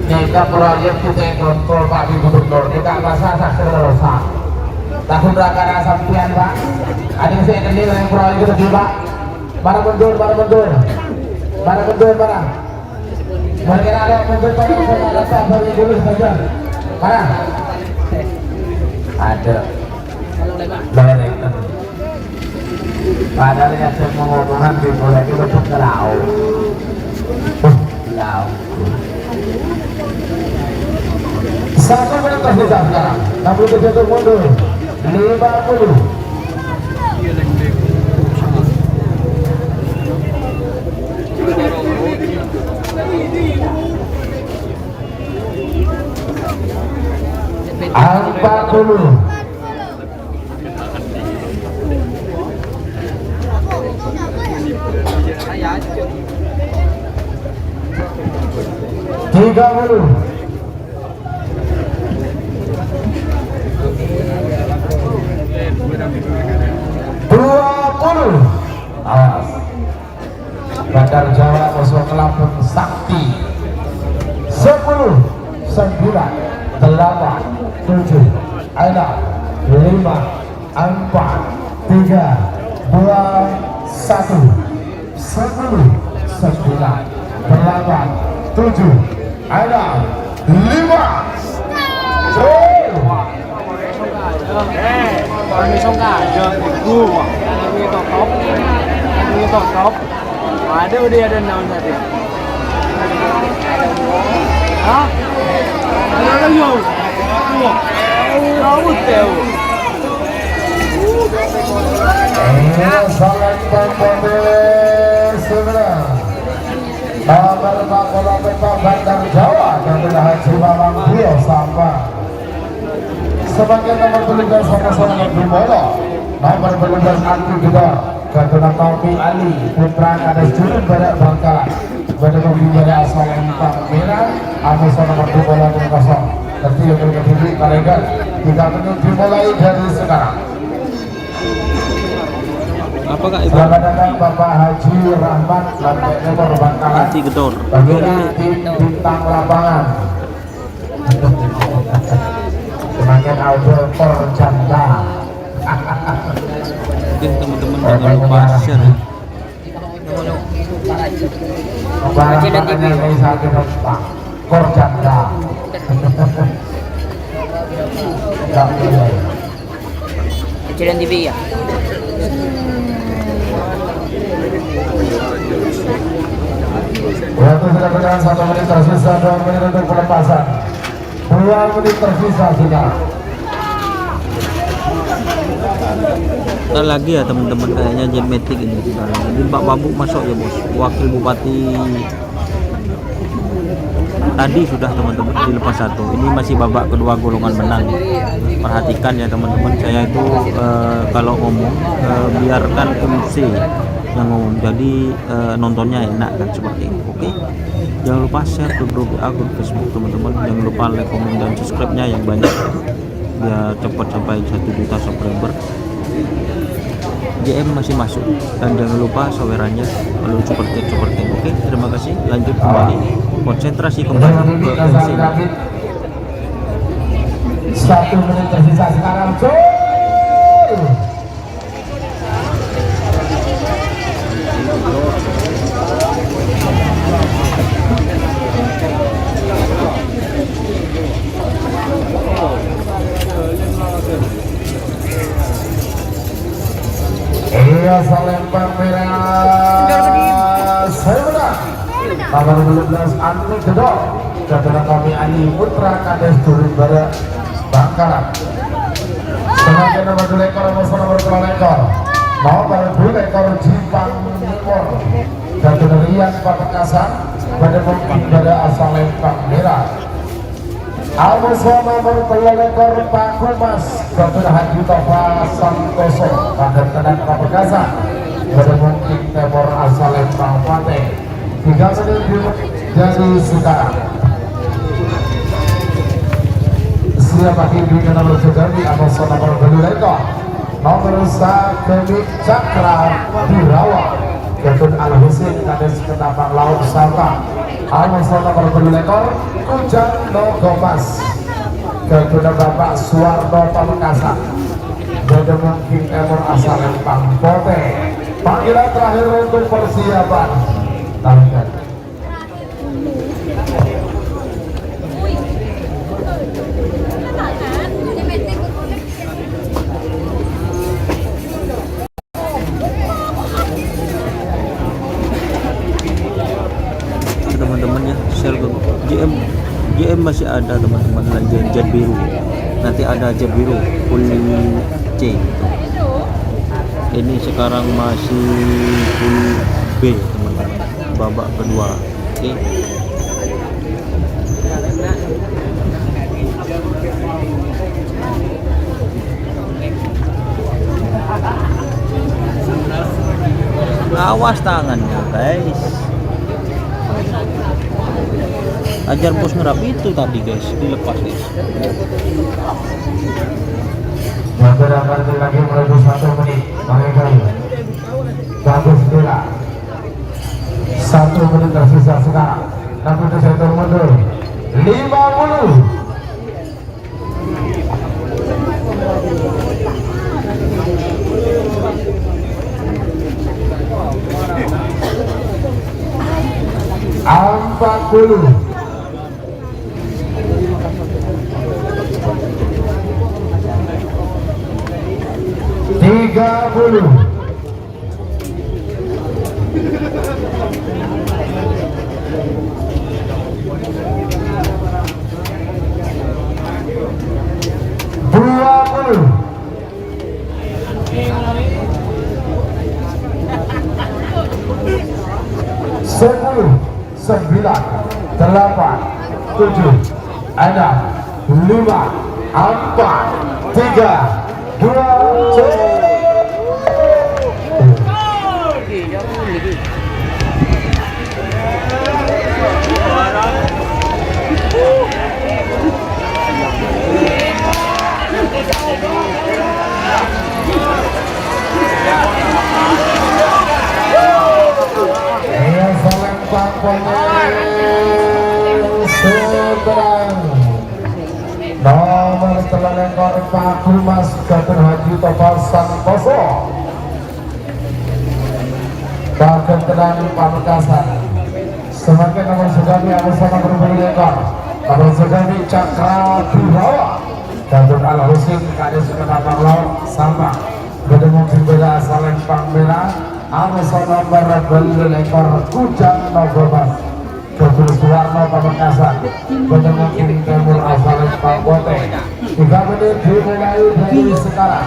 Kita proyek kita kontrol Pak Ibu Gubernur, kita rasa selesai. Tahun rakyat sampian Pak. Ada yang saya kenal yang proyek itu Pak. Para mundur. Mungkin ada mundur pada rasa baru dulu saja. Mana? Ada. Lorek. Padahal yang saya mau ngomongan di proyek itu untuk terau. Satu menit tersisa sekarang. 67 mundur. 50. Awas. Bandar Jawa musuh Lampung Sakti. 10, 9, 8, 7, 6, 5, 4, 3, 2, 1. 10, 9, 8, 7, 6, 5. Ini songka, jangan gua. Ini top. Ini top. Ada udah ada naon tadi. Hah? Ada yo. Tahu tahu. Salam pemilih sebelah. Nomor 48 Bandar Jawa dan Haji Malang Bio Sapa. Sebagai nomor 12 sama-sama Bimolo. Nomor 12 Anti Gedor. Ketua Tommy Ali Putra Kades Jurun Badak Bangkalan. Pada pembinaan asal Lempang Merah. Amusan nomor 2 Tertiga berdiri Kalengan. 3 menit dimulai dari sekarang. Apakah Ibu? Selamat datang Bapak Haji Rahmat Lantai Nomor Bangkalan. Anti Gedor. Bagian tim bintang lapangan. Semakin audio Porjanda. Mungkin teman-teman jangan lupa share ya. Barang-barangnya bisa diretak Porjanda. Enggak boleh. Kecilan TV ya. Waktu sudah berjalan 1 menit tersisa, 2 menit untuk pelepasan. 2 menit tersisa sudah. Ntar lagi ya teman-teman, kayaknya Jetmatic ini sebentar lagi. Jadi Pak Babu masuk ya bos, wakil bupati tadi sudah teman-teman dilepas 1. Ini masih babak kedua golongan menang. Perhatikan ya teman-teman, saya itu kalau ngomong biarkan MC yang ngomong, jadi nontonnya enak kan seperti ini. Oke, jangan lupa share ke grup akun Facebook teman-teman, jangan lupa like, komen, dan subscribe-nya yang banyak biar cepat sampai 1 juta subscriber. JM masih masuk dan jangan lupa sawerannya lalu seperti ini. Oke, terima kasih. Lanjut kembali, konsentrasi kembali ke MC. 1 menit tersisa sekarang. Iya, Lempang Merah. Saya menang. Nomor 12 Anti Gedor. Ketua kami Ali Putra Kades Jurun Badak Bangkalan. Sebagai nomor 2 ekor nomor 3 ekor. Nomor 2 ekor Jipang Timur. Ketua Rian Pamekasan. Pada mungkin pada asal Lempang Merah. Amusan nomor 3 ekor Pak Kumas. Ketua Haji Tova Santoso. Pada tenan Pamekasan. Pada mungkin Timur asal Lempang Pate. 3 menit jadi sekarang. Siapa kiri ke nomor 3 di atas nomor 2 ekor. Nomor 1 Cakra Dirawa. Ketun Al Husin Kades Ketapang Laut Sapa. Atas nomor 2 ekor Kujan Nogomas. Ketun Bapak Suwarno Pamekasan. Jadi mungkin Timur asal Lempang Pote. Panggilan terakhir untuk persiapan. Tarikan. Teman-teman ya, share ke JM masih ada teman-teman, lagi jet biru, nanti ada jet biru full C. Ini sekarang masih full B teman-teman, babak kedua. Oke, awas tangannya guys. Ajar bos ngerapi itu tadi guys, dilepas guys. Beberapa detik lagi menuju 1 menit. Mereka bagus bola. 1 menit tersisa sekarang. Tapi itu saya mundur. 50. Empat puluh. Tiga puluh. Dua puluh. Sepuluh. 9, 8, 7, 6, 5, 4, 3, 2, nomor telelekor Pak Mas Gatur Haji Topal Santoso bagian tenang Pamekasan. Semakin nomor Sugami bersama berburu ekor nomor Sugami Cakra Bihawa Gatur Al Husin Kades Kenapa Laut sama bertemu berbeda Salem Pangmera Amasa nomor berburu ekor Kujang Nogomas Gatur Suwarno Pamekasan bertemu King Temur Asalem Pangbote. 3 menit dimulai dari sekarang.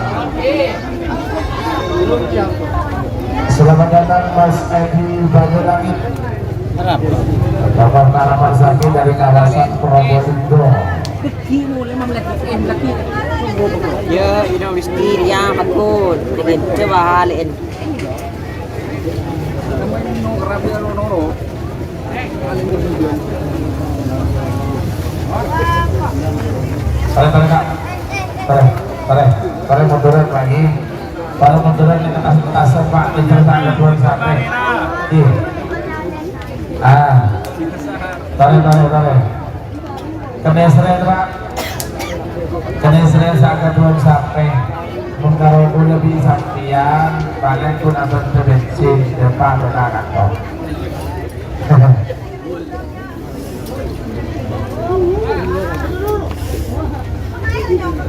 Selamat datang Mas Edi Banyulangit Bapak Tarapan Saki dari kawasan Probolinggo. Ya, ini mesti dia makut. Bikin coba halin. Tarik munduran lagi. Baru munduran yang atas Pak Dijel tangga 2 sampai. Tarik. Kenesren Pak. Kenesren tangga 2 sampai. Mengkaro lebih sampian, kalian pun akan bensin depan rekan kok.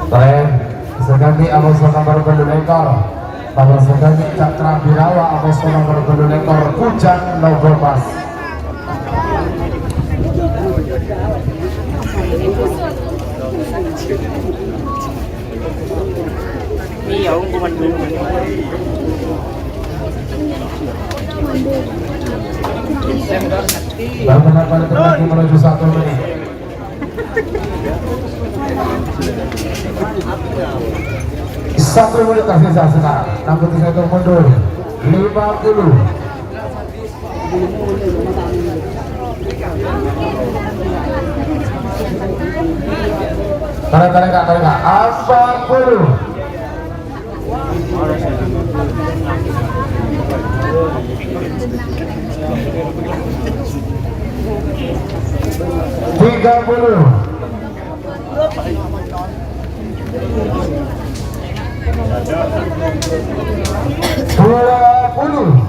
Baik, sekali Awas nomor Bedulekor, nomor sekali Cakra Birawa, Awas nomor Bedulekor, Kujang Nogomas. Iya, aku mandu. Baru benar-benar lagi menuju 1 menit. Satu menit tersisa sekarang. Namun saya mundur 50. Tarik 40. Tiga puluh. 20.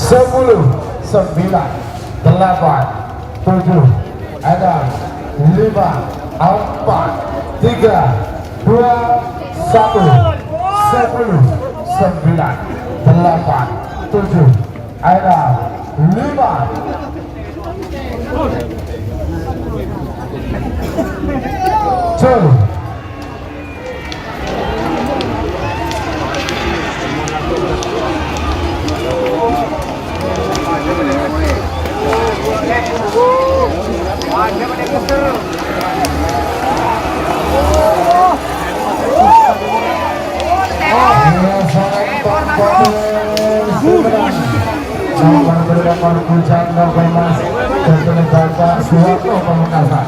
10, 9, 8, 7, 6, 5, 4, 3, 2, 1. 10, 9, 8, 7, 6, 5. Two. Sumedang. Nomor berapa Puncak Mas dan Bapak Suwarto Pamekasan.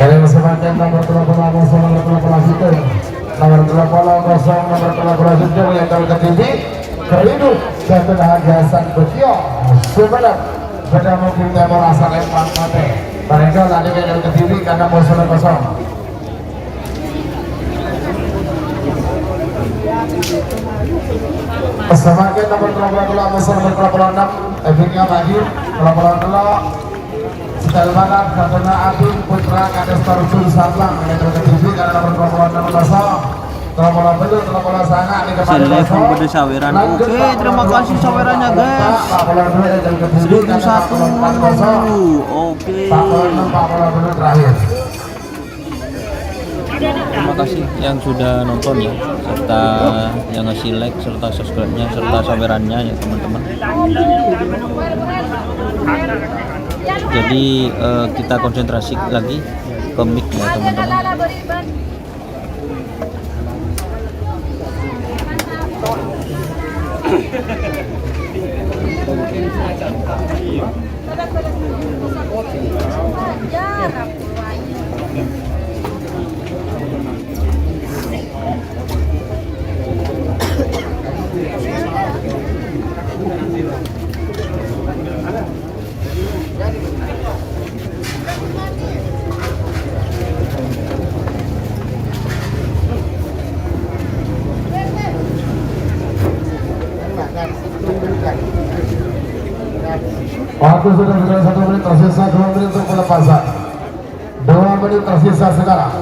Kali kesempatan nomor 30 nomor 30 itu nomor 30 nomor 30 itu yang tahu ketinggi kehidup dan tenaga sang betio Sumedang pada mobil temor asal Empang Mate mereka tadi yang ketinggi karena musuh kosong. Semakin nomor 30 musuh nomor 36 efeknya lagi 30 Setel Barat, Kartona Adi, Putra, Kades Tarjun, Sablang yang terketipi karena nomor 26 kosong Terlalu betul, terlalu sangat ini kepada Selevel pada saweran. Oke, terima kasih sawerannya guys. 11. Oke. 40 terakhir. Terima kasih yang sudah nonton ya, serta yang ngasih like, serta subscribe-nya, serta sawerannya ya teman-teman. Jadi kita konsentrasi lagi ke mic ya teman-teman. Waktu sudah berjalan 1 menit tersisa 2 menit untuk pelepasan 2 menit tersisa sekarang.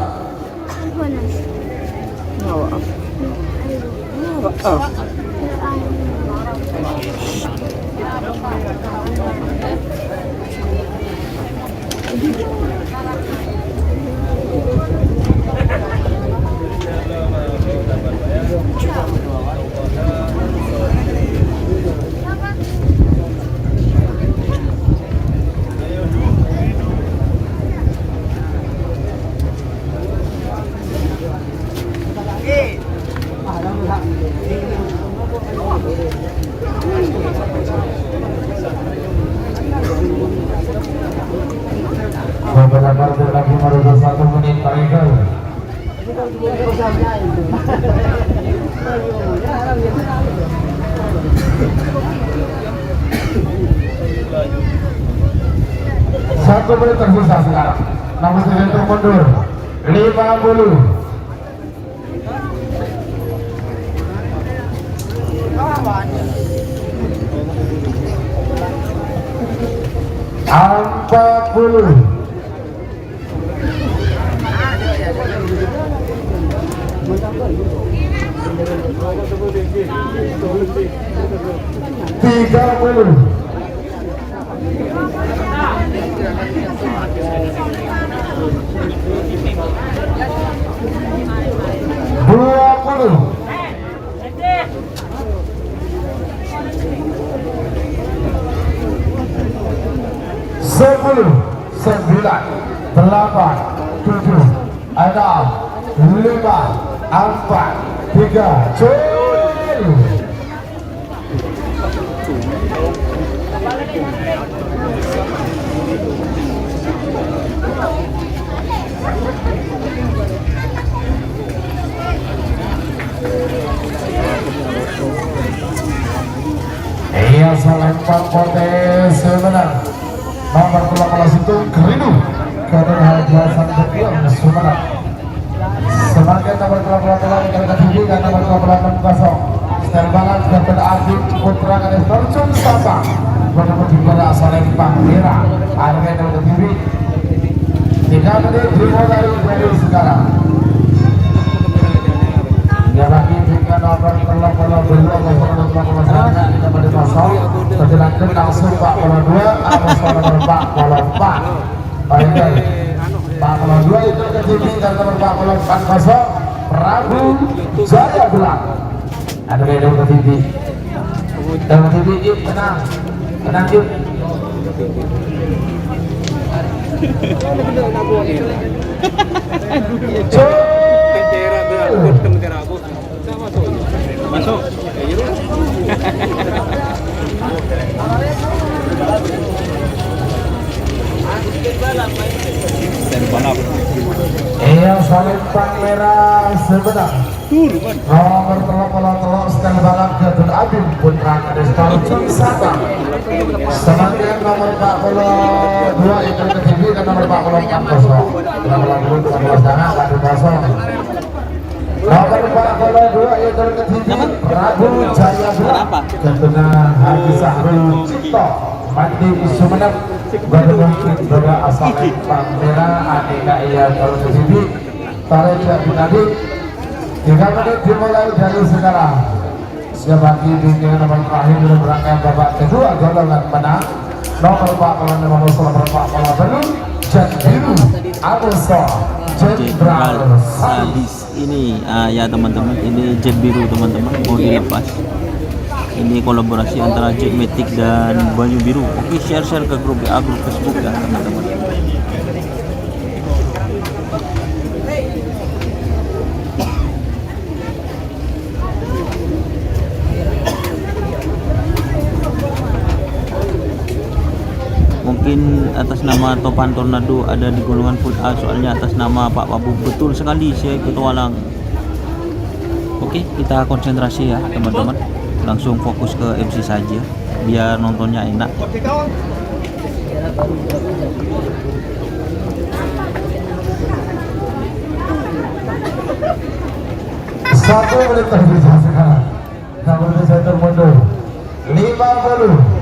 Beberapa lagi menuju 1 menit terakhir. Satu menit tersisa sekarang. Namun tidak mundur. 50. Empat puluh. Tiga puluh. 20. 10, 9, 8, 7, 6, 5, 4, 3, cuy. Iya, selempang potensi menang. Nomor 18 itu Keridu Kader Haja Santepion Sumenang. Semakin nomor 28 kita tinggi dan nomor 28 kosong. Setel Barat Kader Arjun Putra Kades Tarjun Sabang. Bertemu juara asal Empang Merah. Harga yang tinggi 3 menit dimulai dari sekarang. Ya lagi jika nomor 42 kita pada kosong perjalanan langsung 42 atau nomor 44 baiklah 42 itu ke TV dan nomor 44 kosong Prabu Jaya Gelang ada yang ke TV dan TV yuk tenang yuk Masuk. Dan balap. Iya, salintang merah sebentar. Nomor telok stand balap Jadul Abim Putra Kades Tarjun Sabang. Selanjutnya nomor 42 itu ke TV dan nomor 44 kosong. Nomor 12 tangan satu kosong. Nomor 42 itu ke TV Prabu Jaya Belah. Tentunya Haji Sahrul Cipto Mandi Sumenep. Bagaimana juga asal merah aneka iya kalau ke TV. Tarik tadi 3 menit dimulai dari sekarang. Siapa kini nomor terakhir belum berangkat babak kedua golongan menang. Nomor 4 nomor 4 belum Jet Biru Abuso Jenderal Sadis ini ya teman-teman, ini Jet Biru teman-teman mau dilepas. Ini kolaborasi antara Jet Matic dan Banyu Biru. Oke, share ke grup WA, grup Facebook ya teman-teman. Mungkin atas nama Topan Tornado ada di golongan full A, soalnya atas nama Pak Wabu. Betul sekali, saya petualang. Oke, kita konsentrasi ya teman-teman, langsung fokus ke MC saja biar nontonnya enak. Satu menit tersisa sekarang. Nomor satu mundur 50.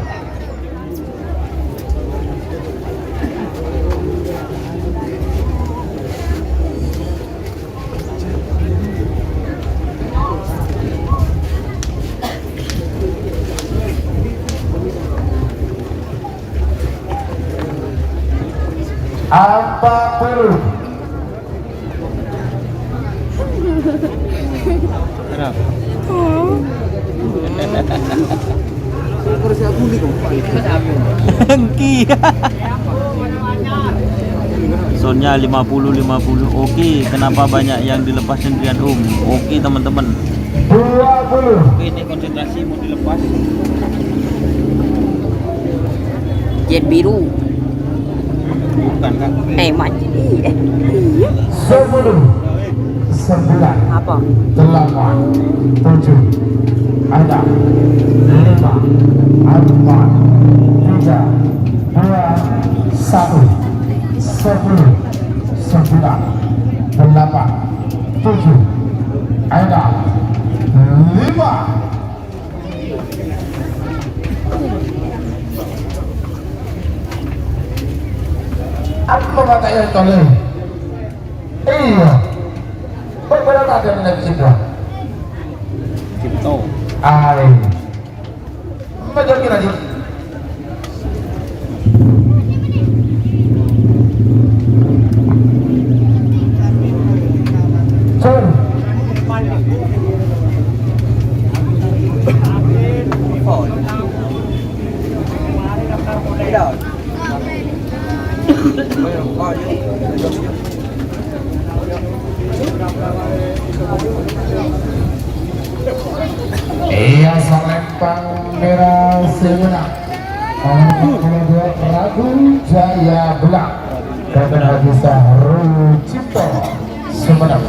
Apa perlu? Hengki. Soalnya 50-50. Oke, kenapa banyak yang dilepas sendirian Oke teman-teman. 20. Oke, ini konsentrasi mau dilepas. Jet Biru. Bukan kan? Mati. 10 9 Apa? 8 7 ada 5 4 3 2 1 10 9 8 7 ada 5. Apa kata yang toleh? Iya. Beberapa ada yang cinta. Cipto. Ay. Macam kira lagi. Sir. Iya, selempang merah sebenarnya. Nomor 22 Prabu Jaya Belah dan Haji Sahrul Cipto Sumenep.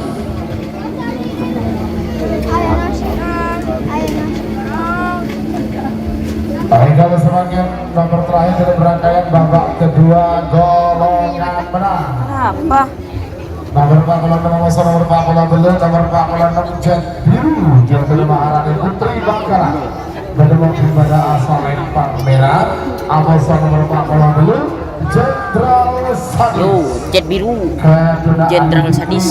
Baik, kalau semakin nomor terakhir dari rangkaian babak kedua golongan menang. Apa? Nomor 46 nomor 40 belum, nomor 46 Jet Biru yang belum Maharani Putri Bangkalan bertemu pada asal lempang merah. Amosan nomor 40 belum Jenderal Sadis. Jet Biru. Kedunaan Jenderal Sadis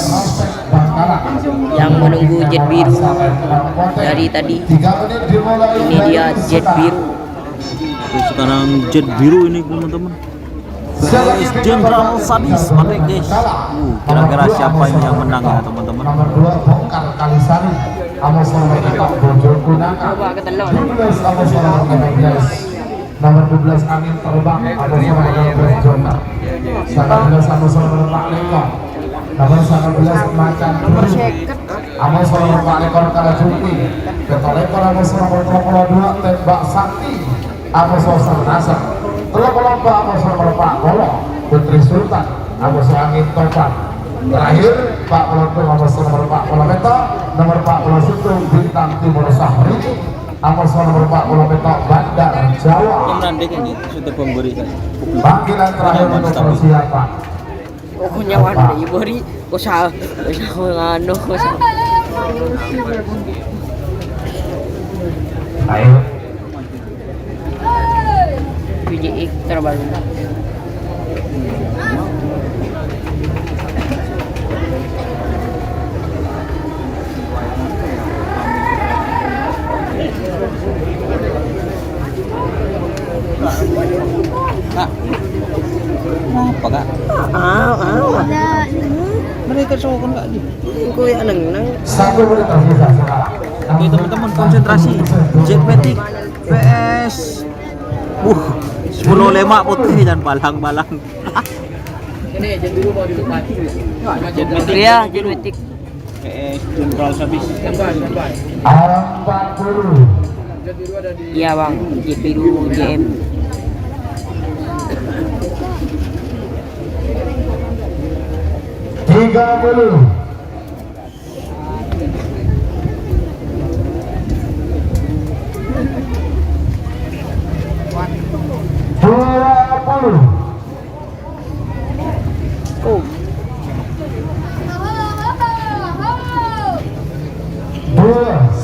Bangkalan yang menunggu Jet Biru dari tadi. 3 menit dimulai. Ini dia Jet Biru. Oke, sekarang Jet Biru ini teman-teman. Guys, Jenderal Sadis pakai guys. Kira-kira siapa ini yang menang ya teman-teman? Nomor 2 Bongkar Kalisari. Amosan nomor 4 Bojo Kunaka. Coba ketelur. 12 Amosan nomor 16 nomor 12 angin terbang ada sama nomor 12 Jona, 19 nomor Pak Lekor, nomor 19 macan biru, sama nomor Pak Lekor kala cuti, ketua Lekor sama nomor 22 tembak sakti, sama sosok nasa, telok-telok sama Pak Kolo, Putri Sultan, sama angin topan. Terakhir Pak Pelonto nomor Pak Kolometa, nomor Pak Pelosutu Bintang Timur Sahri, nomor Pak Kolometa Bandar Jawa. Yang nanti ini sudah pemberikan. Panggilan terakhir untuk persiapan. Pokoknya warna ibu hari usah ngano usah. Ayo. PJX terbaru. Kak, apa kak? Ada Mereka cowok kan kak? Kuya nang. Satu menit tersisa sekarang. Oke teman-teman, konsentrasi. Jetmatic PS 10 putih dan balang-balang. Ini jam biru mau ditutup. Iya, Jetmatic. PS General Sabis. 40. Iya bang, jet biru JM. Tiga puluh. Oh,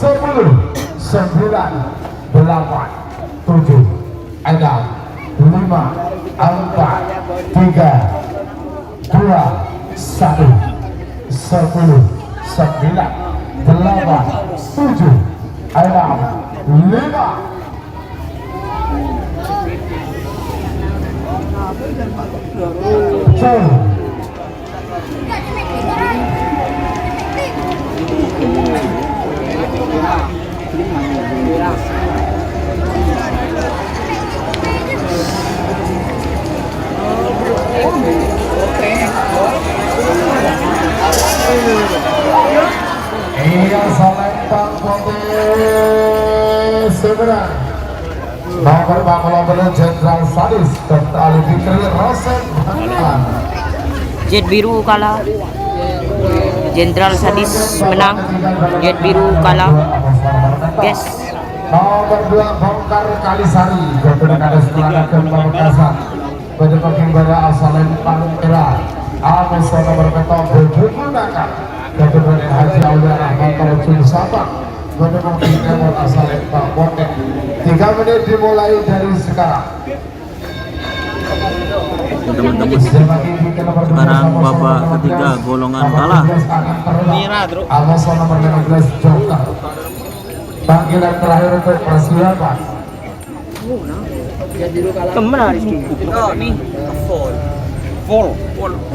Sepuluh, 9, 8, 7, 6, 5, 4, 3, 2, 1, 10, 9, 8, 7, 6, 5. Iya Salembang putih sebenarnya nomor Bangla Jenderal Sadis Dr. Ali Fikri Rosen Bangla. jet biru kalah. Jenderal Sadis menang. Jet biru kalah. Guys. Nomor 2 Bongkar Kalisari Gubernur Kades Selatan Pamekasan Penyebagian Bara Salembang Era Amos nomor Peto Bebukunakan Gubernur Haji Aulia Rahmat Jun Sabang Penyebagian Bara Salembang Botek 3 menit dimulai dari sekarang. Teman-teman, sekarang babak ketiga golongan kalah. Mira, Bro. Amos nomor 15 Joker. Panggilan terakhir untuk persiapan. Temen Rizky.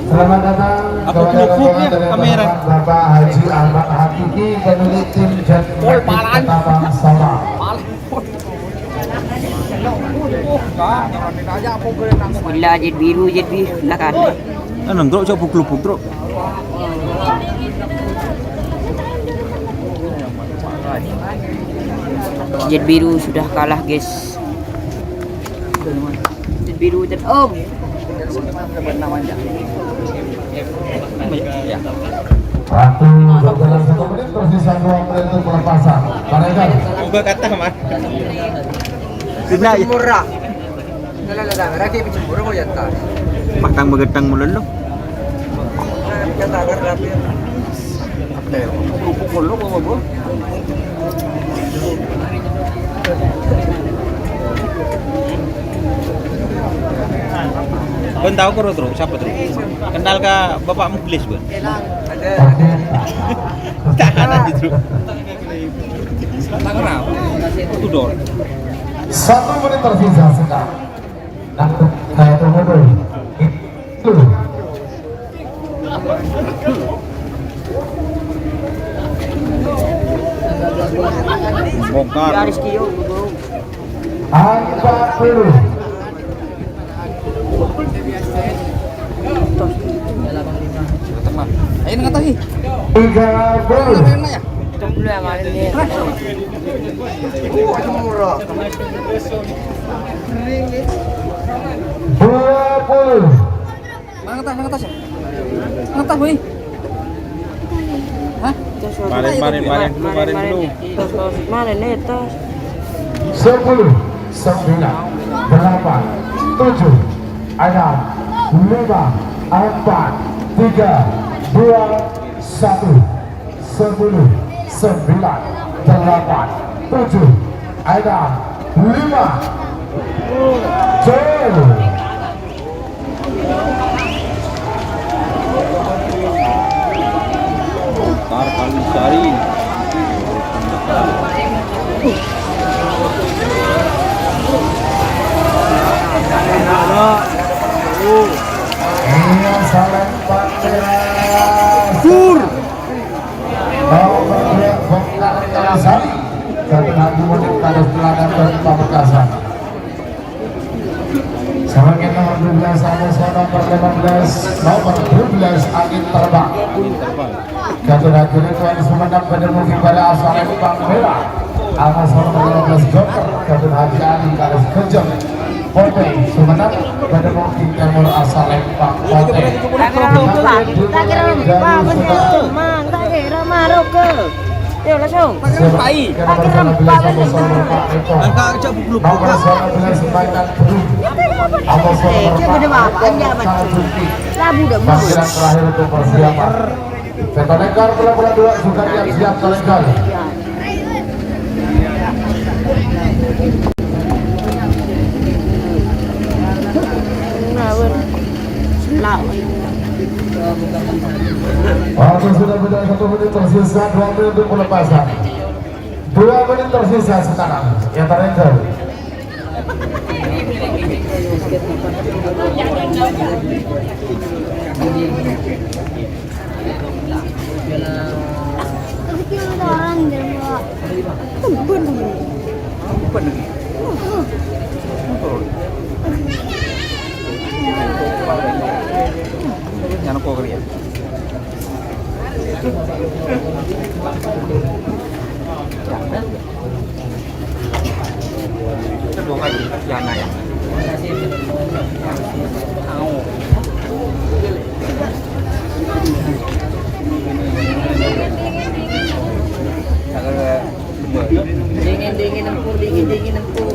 Selamat datang kepada kamera Bapak Haji Ahmad Hakiki pemilik tim Jetmatic Ketapang Sawah. Gila jet biru lah kan. Nang Bro, coba pukul Bro. Jet biru sudah kalah guys. Jet biru dan Ya. Waktu berjalan 1 menit tersisa 2 menit untuk pelepasan. Paregan. Ubah kata mah. Tidak ya. murah. Lagi murah mau jatah. Patang begetang mulut lo. Jatah rapi. Pukul lo mau bro. Kau tahu kau Bro, siapa tuh? Kenal ke Bapak Muklis, Bro? Ada. Tak ada gitu. Itu dor. 1 menit tersisa sekarang. Nah, saya tunggu dulu. Itu. Bongkar. Rizky yo. 40. Ayo nggak tahu sih. 30. Ya. Dulu yang ada ini. Mana ngetas ya? Ngetas boy. Hah? Paling dulu. Mana nih tas? 10, 9, 8, 7, 6, 5, 4, 3, 2, 1, 10, 9, 8, 7, 6, 5, 7. Tar kali sari. Ini salam Pur. Nomor 2 Bongkar Kalasari. Satu hati mudik pada Teladan dan Pamekasan. Sebagai nomor 12 ada nomor 15, nomor 12 angin terbang. Jatuh hati Tuan Sumedang pada mungkin pada asal Bang Merah. Amas nomor 15 Joker. Jatuh hati Ali Kalis Kejam. Pote Sumedang pada mungkin Timur asal Bang Pote. Tak kira lupa, bener tak kira Maroko. Yuk langsung. Pai. Angka aja belum Nomor 19 Baikan Belum. Amas nomor 4 Labu dah Panggilan terakhir untuk persiapan. Sekolekar bola-bola 2 sudah siap kolekar. Waktu sudah beda 1 menit tersisa, 2 menit untuk pelepasan. 2 menit tersisa sekarang. Yang terakhir. Jangan kau kerja. Jangan ya. Dingin empur.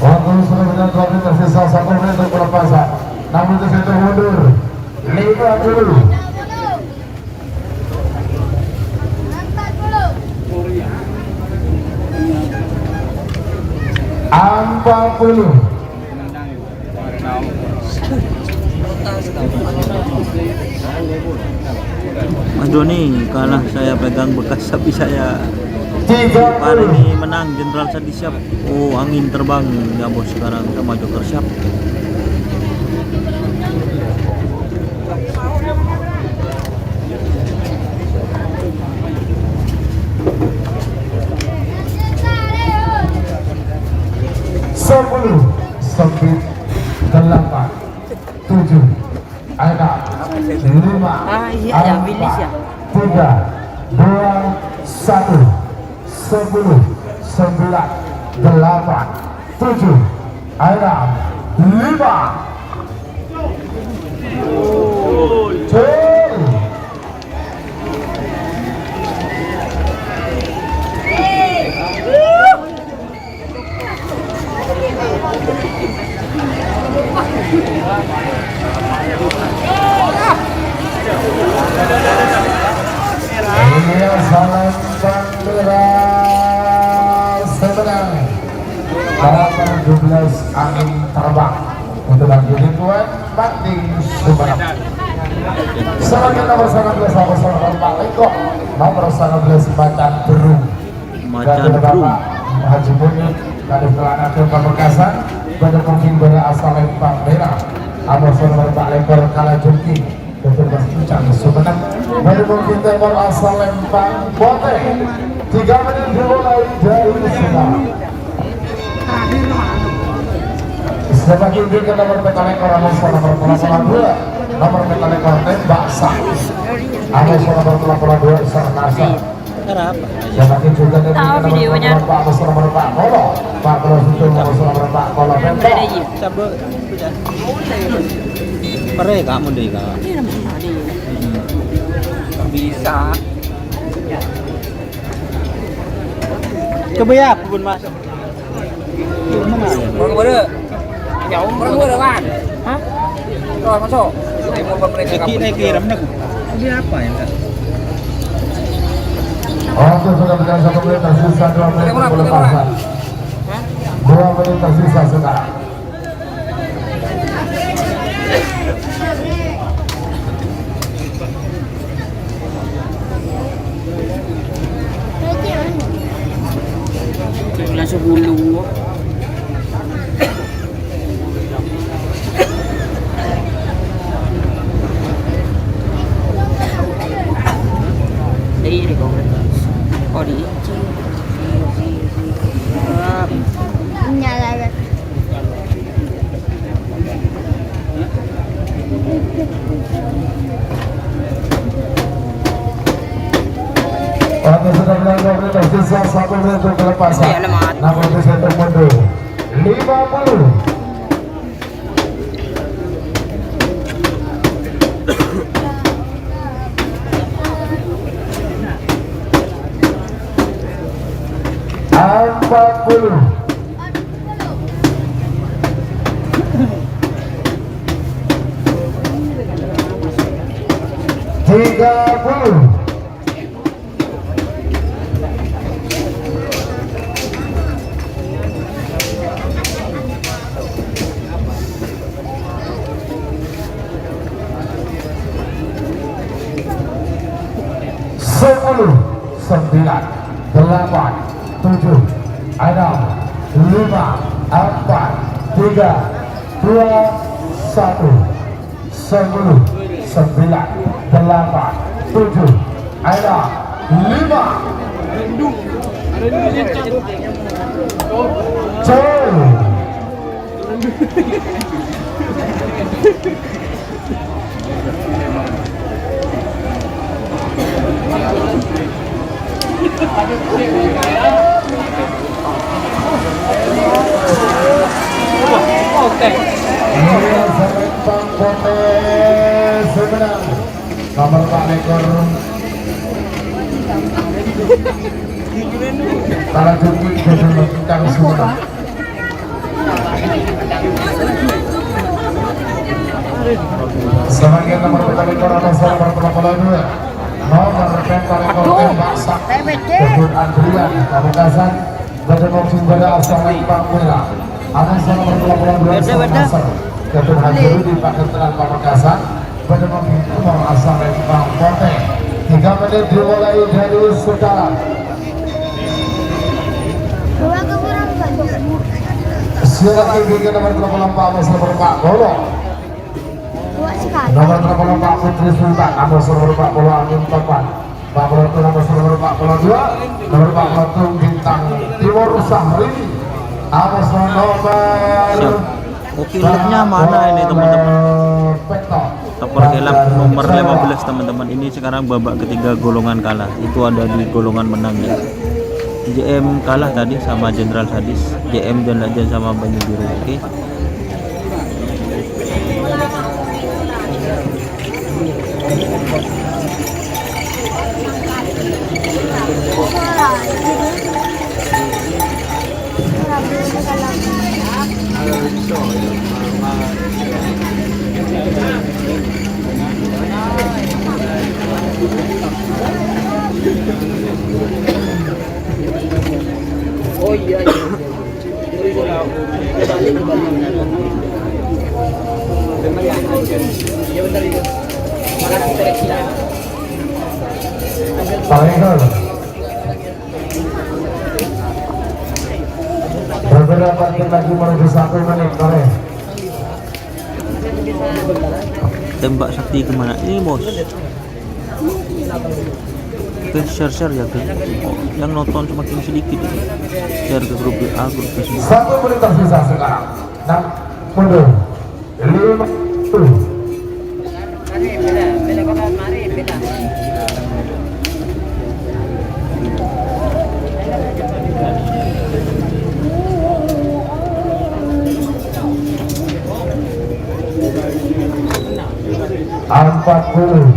Waktu sudah beda 2 menit tersisa, 1 menit untuk pelepasan. Namun itu sudah mundur. 50. Mas Doni kalah, saya pegang bekas sapi saya. 30. Hari ini menang Jenderal Sandi siap. Oh, angin terbang ya bos, sekarang sama Joker siap. Sepuluh, 9, 8, 7, 6, 5, iya ya, bilis ya. 3, 2, 1, 10, 9, 8, 7, 6, 5. Ini salam Bandera Semenang. Nomor 12 angin terbang untuk bagi Tuan Banding Sumenang. Selanjutnya nomor 19 Pak Leko, nomor 19 Macan Berung. Macan Berung. Haji Muni dari Kelana ke Pamekasan pada mungkin pada asal Pak Merah. Nomor 19 Pak Leko Kalajengking. Bebas Ucang Sumenep. Mendukung tim Timur asal Lempang Bote. 3 menit dimulai dari sekarang. Sebagai ke nomor mekanik orang nomor 82, nomor mekanik tembak sah. Amos nomor 82 Sarnasa. Sebagai juga nomor videonya. Pak Amos nomor Pak Kolo, Pak Kolo itu nomor Pak Kolo tembak. Pare kamu deh kak. Bisa. Coba ya, pun mas. Orang boleh. Jauh orang boleh kan? Hah? Rồi masuk. Mau pemerintah kamu. Kiram nak. Ini apa ya kak? Oke, sudah berjalan 1 menit tersisa 2 menit pelepasan. 2 menit tersisa sekarang. Langsung bulu. Đây có có đi. Nhà là Oke, sudah berjalan 2 menit tersisa 1 menit untuk pelepasan. Iya, lemah. Namun bisa mundur 50. Tiga puluh. Sepuluh, 9, 8, 7, 6, 5, 4, 3, 2, 1. 10, 9, 8, 7, 6, 5. Coy. Nomor Pak Lekor para joki betul kita semua. Sebagai nomor Pak Lekor atas nomor 82 nomor Pak Lekor tembak sak Kebun Andrian Pamekasan bertemu Simbada asal Lempang Merah atas nomor 82 Sarnasar Kebun Haji Pak Keteran Pamekasan bertemu nomor asal Lempang Bote. 3 menit dimulai dari sekarang. Silakan bagi nomor 34 Amos nomor Pak Kolo. Nomor 34 Putri Sultan Amos nomor Pak Kolo Angin Topan. Pak Kolo itu nomor Pak Kolo 2. Nomor Pak Kolo itu Bintang Timur Sahri. Amos nomor. Oke, labnya mana ini teman-teman? Topor gelap nomor 15 teman-teman. Ini sekarang babak ketiga golongan kalah. Itu ada di golongan menangnya. JM kalah tadi sama Jenderal Sadis. JM dan Lajan sama Banyu Biru. Oke. Oh iya. Beberapa tim lagi menuju 1 menit, Korea. tembak sakti kemana ini bos. Oke, share ya guys. Yang nonton semakin sedikit. Share ke grup WA, grup Facebook. 1 menit tersisa sekarang. 6 mundur 50. Empat puluh.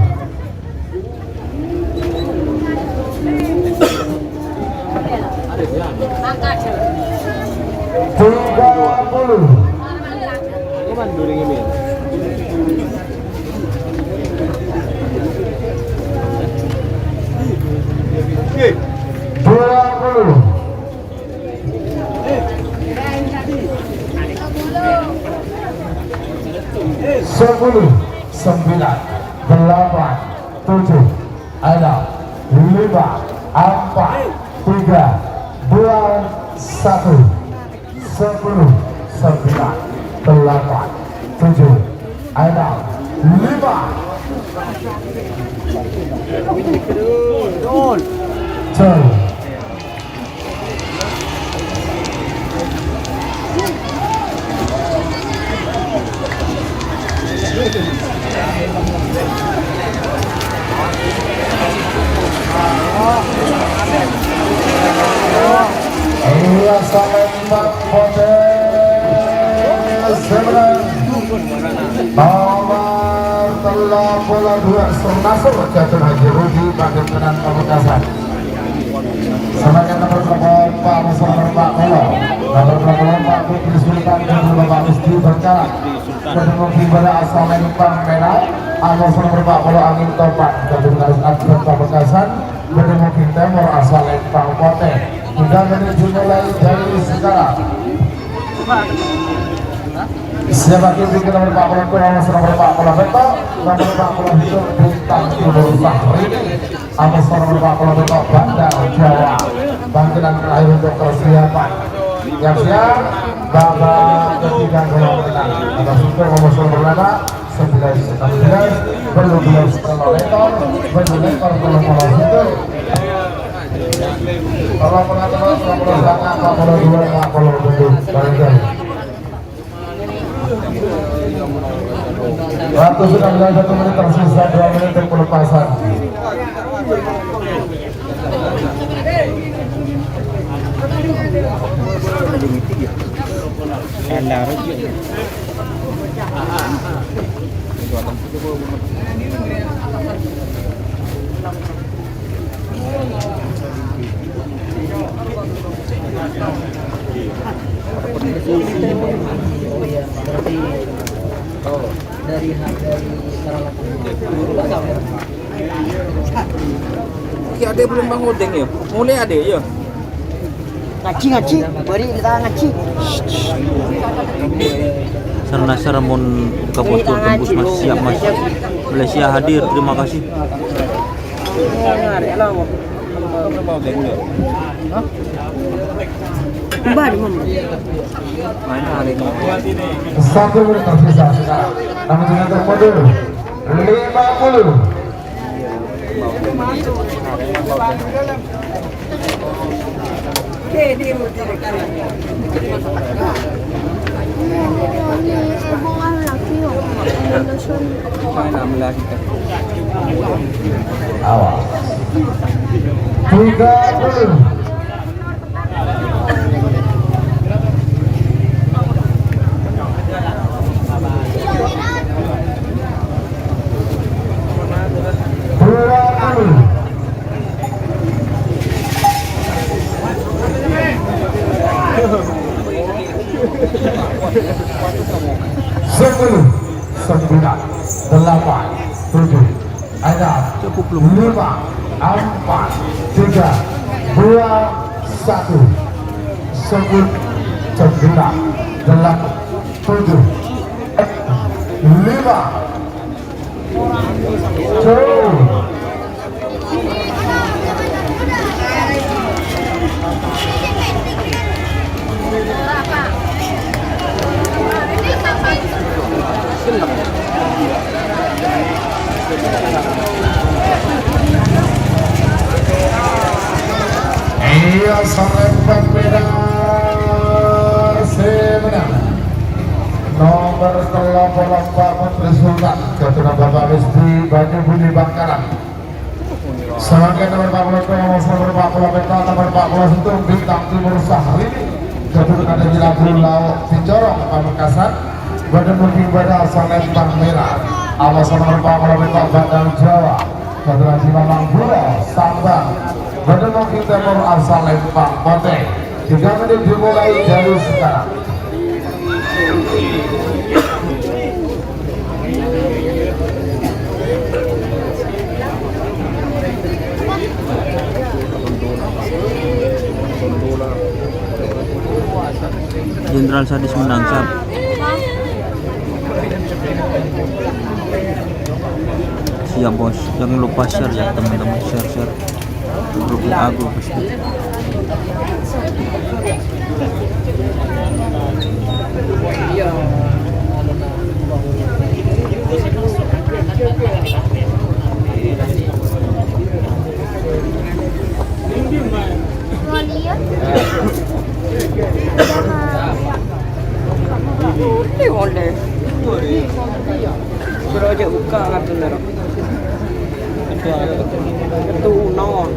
Tiga puluh. Dua puluh. 10, 9, 8, 7, 6, 5, 4, 3, 2, 1. 10, 9, 8, 7, 6, 5. Jauh. Iya sampai 4 potes sebenarnya nomor 32 Sernasur Jatuh Haji Rudi Pagentanan Pamekasan. Sebagai nomor 4 Musawarah Pak Melo, nomor 4 Putri Sultan dan Bapak Musti Berkarat. Ketemu Kimbara asal Menipang Merah, nomor 4 Melo Angin Topak Gabungan Atlet Pamekasan. Ketemu Timur asal Menipang Pote. Kita menuju mulai dari sekarang. Siapa kiri kita nomor 40 nomor 40 Beto, nomor 40 itu Bintang Timur Fahri, nomor 40 Beto Bandar Jawa. Bangkitan terakhir untuk persiapan. Yang siap, babak ketiga golong menang. Atas itu nomor 19 perlu 12 lekor, perlu lekor kalau itu. Kalau pernah terus, kalau sangat, kalau dua, kalau betul, barangkali. Waktu sudah mulai 1 menit tersisa, 2 menit untuk pelepasan. Dari Ki ade belum bangun deng ya. Mulai ade ya. Ngaci, beri kita ngaci. Sernasar mun buka posko tembus mas, siap mas. Malaysia hadir, terima kasih. Mau deng ya. Kembali mama. Mana hari ini? 1 menit tersisa sekarang. Namun dengan termundur 50. Mana lagi kan? Awas. 30. 10, 9, 8, 7, 6, 5, 4, 3, 2, 1. 10, 9, 8, 7, 6, 5, 4, 3, 2, 1. Iya serempak beda sebenarnya nomor 34 Menteri Sultan Ketua Bapak Rizky Baju Budi Bangkalan sebagai nomor 42 nomor 40 peta nomor 41 Bintang Timur Syahrini Ketua ada di Labuan Laut Pinjorong Pamekasan Badan Bukit Badan Salembang Merah awas nomor 40 peta Bandar Jawa Ketua di Malang Pulau Sambang Badan Bukit Timur asal Lembang Kote 3 menit dimulai dari sekarang. Jenderal Sadis menang Sab. Siap bos, jangan lupa share ya teman-teman, share grup WA, grup Facebook. Ini oleh. Suruh aja buka kartu merah. Itu non.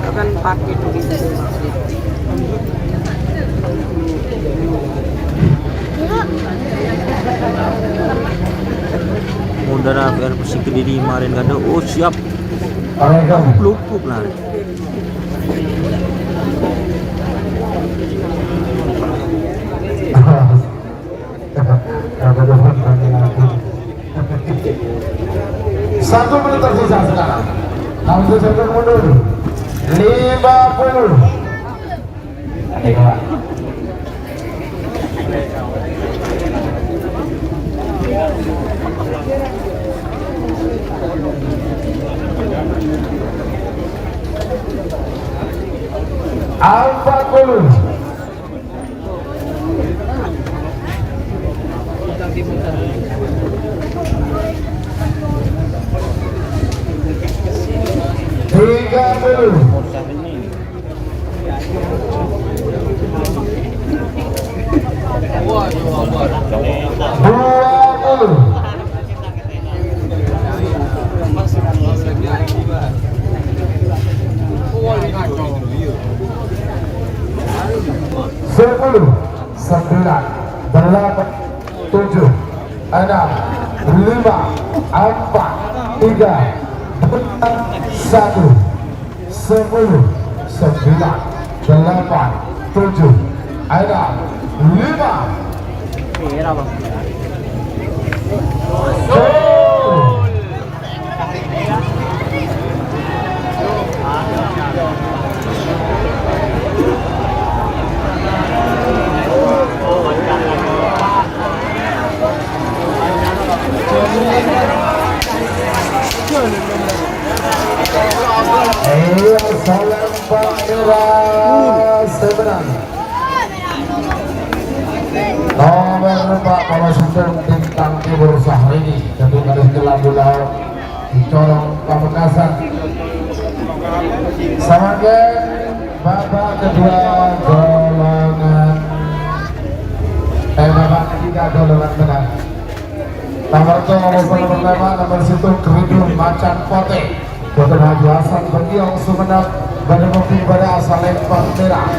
Akan pakai begitu. Udara biar Persik Kediri kemarin gak ada. Oh siap. Lupuk lah. Satu menit tersisa sekarang. Langsung saja mundur. 50. Ayo. Alfa Gol. Tiga puluh. Sepuluh, 9, 8, 7, 6, 5, 4, 3, 1, 10, 9, 8, 7, 6, 5. Merah bang. Salam Pak sebenarnya nomor 4 Pamekasan Bintang Timur Syahrini Ketua Kadis Labuan Laut Pinjorong Pamekasan sebagai Bapak Kedua golongan Bapak ketiga golongan menang nomor 2 pertama nomor 1 Keridun Macan Pote Dr. Haji Hasan Berdiong Sumeneb Badan Bukti pada asal Lembang Merah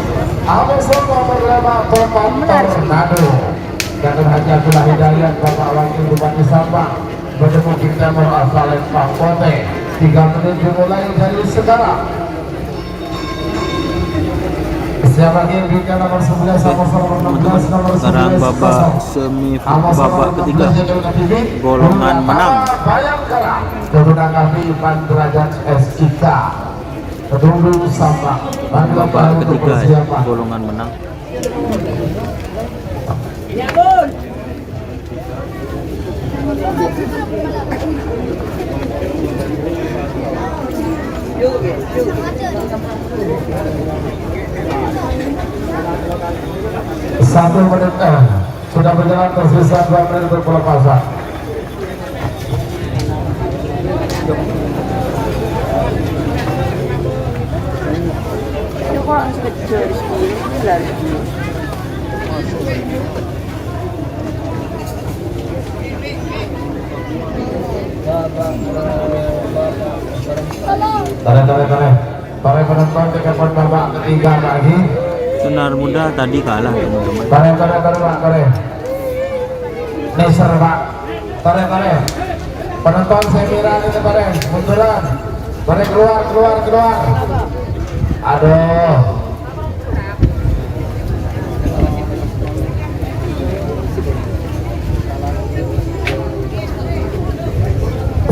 Amazon nomor 5 Topan Tornado Dr. Haji Abdullah Hidayat Bapak Wakil Bupati Sabang Badan Bukti Timur asal Lembang Kote 3 menit dimulai dari sekarang. Siapa lagi yang berikan nomor 11 sama nomor 16 nomor 11 sekarang babak babak ketiga golongan menang. Bayangkara Kemenangan Ipan Derajat SIK Kedungdung Sabang Babak ketiga ya, golongan menang. Satu menit sudah berjalan tersisa 2 menit berpelepasan. Para penonton dengan babak ketiga lagi. Senar Muda tadi kalah teman-teman. Tare. Neser Pak. Tare. Penonton saya kira ini tare, munduran. Tare keluar. Aduh.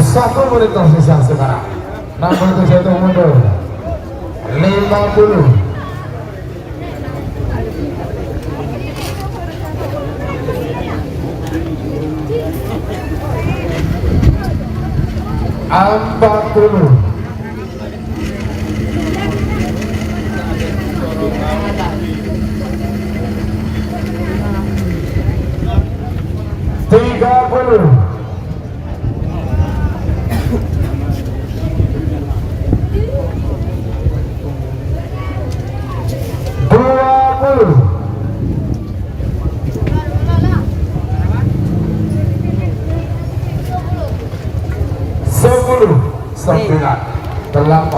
Satu menit tersisa sekarang. 61 mundur. 50. Empat puluh. Tiga puluh.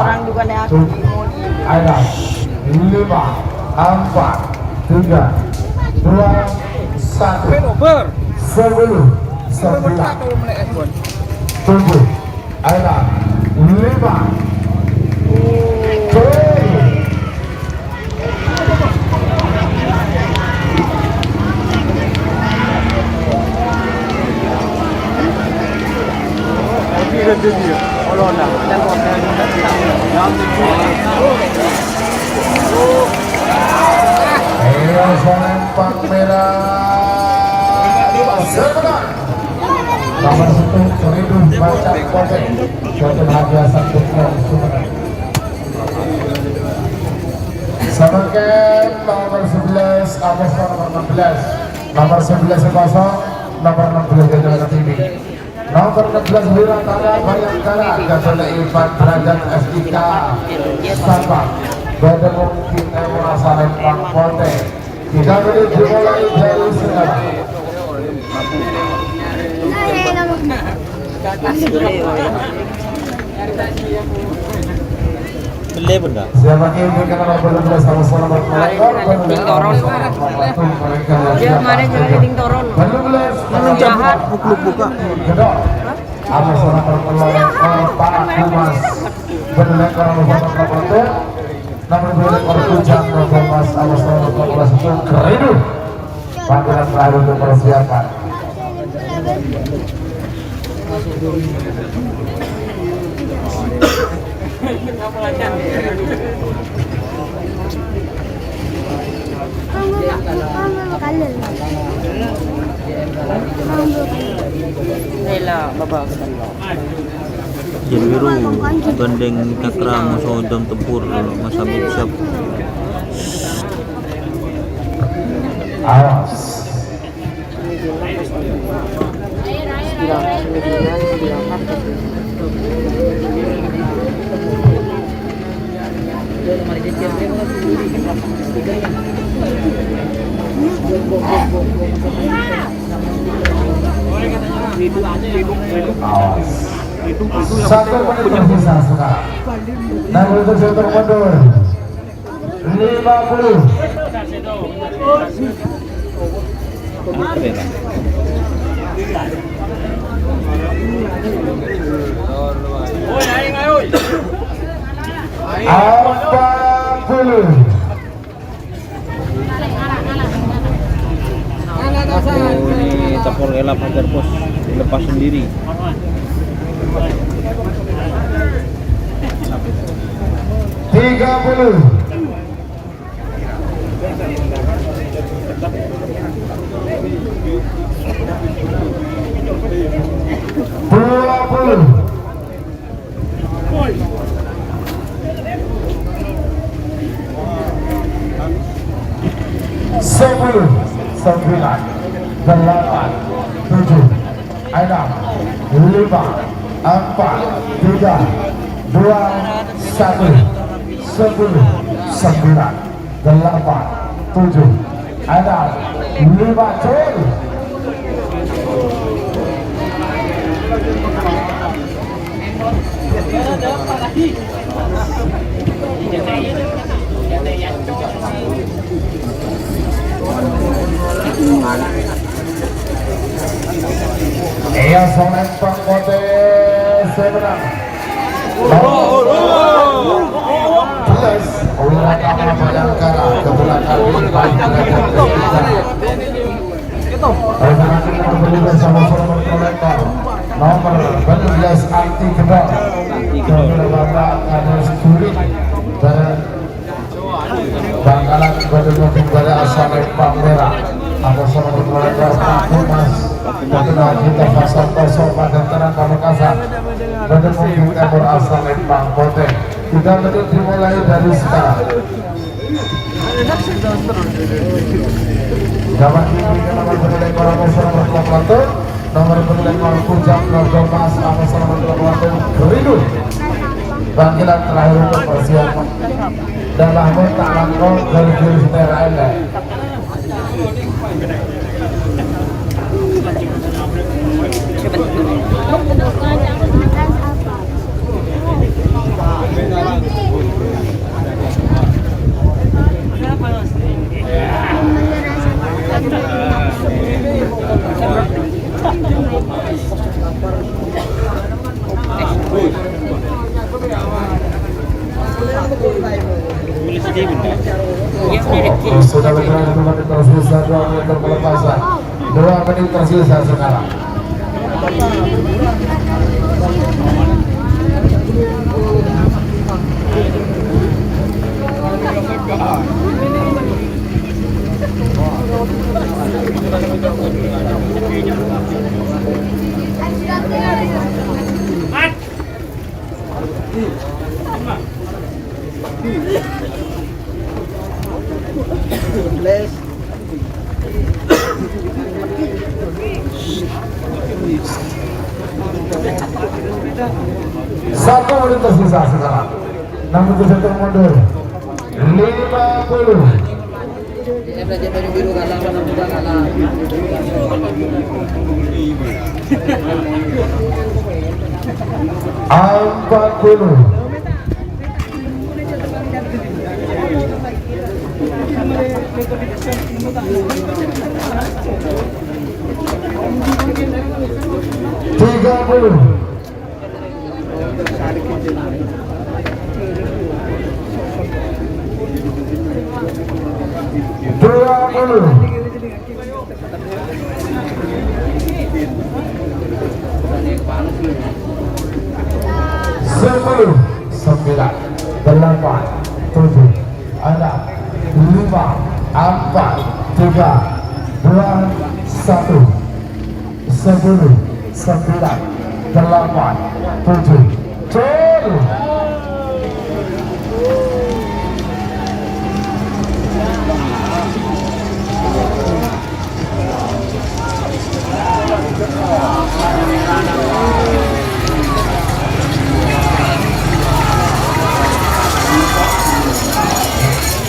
Orang juga nih aku Ada 5, 4, 3, 2, 1. Over. 10, 9, 7, ada 5, 7. Selempang merah sebentar nomor 1 Seribu Baca Kote Kote Bahagia Satu Sumber Sebagai nomor 11 Aboston nomor 16 nomor 11 kosong nomor 16 Jalan TV nomor 16 Wiratara Bayangkara Gatot Ivan Derajat SIK Sabang Badan mungkin merasa lempang Kote 3 menit dimulai dari sekarang. Beli benda. Siapa yang ingin berbuat sama-sama melanggar dia kemarin jadi ding toron. belum jahat. Klub buka. Kedok. Ada seorang pertolongan Pak Humas berlengkar kalau foto-foto. Namun boleh berhujang Mas Awas Kelas itu keren. Panggilan terakhir untuk persiapan. Jen biru gandeng cakra musuh jam tempur Mas Habib siap. Awas. Awas. Satu menit tersisa sekarang. Nah untuk setor mundur 50. Ini tapor elap hajar pos dilepas sendiri. 30. Sepuluh, 9, 8, 7, 6, 5, 4, 3, 2, 1. Sepuluh, 9, 8, 7, 6, 5, col. Iya Sonet Pangkote sebenarnya. Jelas, ulah kapal Bayangkara kebetulan kali ini baik nomor 12 anti gedor Bapak Kadus Kurit dan Bangkalan Badung pada asal Lempang Merah atau nomor kolektor Pak Mas kebetulan kita pasal kosong pada terang Pamekasan Badung Timur asal Lempang Kote. Kita menit dimulai dari sekarang. Dapat diberikan nomor penilai kolam nomor 21, nomor penilai kolam Kujang Nogo Mas nomor 21 Beridul. Bangkilan terakhir untuk persiapan dan Mahmud tak langkong dari jurus TRL. Sudah berjalan 2 menit tersisa, 2 menit pelepasan, 2 menit tersisa sekarang. Satu menit tersisa sekarang. Namun satu mundur 50. Saya belajar baju biru kalah, warna muda kalah. 40. Tiga puluh. Dua puluh. 10, 9, 8, 7, 6, 5, 4, 3, 2, 1. 10, 9, 8, 7, turun.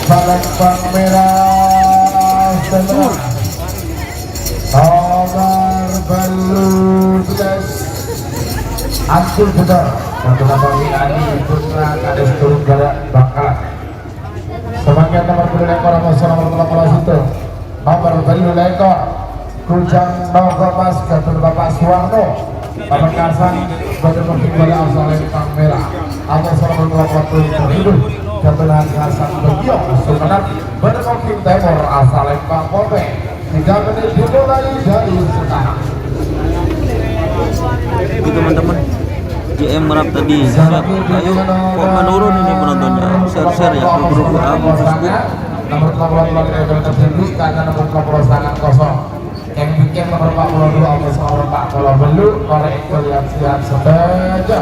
Palembang merah semua. Nomor 12 Antul Betul untuk Bagi Adi Putra Kades turun Galak Bangkalan. Sebagian nomor 10 ekor nomor 18 itu nomor 7 ekor Kujang Nogo Mas Gatul Bapak Suwarno Pamekasan Badung Tinggal asal Lempang Merah atau nomor 20 hidup Gatulan Hasan Begio Sumenep Badung Timur asal Lempang Kote. 3 menit dimulai dari sekarang. Itu teman-teman, JM Merap tadi siap. Ayo kok menurun ini penontonnya, share-share ya di grup WA Facebook. Nomor 42 tertinggi karena nomor 40 sangat kosong. Yang bikin nomor 42 nomor 40 belum korek itu lihat-lihat saja.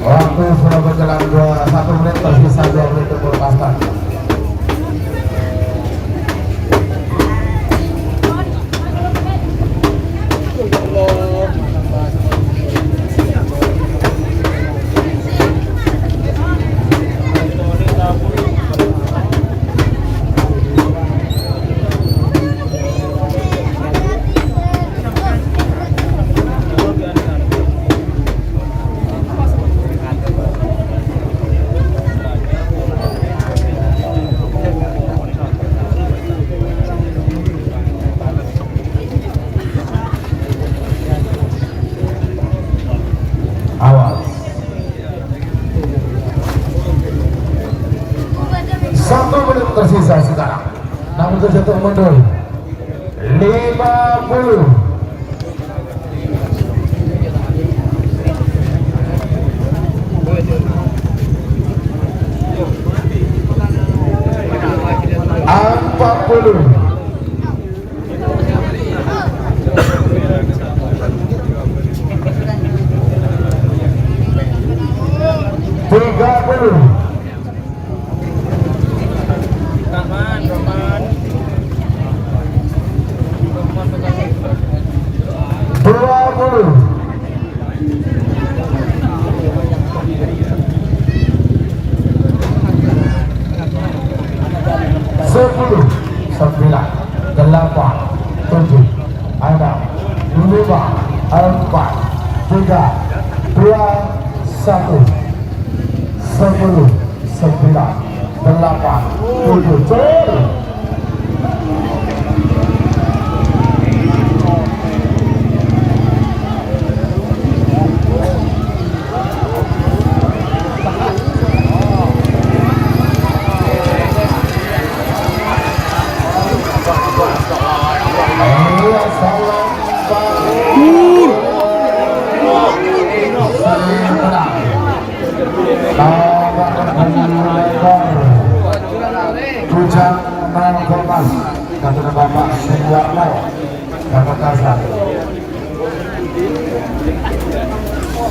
Waktu sudah berjalan 1 menit tersisa 2 menit berlepasan. tersisa sekarang. Namun terjatuh mundur 50.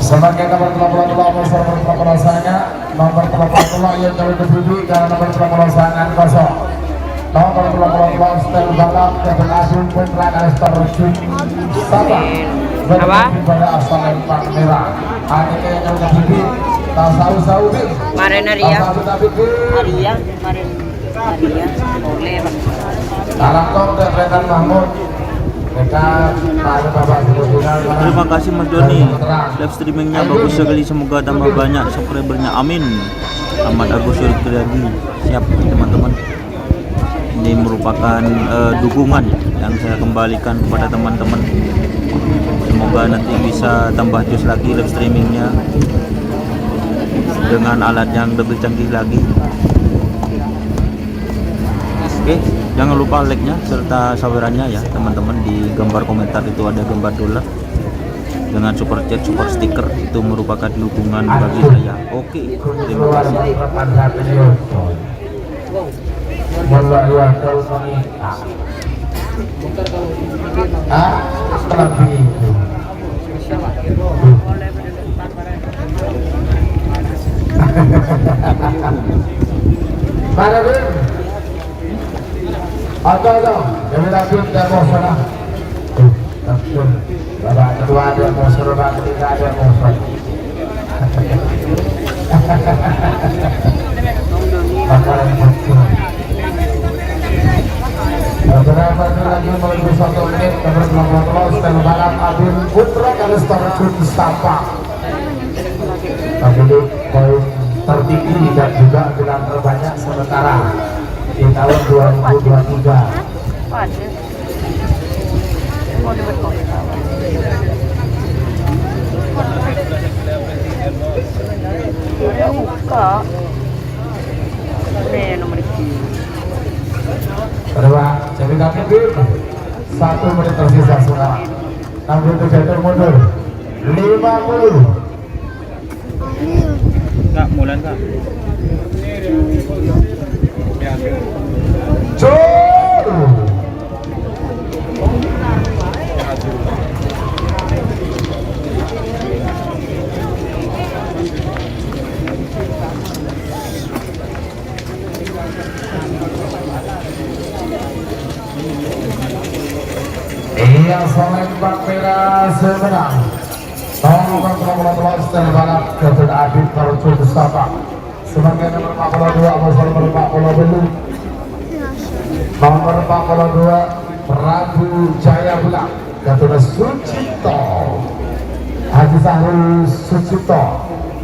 Sebagai nomor 82 rasanya nomor 82 yang jauh lebih karena nomor 82 sangat kosong. Nomor 82 setel balap Kevin Asun Putra Astor Sabah bermain pada asal Lempang Merah. Ini yang jauh lebih tahu Kemarin Arya kemarin Arya boleh Pak. Karakter dan Retan Mahmud. Terima kasih Mas Doni, live streamingnya bagus sekali, semoga tambah banyak subscribernya, amin. Ahmad Agus Suryadi, siap teman-teman. Ini merupakan dukungan yang saya kembalikan kepada teman-teman. Semoga nanti bisa tambah jos lagi live streamingnya dengan alat yang lebih canggih lagi. Oke, jangan lupa like-nya serta sawerannya ya teman-teman. Di gambar komentar itu ada gambar dolar dengan super chat, super stiker, itu merupakan dukungan bagi saya. Oke, terima kasih. Atau kami lagi demo sana. Bapak kedua ada monster, bapak ketiga ada monster. Beberapa lagi menuju 1 menit nomor 20 setel balap Adin Putra Kalestar Kunstapa. Tapi poin tertinggi dan juga gelar terbanyak sementara di tahun 2023. Berapa? Jadi kami 1 menit tersisa sekarang. Namun itu jatuh mundur 50. Kak, mulan Kak. Iya, Lempang Merah semenang. Nomor 14 setel balap Kevin Adit Parcul Sabah. Sebagai nomor 42 Abasal nomor 42. Nomor 42 Prabu Jaya Bulan Gatot Sucipto Haji Sahrul Sucipto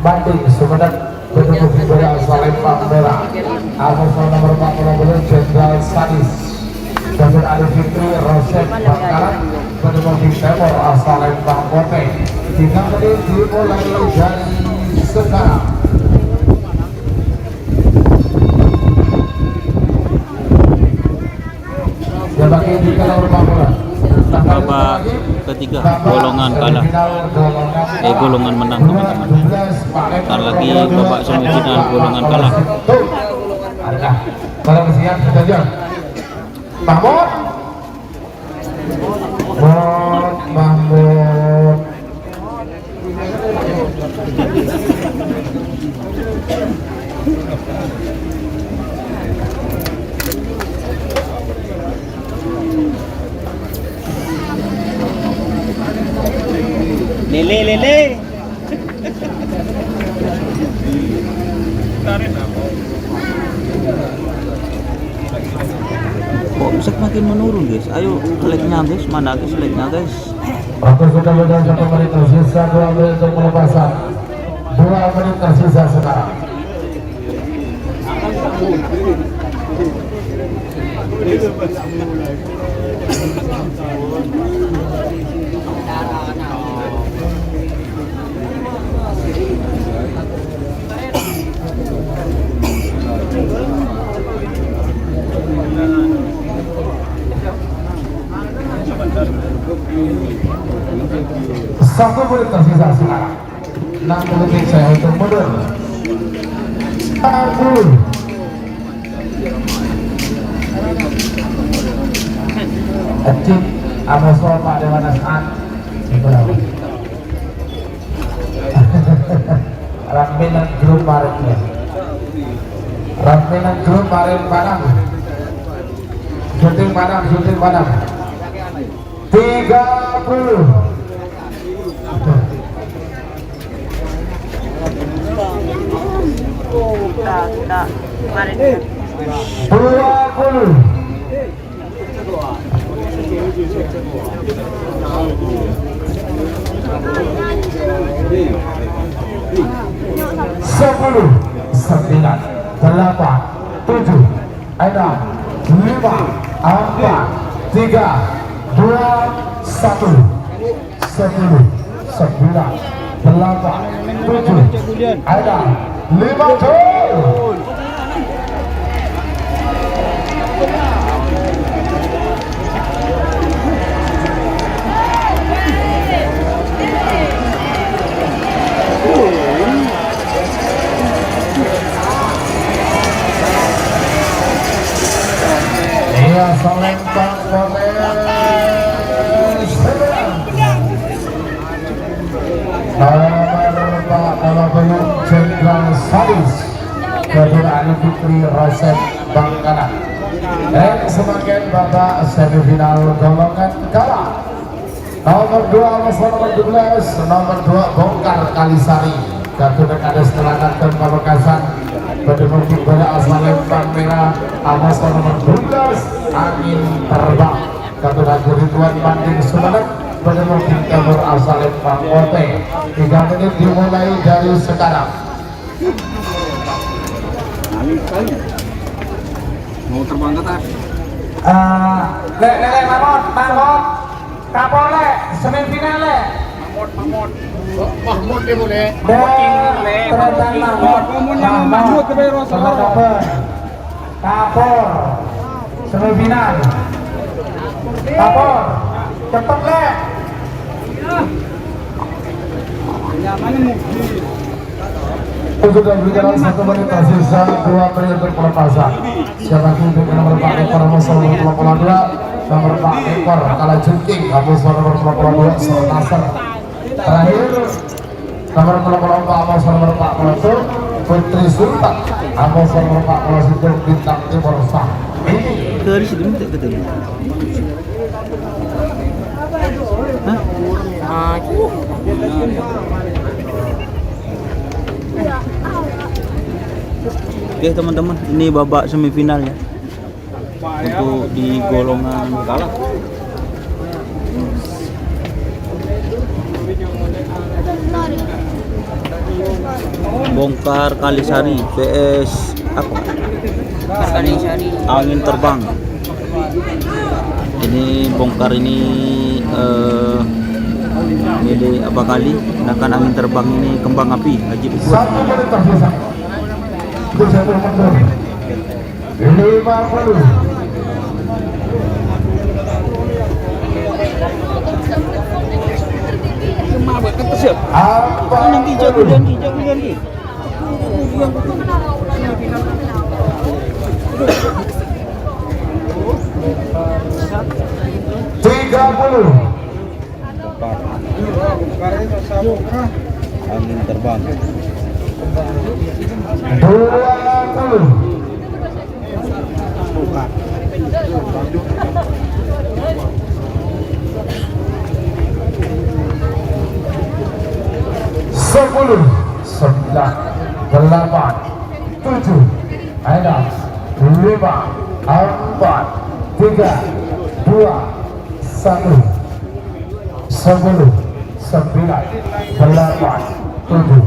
Bandung Sumedang bertemu Fimbara asal Lempang Merah. Abasal nomor 42 Jenderal Sadis Gatot Ali Fikri Roset Bangkalan bertemu Timur asal Lempang Kote. 3 menit dimulai dari sekarang. sebagai tiga nomor 14. babak ketiga golongan kalah, golongan menang teman-teman. Ntar lagi babak semifinal golongan kalah. Adalah barang siap saja. Mahmud. Mahmud. Lele. Kok bisa makin menurun guys? Ayo like-nya guys, mana guys like-nya guys? Waktu sudah berjalan 1 menit tersisa, 2 menit untuk pelepasan. 2 menit tersisa sekarang. Satu menit tersisa sekarang. 6 detik saya untuk mundur. 40. Ecik Amosol Pak Dewan As'ad. Rampinan grup Maret. Rampinan grup Maret Padang. Syuting Padang. 30. Kita kemarin 20. Sepuluh, 9, 8, 7, 6, 5, 4, 3, 2, 1. 10, 9, 8, 7, 5 gol. Iya, selempang oleh nomor 40 Jenderal Sadis kedua Ali Fikri Rosep Bangkalan. Dan semakin babak semifinal golongan kalah. Nomor 2 nomor 17, nomor 2 Bongkar Kalisari. Kartu dekade Selatan dan Pamekasan. Berdemokrasi pada asal lempang merah. Amas nomor 12 Angin Terbang. Kartu dekade Ridwan Banding Sumeneb. Berdemokrasi Timur asal lempang Ote. 3 menit dimulai dari sekarang. Mau terbang ke atas. Lek Mahmud kapole semifinal le Mahmud dia boleh. Mahmud kapor semifinal kapor cepet le sudah berjalan 1 menit tersisa, 2 menit untuk pelepasan. Siapa untuk nomor 4 ekor Amosol nomor 42, nomor 4 ekor Kala Jungking Amosol nomor 42 Nasr. Terakhir nomor 44 Amosol nomor 41 Putri Sultan Amosol nomor 41 Bintang Timur Sah. Ini Dari sini minta ketemu. Oke teman-teman, ini babak semifinal ya untuk di golongan kalah. Bongkar Kalisari PS apa? Angin Terbang. Ini Bongkar ini milik apa kali? Sedangkan Angin Terbang ini Kembang Api Haji Ukut. 1 menit tersisa. 50. buat kertas ya. Yang hijau, yang hijau, yang hijau. 30. Angin terbang. 20. Sepuluh, 9, 8, 7, 6, 5, 4, 3, 2, 1. 10, 9, 8, 7,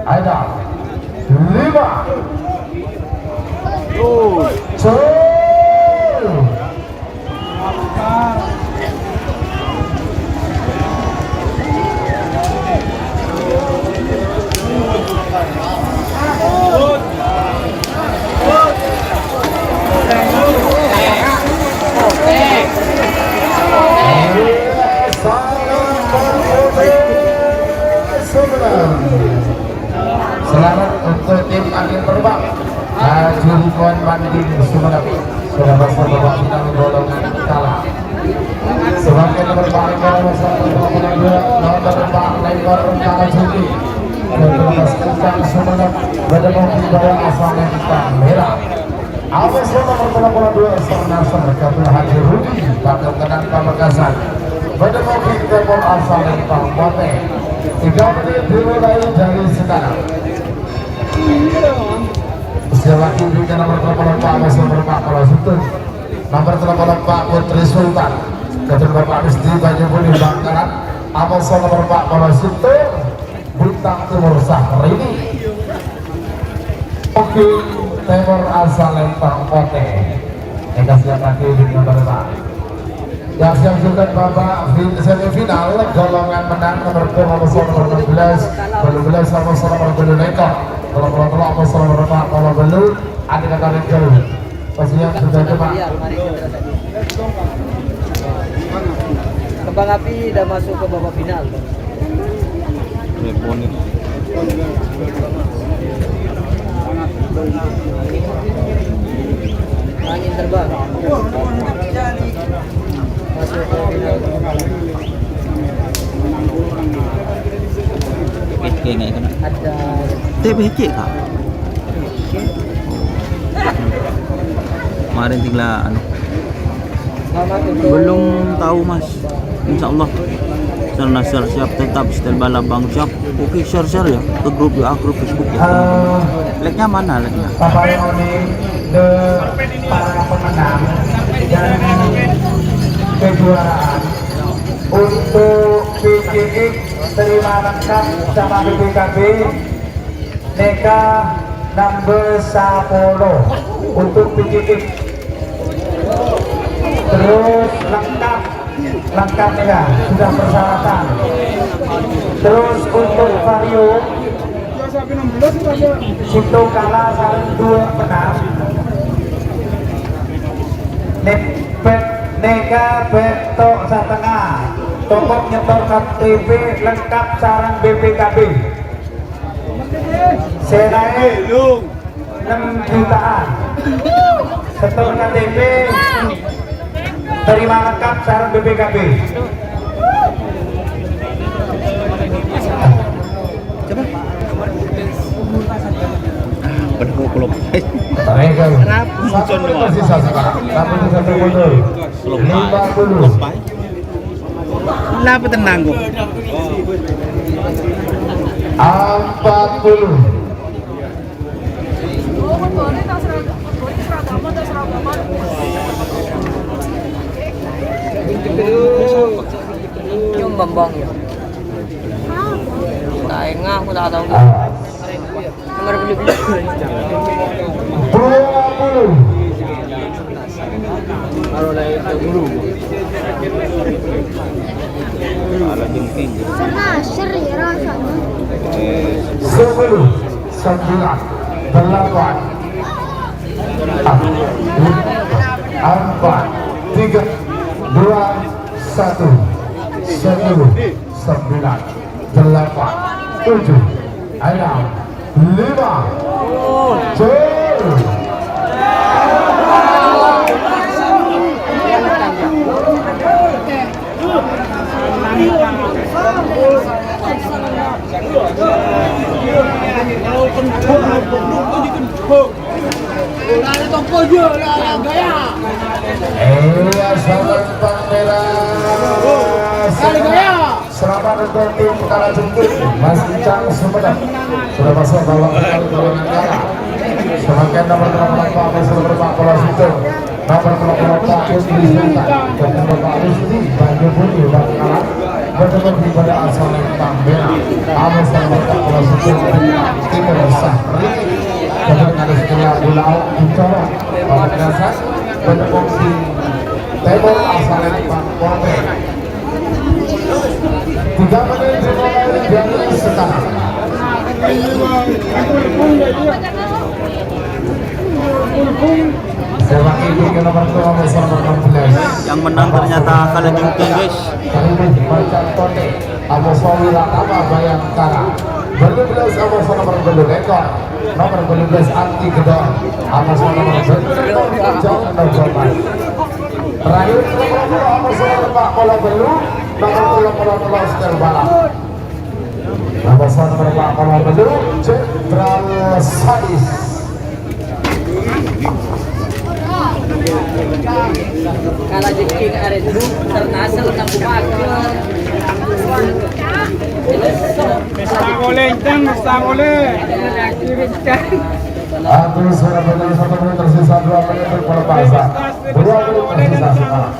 6, 5. Selamat untuk tim angin terbang Juruan Banding Sumeneb sudah bersama babak final golongan kalah. Sebagai nomor paling nomor 122 nomor terbang Lekor Karajuki Berlepas kencang Sumeneb berdebat di bawah asal yang merah. Awas nomor 82 Sernaser Kabul Haji Rudi bakal kenan Pamekasan berdebat di bawah asal yang Pote. 3 menit dimulai dari sekarang. Laki juga nomor 34 masih berpak Pulau Sutun, nomor 34 Putri Sultan, ketua Bapak Misti Banyuwangi Bangkalan, Amoso nomor 4 Pulau Sutun, Bintang Timur Sahrini, Oke Timur Asal Lempang Pote. Kita siap lagi di nomor 4. Yang siap juga babak semifinal golongan menang nomor 16 nomor 12 sama nomor 2 Lekor. Kalau berapa kalau belum ada kata jauh pastinya sudah coba. Kembang Api udah masuk ke babak final. Angin terbang masuk ke final. Kayaknya itu. Ada TBC kak. Kemarin tinggal belum tahu mas. Insya Allah Sernaser siap tetap setel balap bang siap. Oke share ya ke grup Facebook ya. Like-nya mana like-nya? Bapak Yoni para pemenang dan kejuaraan untuk PCX terima lengkap sama BPKB Neka number 10 untuk PCX terus lengkap ya sudah persyaratan. Terus untuk Vario Sinto kalah saling 2 menang. Neka betok setengah tokok nyetor KTP lengkap sarang BPKB senai 6 jutaan setor KTP terima lengkap sarang BPKB. Kenapa tenang kok? 40. Yung bambang ya. Tayo nga ako tahu. Nomor beli-beli. 20. Kalau naik dulu. Ala jengking. Sernaser ya rasanya. 10, 9, 8, 4, 3, 2, 1. 10, 9, 7, 5, 7. Selamat untuk tim Kala Jengking, Mas Icang Sumedang sudah masuk babak final golongan Kala. Semakin nomor 84 sudah Pak Pola Situ, nomor 84 Putri Sultan, dan nomor 4 Rizky Banyu Budi Bangkalan bertemu di pada asal Tambela. Amus nomor 4 Pola Situ Timur Sahri, dan ada setelah Bulau Bicara Bapak Dasar bertemu di Timur asal Tambela. 3 menit dimulai dari sekarang. Sepak ini ke nomor 16. Yang menang ternyata Kala Jengking, guys. Kali Macan Tone, Abosawi Latama Bayangkara. Bertugas Abosawi nomor 2 ekor, nomor 12 Anti Gedor, Abosawi nomor 2 Jauh Nogoman. Terakhir nomor 2 Abosawi Pak Pola Belu, nomor 10 Stel Balap. Abosawi nomor 4 Pola Belu, Jenderal Sadis. Kala Jengking ada dulu ternasal ng bumaga. Atur sudah berjalan 1 menit tersisa 2 menit berpuasa. 2 menit tersisa sekarang.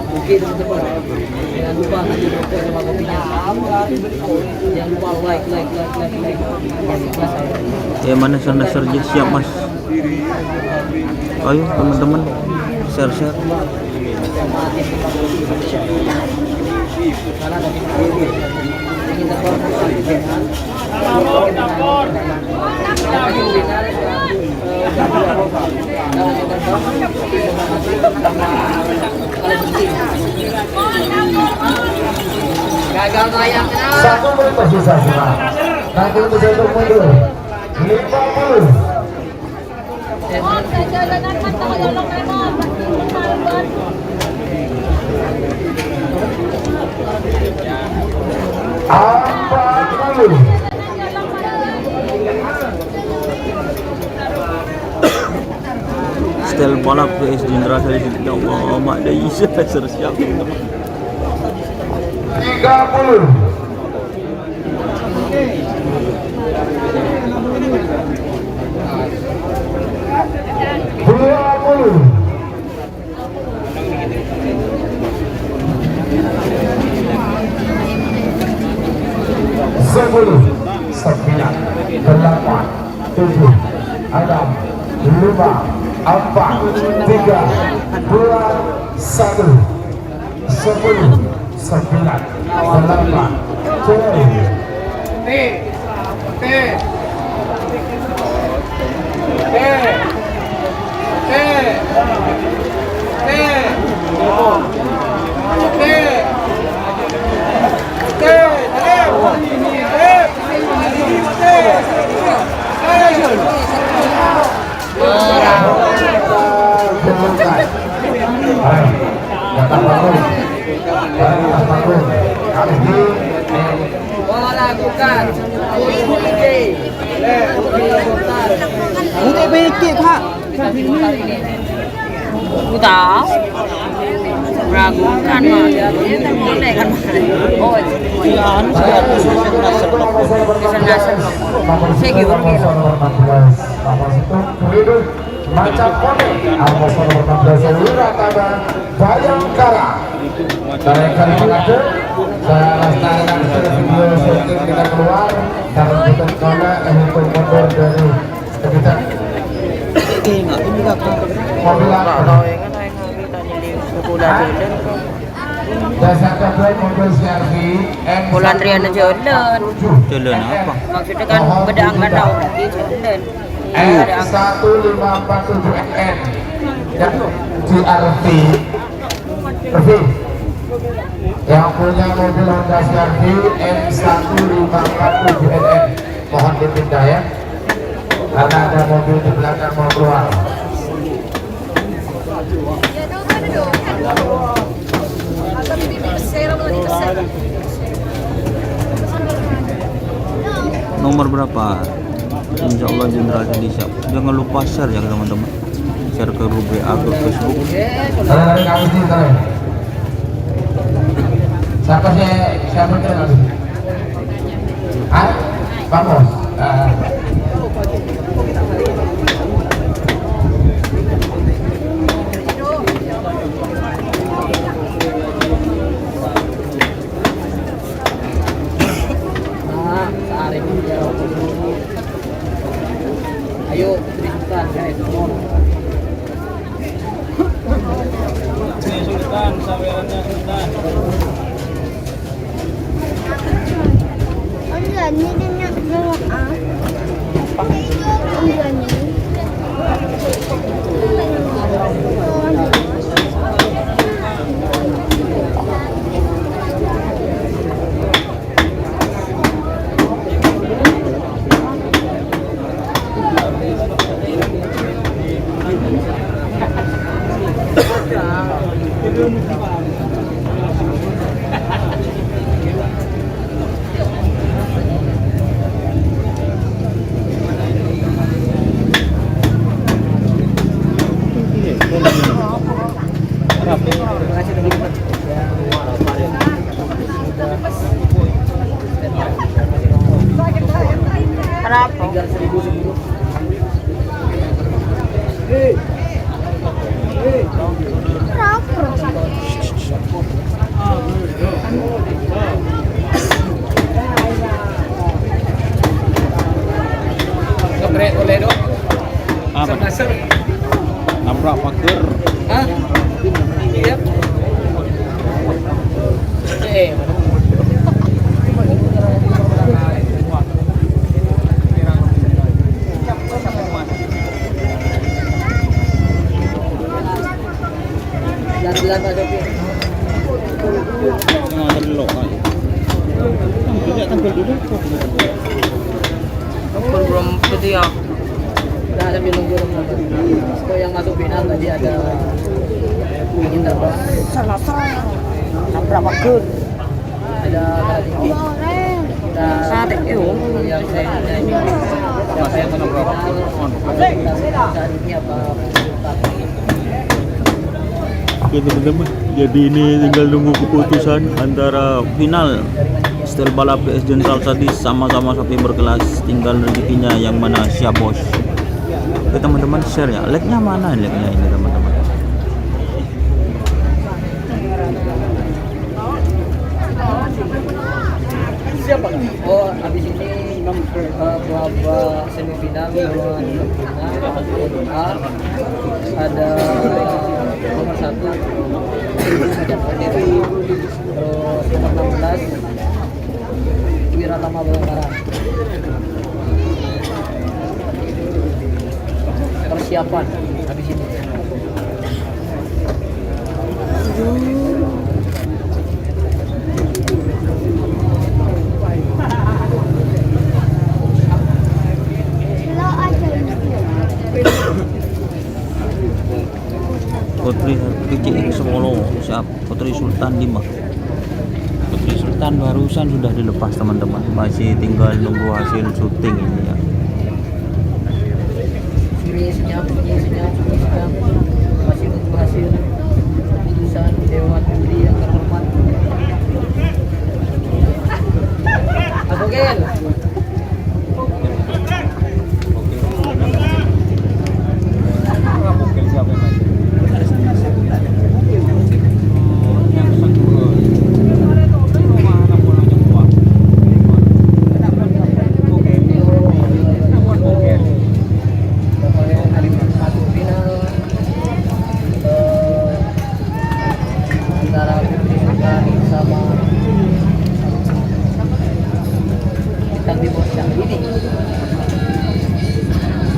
Mungkin teman-teman jangan lupa subscribe sama kopinya. Jangan lupa like. Ya mana Nasr siap, Mas. Ayo teman-teman share. Gagal tayang. 1 menit tersisa sekarang. Nanti untuk jatuh mundur 50. Stel balap guys, Jenderal Sadis. Ya Allah, mak dah siap teman-teman. 30. Sepuluh, 9, 8, 7, 6, 5, 4, 3, 2, 1. 10, 9, 8, Bola lakukan. Udah begitu, Pak. Udah. Ragukan mah dia boleh kan. Oh, Ya, Nasr. Macan Tone, Abosawi nomor 16 Wiratama Bayangkara. Dari kali mengatur, saya lestarikan video syuting kita keluar dan kita kona untuk mundur dari sekitar mobil jasa kedua mobil CRV bulan Riana Jordan. Jalan apa? Maksudnya kan bedang danau di Jordan. N15477N dan GRV Yang punya mobil Honda CR-V M154 JNN mohon dipindah ya, karena ada mobil di belakang mau keluar. Nomor berapa? Insya Allah Jenderal Sandi siap. Jangan lupa share ya teman-teman, share ke grup WA, grup Facebook. Dari kami sih kalian. Siapa kira lagi? Ah, vamos. Ayo, berikan guys. Sultan, sawerannya Sultan. Enggak, ini dia ngelok ah. Enggak nih. Kenapa? Ngebrek oleh dong. Apa? Nasir. Nabrak pagar. Hah? Iya. Jalan Pak Sofi. Ngantar dulu kan. Tidak tampil dulu. Belum putih ya. Udah sambil nunggu teman-teman. So yang masuk final tadi ada bikin terbang. Berapa good? Ada Tinggi. Dan sate yang saya ini. Yang saya pernah berapa? Saat ini apa? Oke teman-teman, jadi ini tinggal nunggu keputusan antara final setel balap PS Jenderal tadi sama-sama sapi berkelas, tinggal rezekinya yang mana siap bos. Oke teman-teman, share ya, like-nya mana like-nya ini teman-teman. Siapa? Oh, habis ini babak semifinal lawan A ada nomor 1 terus nomor 16 Wiratama Bayangkara. Persiapan habis ini. Putri PCX Solo siap, Putri Sultan 5. Putri Sultan barusan sudah dilepas teman-teman, masih tinggal nunggu hasil syuting ini ya. Senyap, masih nunggu hasil keputusan Dewan Juri yang terhormat. Abogen.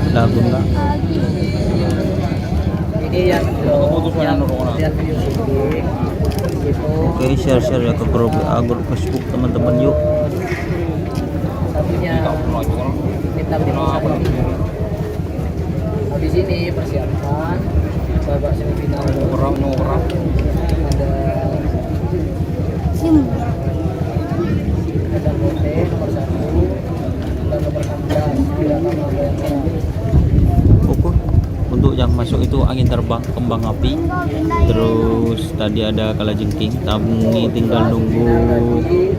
Lagu enggak? Ini yang lihat video syuting gitu. Oke, share ya ke grup grup Facebook teman-teman yuk. Satunya minta beli satu. Habis ini persiapan babak semifinal orang ada ada Bote nomor 1 dan nomor 16 Oke. Untuk yang masuk itu angin terbang, kembang api. Terus tadi ada kalajengking. Kami tinggal nunggu di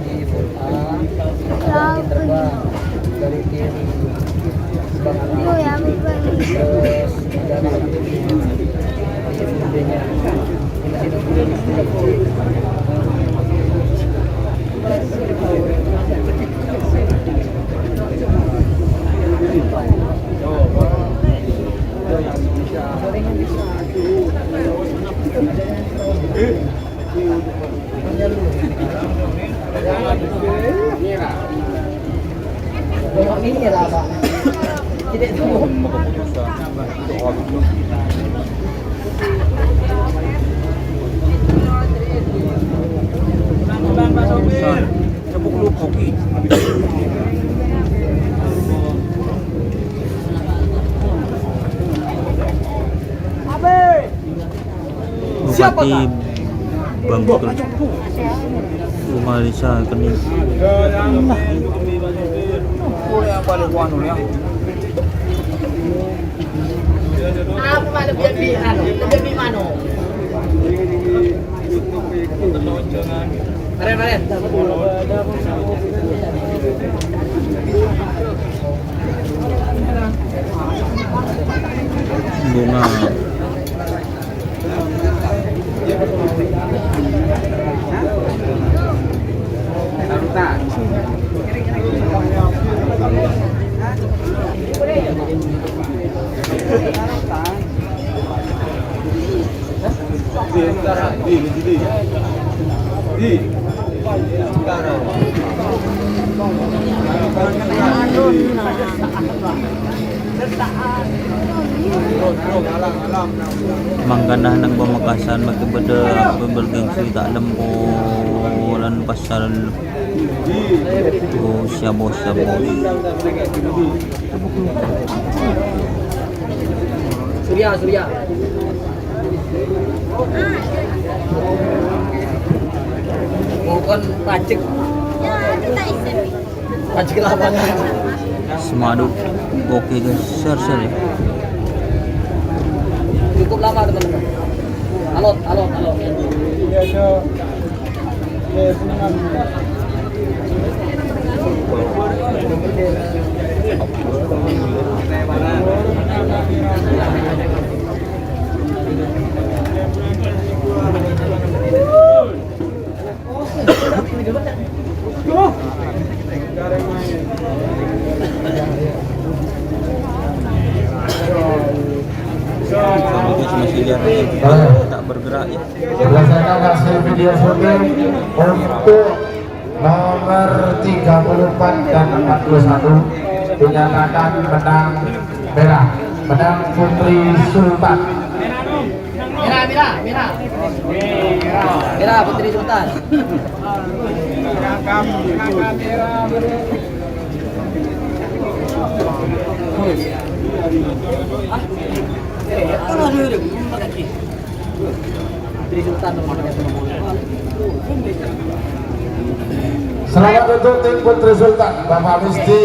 A ada angin terbang dari tim Bang Ali. Terus ada kalajengking di B-nya. Ini nunggu. Ini lah Pak. Tidak tahu. Cepuk lu kopi. Bupati Bangkok Rumah Lisa kening. yang paling wanu ya. Apa mana biar di mana? Maren. Bunga. Mangganah nang Pamekasan bagi beda bergengsi tak lempolan pasar bos. Surya. Bukan pacik. Pacik lapangan. Semadu. Oke guys, share ya. Cukup lama teman-teman. Alot. Masih lihat tak bergerak ya. Selesaikan hasil video syuting untuk nomor 34 dan 41 dinyatakan menang merah, menang Putri Sultan. Merah Putri Sultan. Putri Sultan nomornya. Selamat untuk tim Putri Sultan, Bapak Misti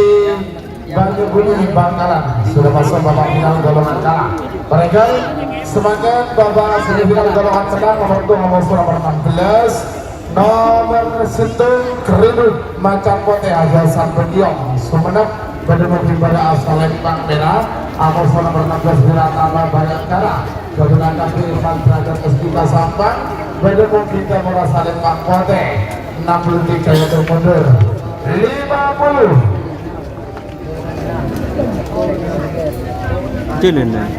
Banyubuni Bangkalan sudah masuk babak final golongan kalah. Mereka semakin babak semifinal golongan menang nomor 16 nomor 1 Kerindu Macan Pote Hajasan Bediong Sumenep Bendungan Ibadah Asal Lempang Merah Amos nomor 16 Wiratama Bayangkara Gabungan Kaki Irfan Derajat Eskita Sampang Bendungan Kita Merasa Lempang Pote 63 yang mundur 50 Jalan lah.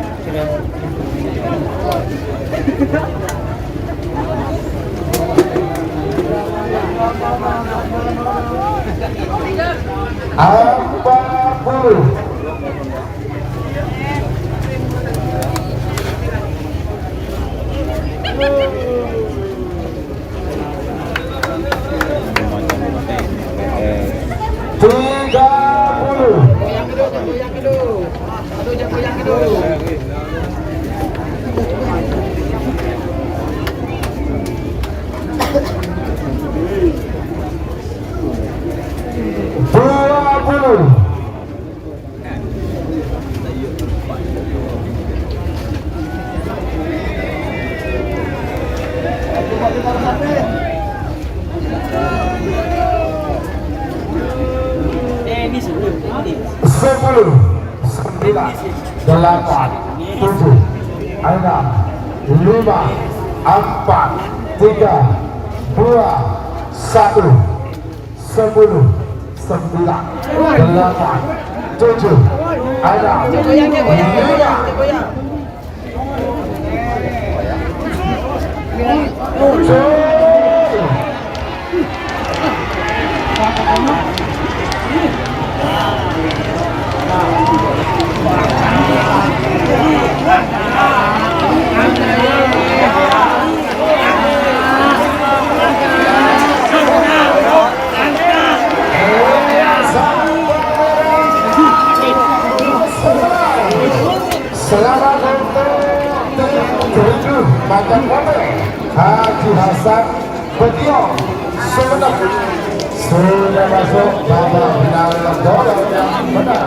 Sepuluh, 9, 8, 7, 6, 5, 4, 3, 2, 1, sepuluh, 9, 8, 7, Selamat untuk tujuh Macan Putih Haji Hasan Betio Sumeneb sudah masuk babak final bola yang benar.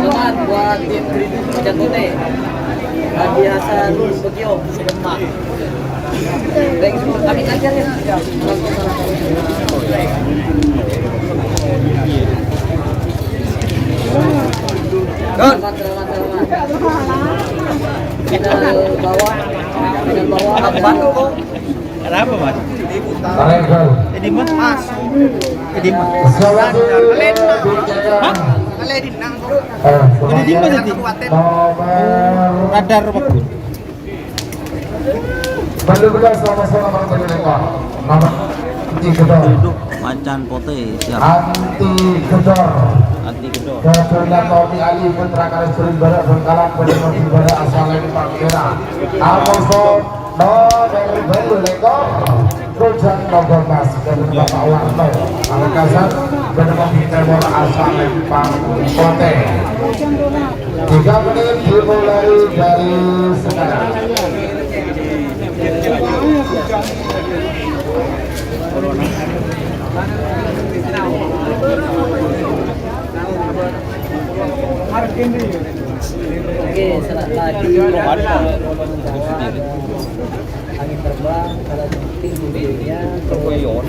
Selamat buat tim Macan Putih Haji Hasan Betio Sumeneb. Baik, kami ajar ya. Selamat. Final bawah Ada apa, Mas? Taregal. Ini Mas. Ini Mas. Selamat Ini di mana sih? nomor Radar bagus. Berdugas sama-sama Bang Tengah. Nomor anti gedor. Duduk Macan Putih siap. Anti gedor. Keturunan Tommy Ali Putra Kalisuri Barat Bengkalan Pendengar Barat asal dari Pangkera. Alfonso nomor baru lekor. Rujak nomor mas dari Bapak Warno. Alkasan Pendengar Timur asal dari Pangkote. 3 menit dimulai dari sekarang. Oke, setelah tadi angin terbang kalau tingginya terkoyor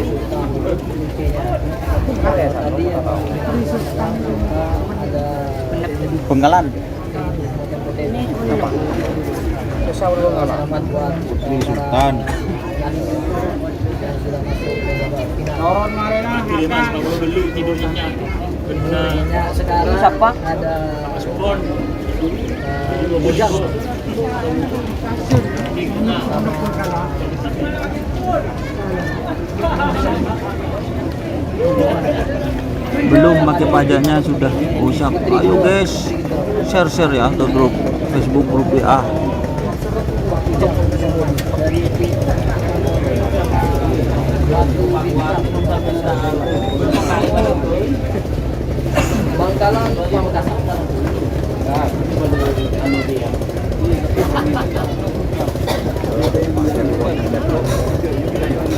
tadi ada Bengkalan. selamat buat Putri Sultan. yang sudah masuk ke babak final. Sekarang siapa? Ada Bujang. Belum pakai pajaknya sudah rusak. Ayo guys, share ya ke grup Facebook, grup WA. Bangkalan, Pamekasan.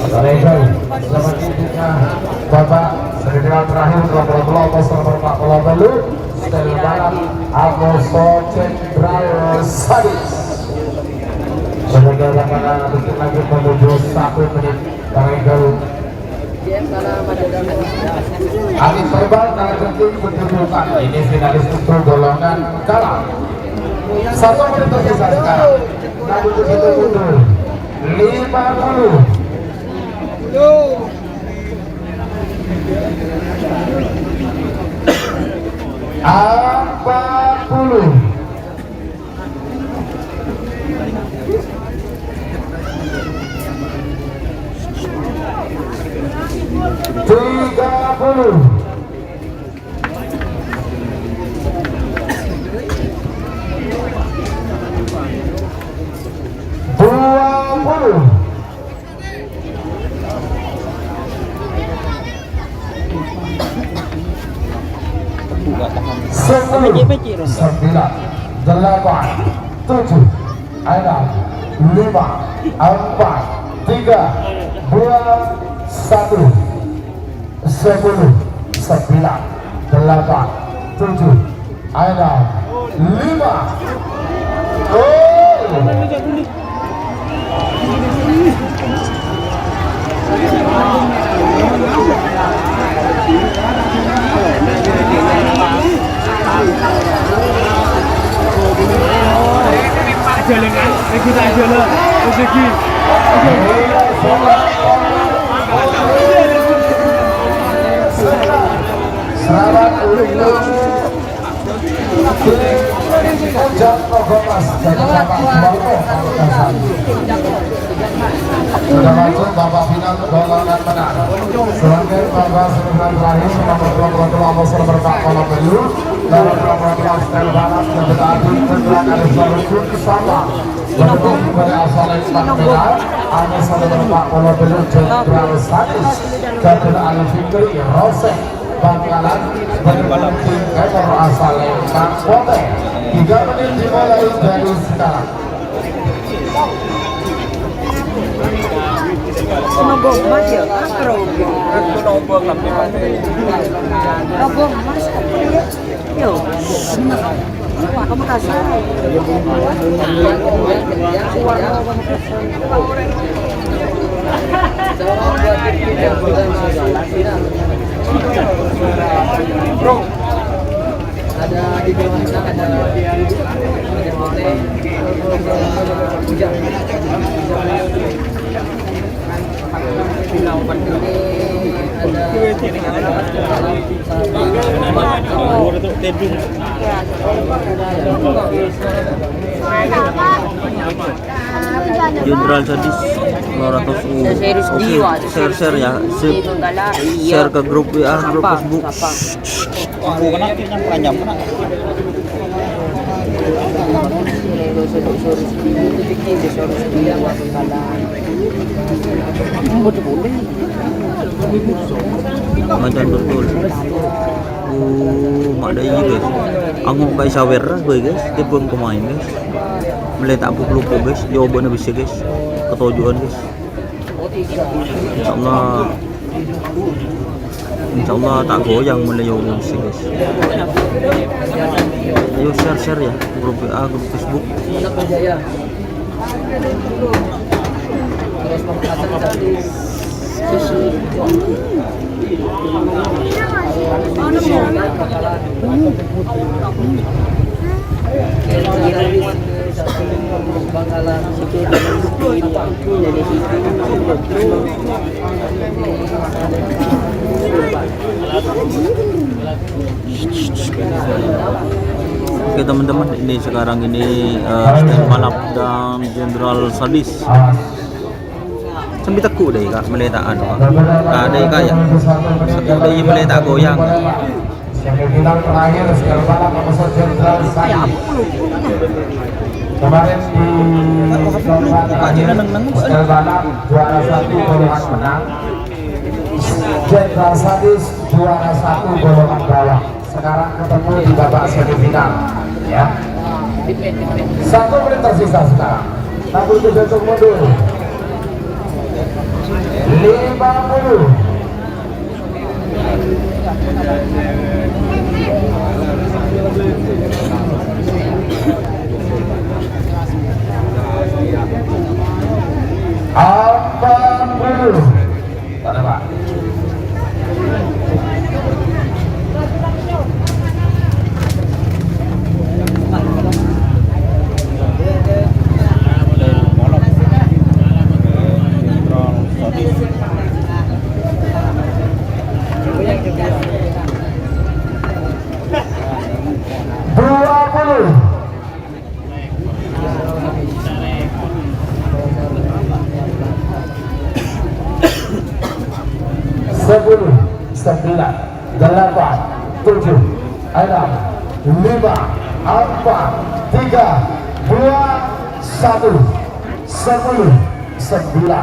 Taregal. Selamat juga Bapak Sederhana terakhir kelompok nomor 40 Stel Barat Amoso Central Sadis. Semoga lapangan sedikit lagi menuju 1 menit. Taregal. Alif Verbal tangan penting berkedudukan. Ini finalis untuk golongan kalah. 1 menit tersisa sekarang. Namun begitu mundur 50. Puluh. Tiga puluh. 20. 10, 9, 8, 7, 6, 5, 4, 3, 2, 1, 10, 9, 8, 7, ada 5. Selamat untuk Ojak Nogomas dari Bapak Suwarto Pamekasan. Sudah masuk Bapak final golongan menang. Selanjutnya Bapak Seniman terakhir nomor 22 Mosor Berpak Kolobelu, nomor 22 Stel Barat yang berarti Kendrangan Suwarto Kisama. Berdukung kepada asal Islam Merah, ada satu Berpak Kolobelu Jenderal Sadis, Jadil Al-Fikri Rosek Bangkalan berdukung tim Emor asal Lembang Bote. 3 menit dimulai dari sekarang. Nobong mas ya, nobong mas, yo, wah kamu kasar. Bro, ada di bawah sana ada hujan. Jenderal Sadis 200 share ya, share ke grup WA, grup Facebook. Aku kena yang panjang kena. Macam betul. Mak dah guys. Anggung kai sawer gue guys, tebeng pemain guys. Boleh tak lupa guys, jawabannya bisa guys. Ketujuan guys. Insyaallah tak goyang mulai jawaban bisa guys. Ayo share ya, grup WA, grup Facebook. Oke teman-teman, ini sekarang ini Stel Balap dan Jenderal Sadis. Sambil teku deh kak, meletaan kak. Ada kak ya, satu deh meletak goyang. Semifinal terakhir Stel Balap Mosor Jenderal Sadis. Kemarin di Stel Balap juara 1 golongan menang. Jenderal Sadis juara 1 golongan bawah. Sekarang ketemu di babak semifinal, ya. 1 menit tersisa sekarang. Tabur besok mundur. 50. Pada Pak. Sepuluh, 9, 8, 7, 6, 5, 4, 3, 2, 1, 10, 9,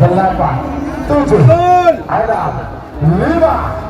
8, 7, 6, 5.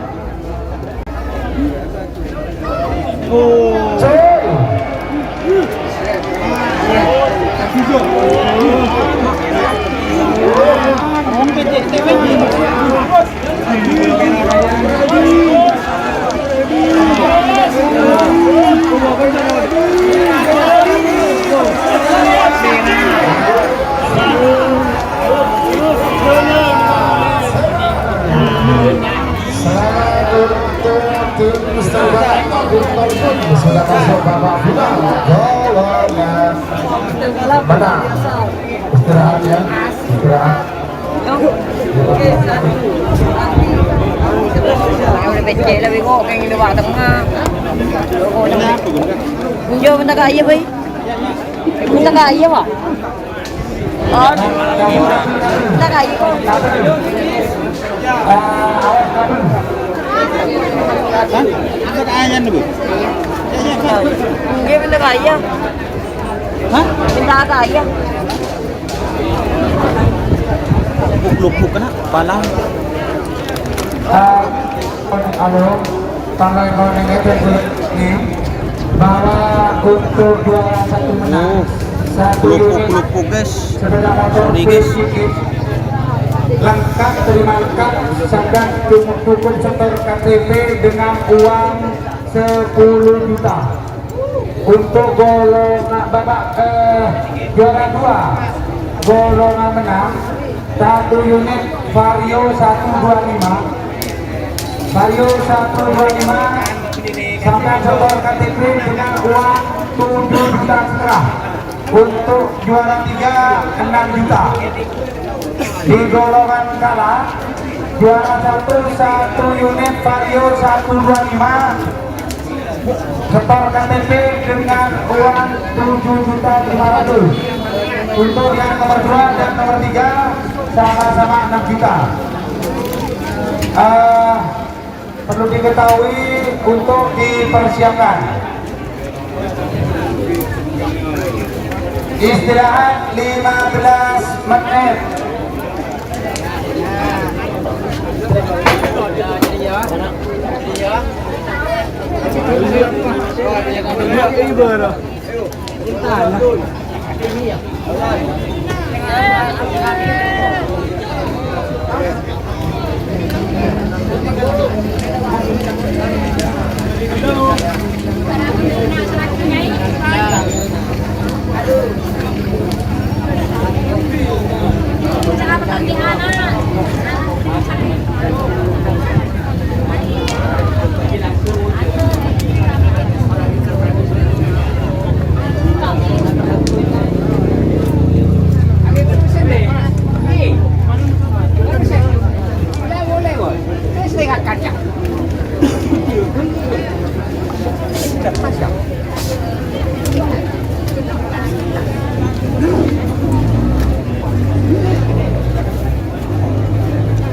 Selamat untuk tim Mister Bapak sudah masuk babak final golongan mana? Istirahat ya, istirahat. Udah becek lah bego kayak gini bawah tengah. Jauh bentar kaya bay. Bentar kaya pak. Aduh, bentar kaya kok. Enggak bentar kaya. Hah? Bentar kaya. Lupuk kena kepala. Tanggal ini bahwa untuk juara satu menang satu unit Lupuk guys. sepeda motor Sorry, guys. lengkap terima lengkap sedang cukup setor KTP dengan uang 10 juta untuk golongan babak juara 2 golongan menang 1 unit Vario 125 Vario 125 sampai setor KTP dengan uang 7 juta setengah untuk juara 3 6 juta di golongan kalah juara 1 unit Vario 125 setor KTP dengan uang 7.500.000 untuk yang nomor 2 dan nomor 3 sama-sama 6 juta. Perlu diketahui untuk dipersiapkan istirahat 15 menit.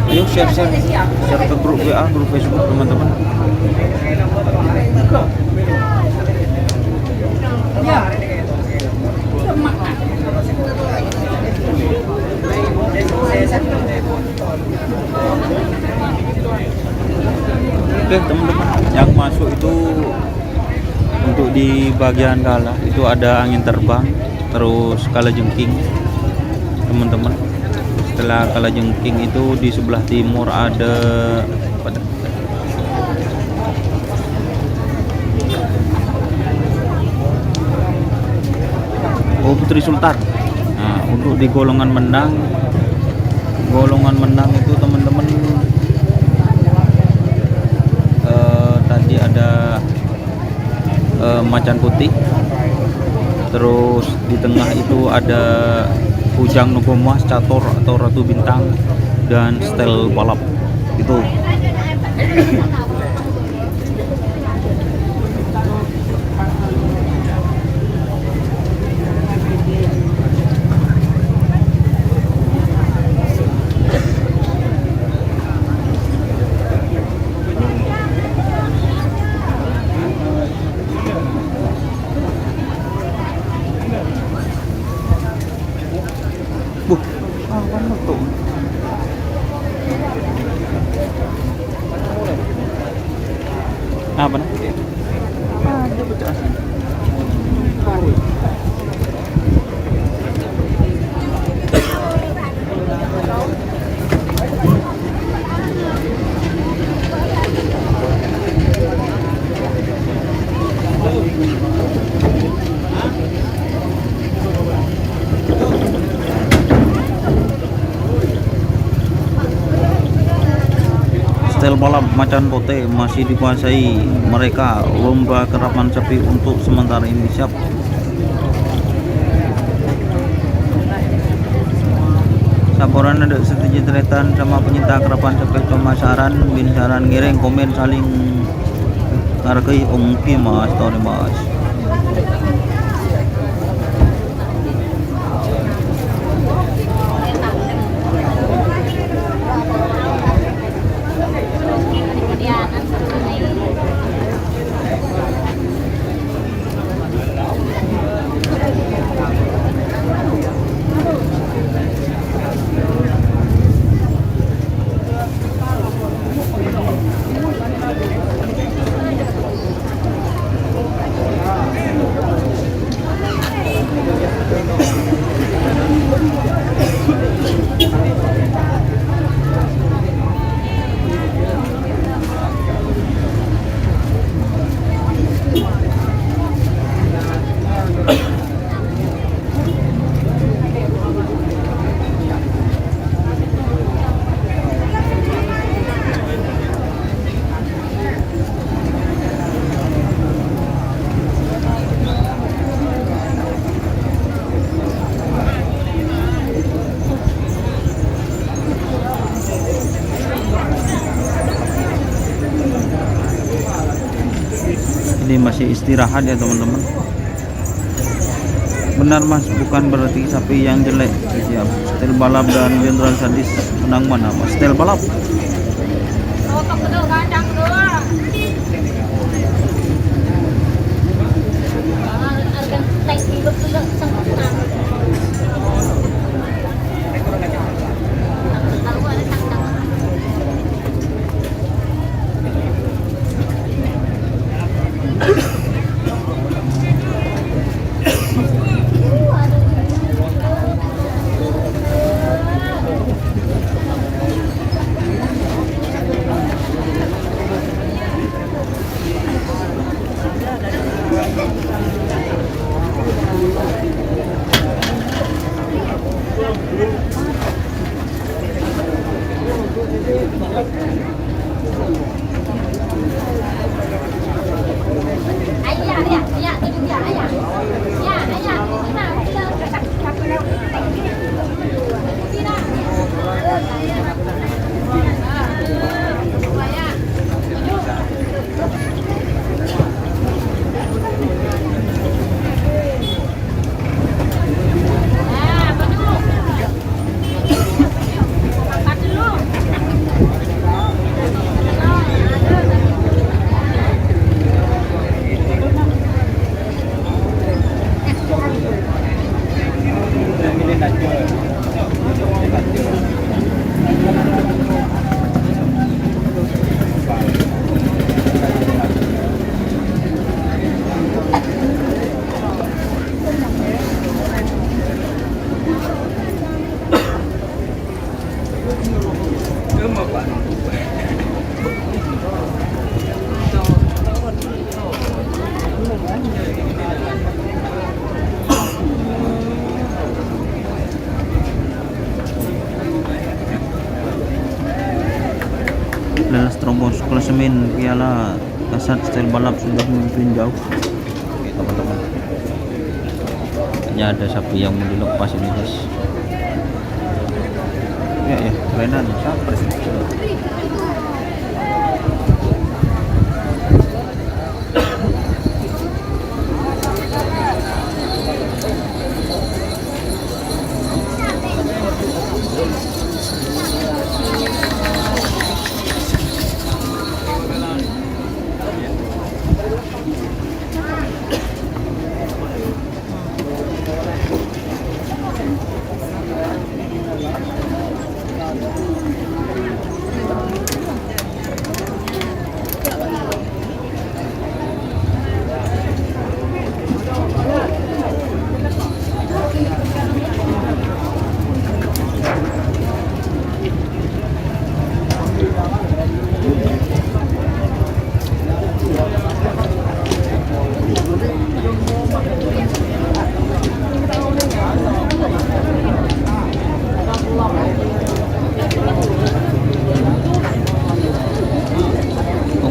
Ayo share ke grup WA, grup Facebook teman-teman. Oke teman-teman, yang masuk itu untuk di bagian kala itu ada angin terbang, terus kalajengking teman-teman. Setelah kalajengking itu di sebelah timur ada apa? Oh, Putri Sultan. Nah, untuk di golongan menang itu teman-teman tadi ada macan putih, terus di tengah itu ada Ujang Nugomas, Catur atau Ratu Bintang, dan Stel Balap itu. Apa nih? Setel balap Macan Pote masih dikuasai mereka. Lomba karapan sapi untuk sementara ini siap. Laporan ada setuju ceretan sama penyinta karapan sapi pemasaran bin saran ngiring komen saling hargai ongki mas story mas. Ini masih istirahat ya teman-teman. Benar mas, bukan berarti sapi yang jelek. Siap. Setel balap dan Jenderal Sadis menang mana mas? Setel balap. Lelas terobos klasemen Piala Kasat Setel Balap sudah memimpin jauh. Oke teman-teman, ini ada sapi yang mau dilepas ini guys. Ya kerenan sapi.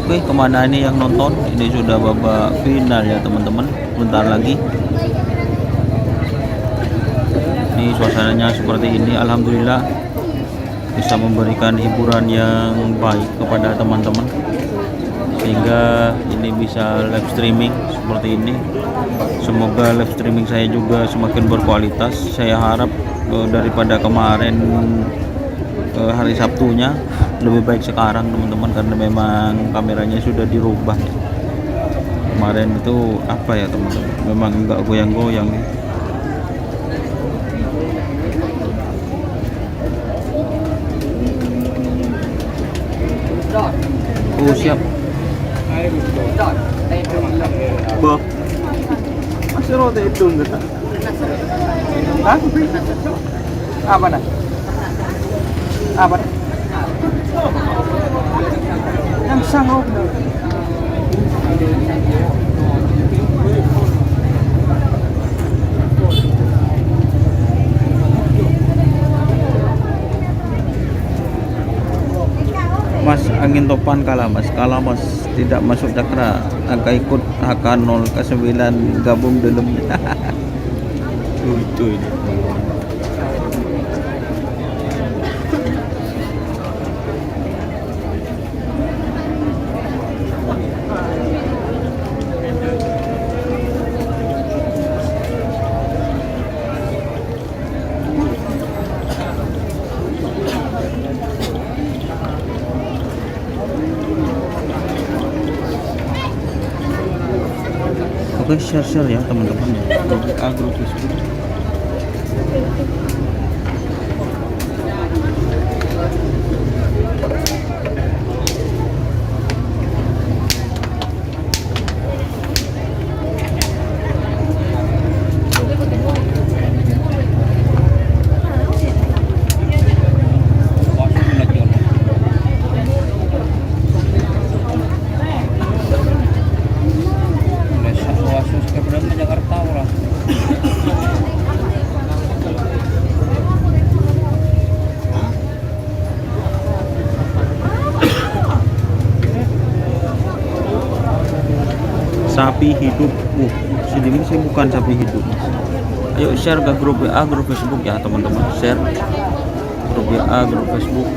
Oke, kemana ini yang nonton? Ini sudah babak final ya teman-teman. Bentar lagi. Ini suasananya seperti ini. Alhamdulillah bisa memberikan hiburan yang baik kepada teman-teman, sehingga ini bisa live streaming seperti ini. Semoga live streaming saya juga semakin berkualitas. Saya harap daripada kemarin hari Sabtunya lebih baik sekarang teman-teman, karena memang kameranya sudah dirubah. Kemarin itu apa ya teman-teman, memang enggak goyang-goyang. Oh siap. Bah. Masih roti hidung enggak? Hah? Apa dah? Apa dah? Yang sanggup. Mas, angin topan kalah mas, tidak masuk cakra, angka ikut HK 0 ke 9 gabung dalam. Lucu ini. Oke, share ya teman-teman ya, grup Facebook. Sapi hidup. Sini sih bukan sapi hidup. Ayo share ke grup WA, grup Facebook ya teman-teman. Share grup WA, grup Facebook.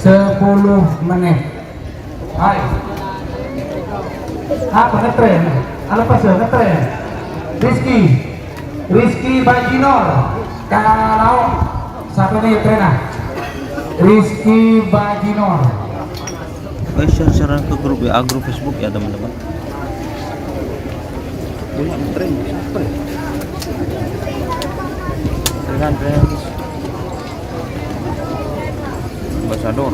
Sepuluh menit. Hai. Apa ngetren? Apa sih ngetren? Rizky Bajinor. Kalau siapa nih trenah? Rizky Bajinor. Oke, share ke grup WA, grup Facebook ya teman-teman. Tren. Ambasador.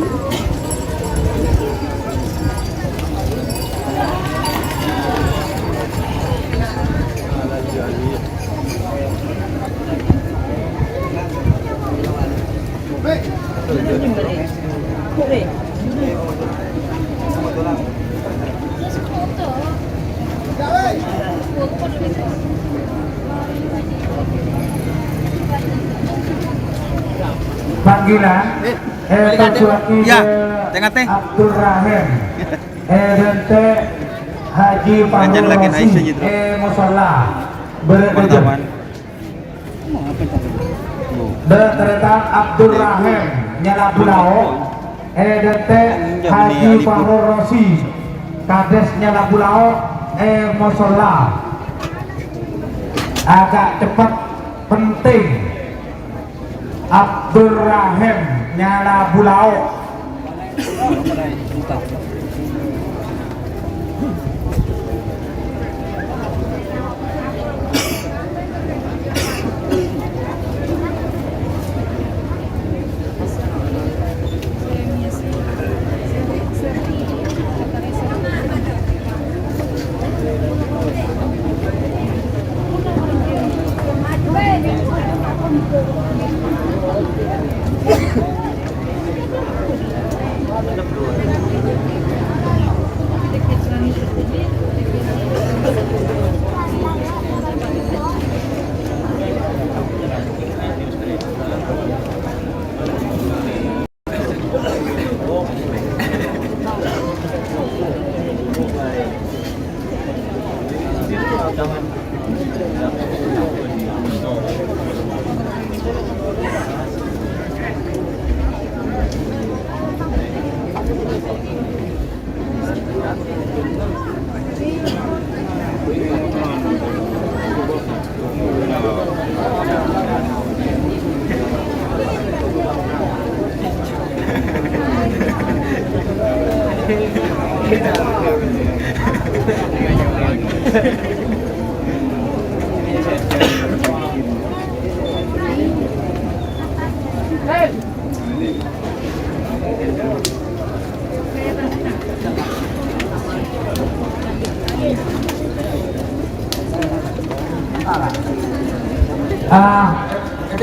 Panggilan Ya, tengah teh. Abdul Rahim Edente Haji Fahru Rosi Musola Berdejem. Deretan Abdul Rahim Nyala Bulao EDT Haji Fahrul Rosi Kades Nyala Bulao Mosola agak cepat penting Abdul Rahim Nyala Bulao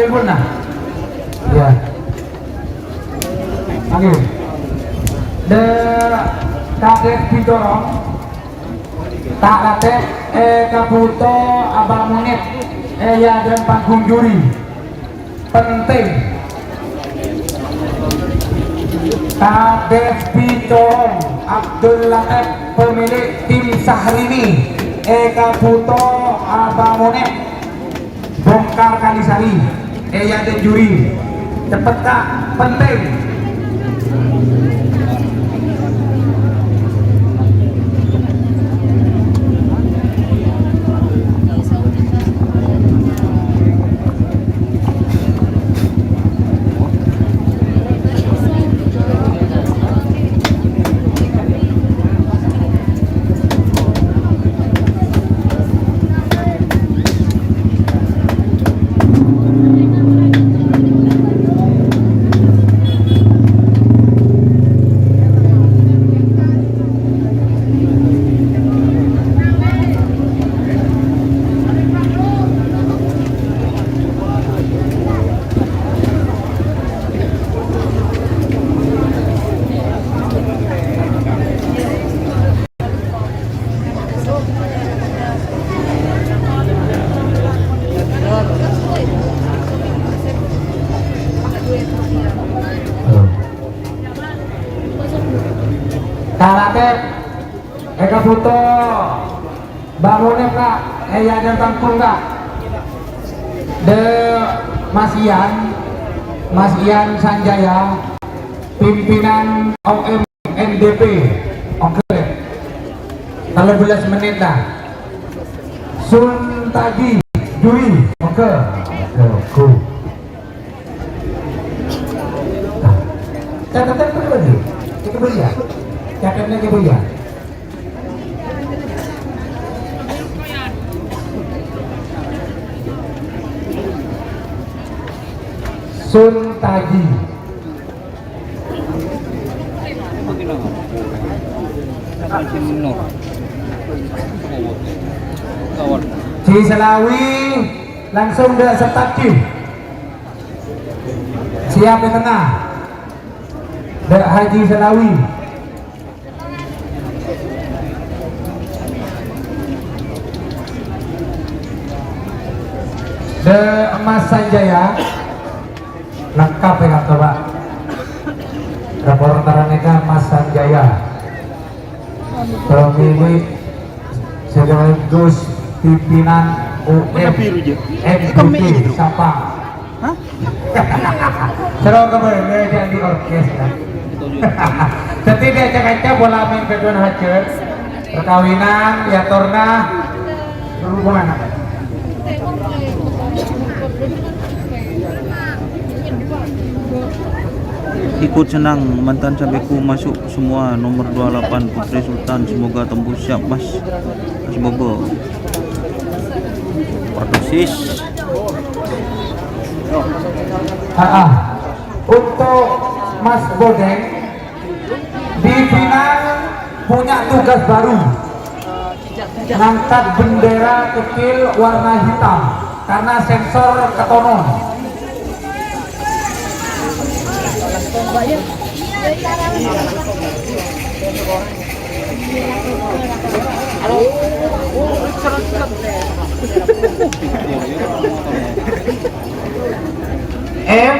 telepon nah ya oke de Kades Pidorong tak kate Kabuto Abang Munit ya dan panggung juri penting Kades Pidorong Abdul Latif pemilik tim Sahrini Kabuto Abang Munit bongkar Kalisari ya dan juri cepet kak penting Karate Kabuto bangunin kak ya dan tangkung kak de Mas Ian Sanjaya pimpinan OM NDP oke 13 menit lah Sun Tagi juri oke catatan pribadi kita beri ya catatan kita beri ya Sun Tagi Ci Selawi langsung ke Setaki siap di tengah de Haji Selawi de Mas Sanjaya lengkap ya Pak reporterannya Mas Sanjaya pemilik sekaligus pimpinan UM MDP Sapang Serong kembali jadi orkes. Jadi dia cakap bola main kedua hajar, perkawinan, yatorna, berhubungan apa? Ikut senang mantan sabeku masuk semua nomor 28 Putri Sultan, semoga tembus siap mas Bobo. Perdosis. Untuk Mas Bodeng di final punya tugas baru, mengangkat bendera kecil warna hitam karena sensor ketonon. M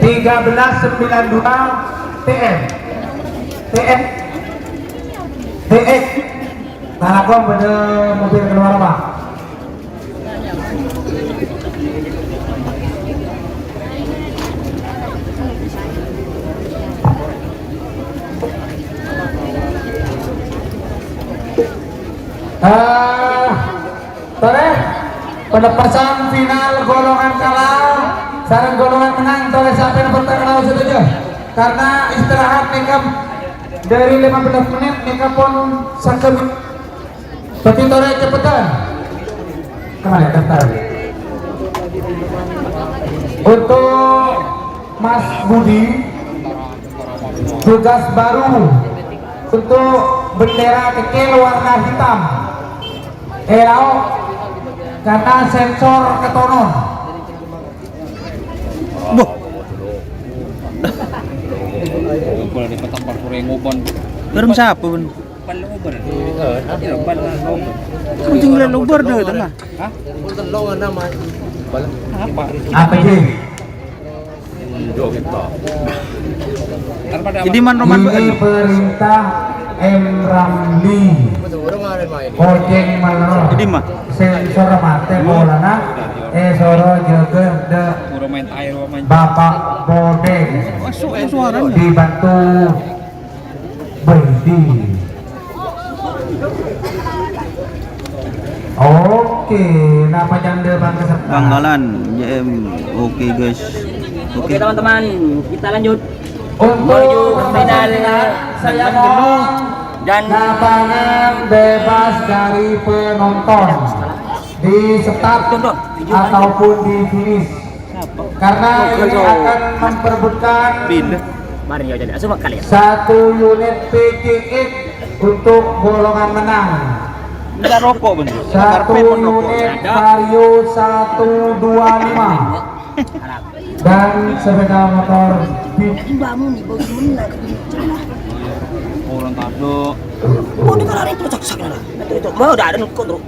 1392 TM TX tanah gua pada mobil keluar apa? Toleh penepasan final golongan kalah sarang golongan menang toleh siapa yang bertanggung setuju karena istirahat mereka dari 15 menit mereka pun sakit tapi toleh cepetan kemana daftar untuk Mas Budi tugas baru untuk bendera kecil warna hitam karena sensor ketonon. Bola di petang parkur yang ngobon. Bareng siapa pun? Pan ngobon. Ya pan ngobon. Kamu tinggal lubar deh tengah. Hah? Apa? Apa sih? Jadi man Roman Ini perintah M Ramli Ojeng Malro Jadi mah sensor mate bolana soro juga de Pura main air main. Bapak Bodeng masuk suaranya. dibantu Bedi. Oke, nama janda Bang Keserta. Banggalan JM. Oke guys. Oke teman-teman, kita lanjut Untuk final saya mohon dan lapangan bebas dari penonton di start ataupun di finish karena ini akan memperebutkan mari ya jadi asuh kali ya. 1 unit PGX untuk golongan menang, Bisa rokok bener. 1 unit Vario 125 dan sepeda motor Beat. Orang tado. Oh di kanan itu cak lah. Itu mau udah ada kontrol.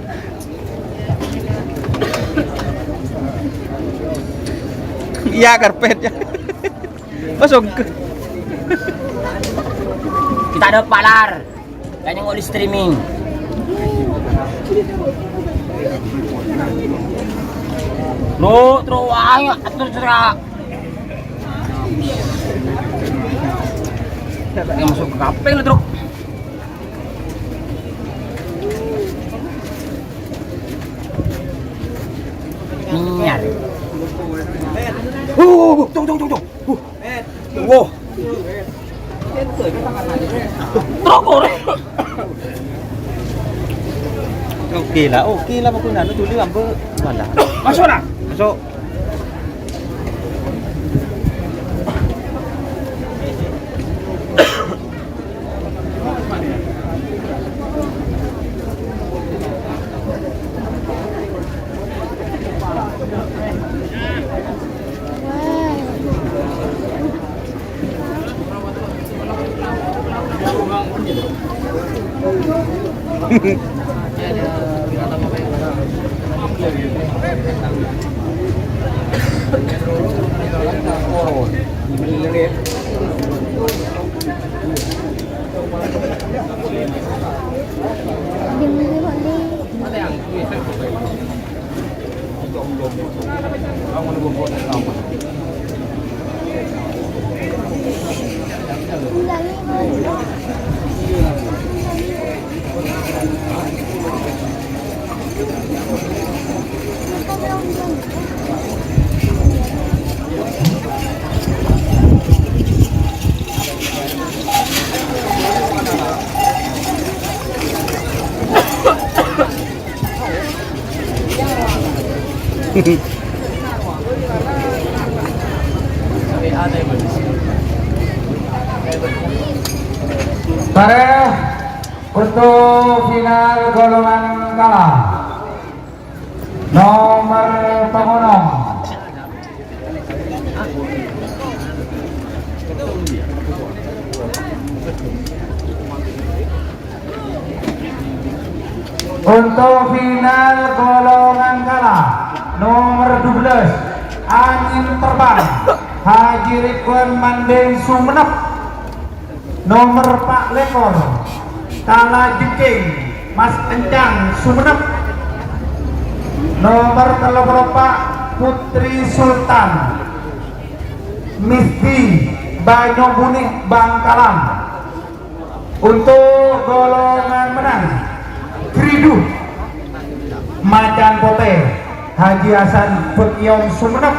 Iya karpetnya. Masuk ke. Kita ada palar. Kayaknya mau di streaming. Lo terus ayo atur cerak. Yang masuk ke kapeng lo terus. Niar. Tunggu. Wow. Trokor. Oke lah aku nanu tuli ambe mana. Masuk lah. Masuk. Demi Bare untuk final golongan kalah nomor pengunung untuk final golongan kalah nomor 12 angin terbang Haji Ridwan Mandeng Sumenep nomor Pak Lekor Kala Jengking Mas Encang Sumenep nomor Pak Putri Sultan Misti Banyobunih Bangkalan. Untuk golongan menang Kridu Macan Pote Haji Hasan Bekyong Sumenep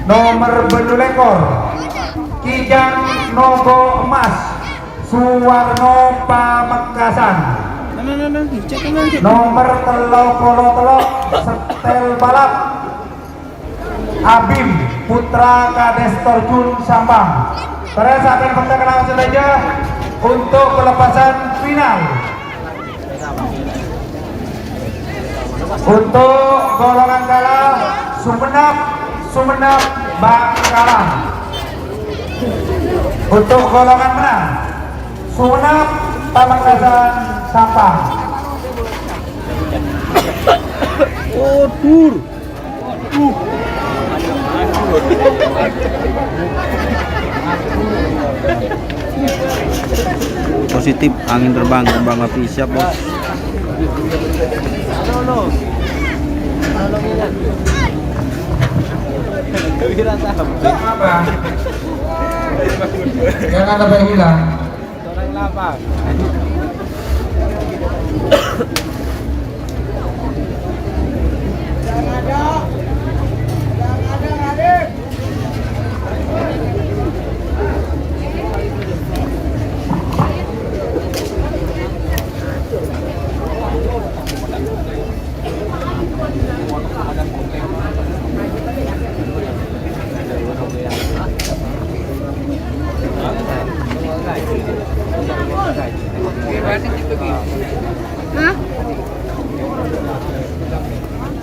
nomor Bendu Lekor Kijang Nogo Emas Suwarno Pamekasan nomor Telo Setel Balap Abim Putra Kades Torjun Sampang. Pada saat ini kita kenal saja untuk pelepasan final. Untuk golongan kalah Sumenep Bangkalan. Untuk golongan menang Sumenep Pamekasan Sampang. Oh, tur. Positif angin terbang api siap bos. Apa? Jangan sampai hilang. Hah?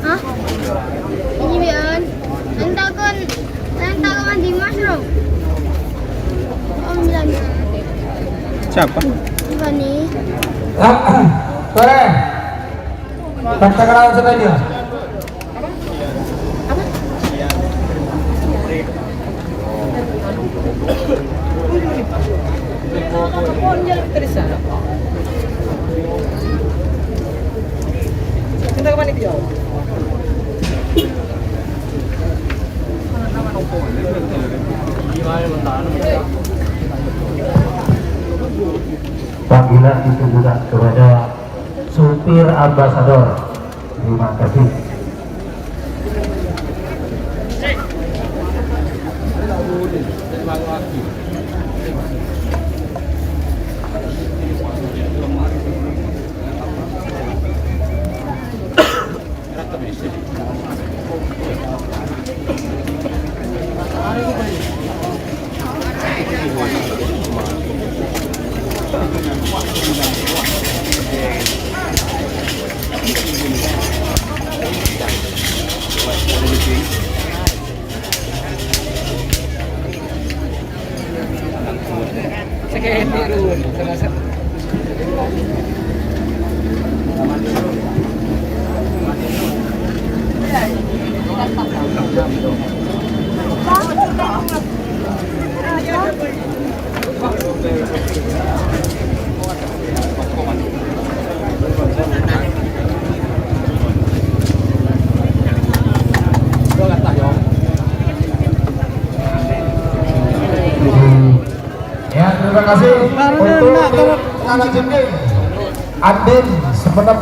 Hah? Ini biar nantakan Dimas loh. Om bilangnya. Siapa? Bani. Sore. Kita kenal saja. Kita kemana dia? Panggilan ditujukan kepada supir ambasador. Terima kasih. kasih untuk kalah jengking Andin semenep.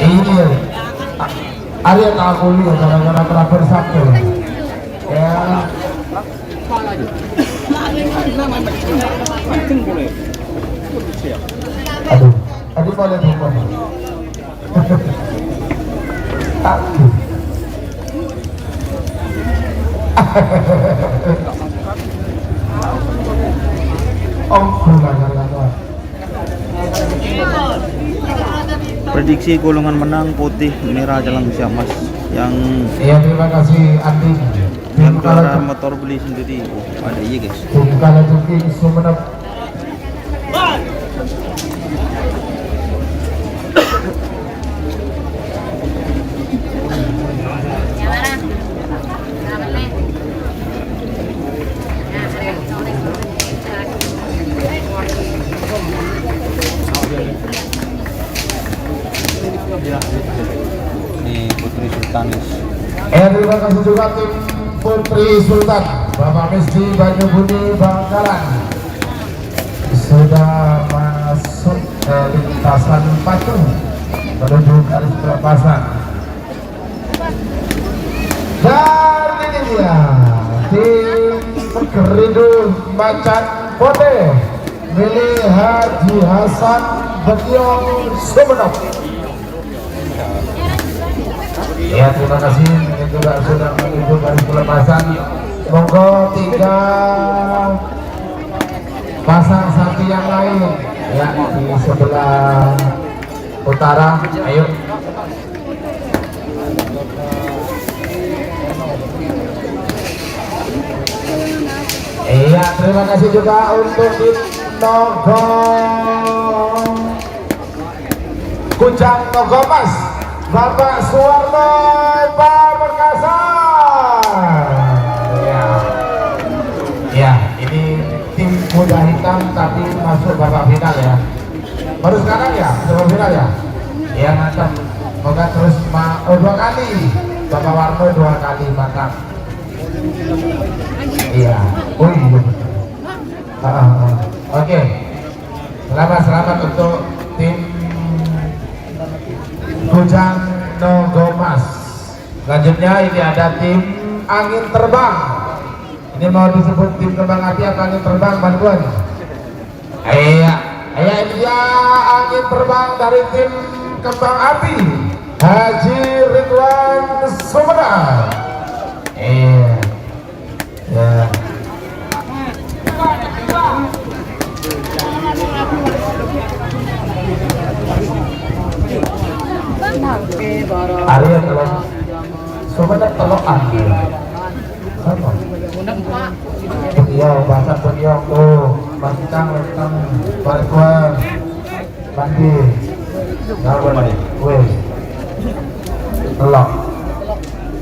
Ini Arya Takuli gara-gara terakhir satu ya. Aduh, aduh boleh bukan. Aduh. Prediksi golongan menang putih, merah, jalan usia emas. Yang Iya, terima kasih Andi. yang juara motor beli sendiri. Oh, ada iya guys. Kalau jengking Sumenep. Ini Putri Sultanis. Terima kasih juga tim Putri Sultan, Bapak Misti Banyubudi Bangkalan sudah masuk ke lintasan patung menuju garis pelepasan. Dan ini dia tim Geridu Macan Pote milik Haji Hasan Betiong Sumenep. Ya, terima kasih. Ini juga sudah menuju garis pelepasan. Monggo 3 pasang sapi yang lain ya di sebelah utara. Ayo. Iya, terima kasih juga untuk tim Nogo Kujang Nogomas Bapak Suwarno Pamekasan. Ya, ini tim kuda hitam tapi masuk babak final ya. Baru sekarang ya, babak final ya. Ya mantap. Semoga terus 2 kali. Bapak Warno 2 kali mantap. Iya. Oh iya. Oke. Selamat untuk tim Kujang Nogomas. Selanjutnya ini ada tim Angin Terbang. Ini mau disebut tim kembang api atau angin terbang, bantuan? Iya, ini dia angin terbang dari tim kembang api Haji Ridwan Sumenep. Iya, ya. Arya tolong Sumenep tolong ambil. Iya, bahasa Beliau tuh, Bantang, Barituan, Bandi, Garwan, weh, telok,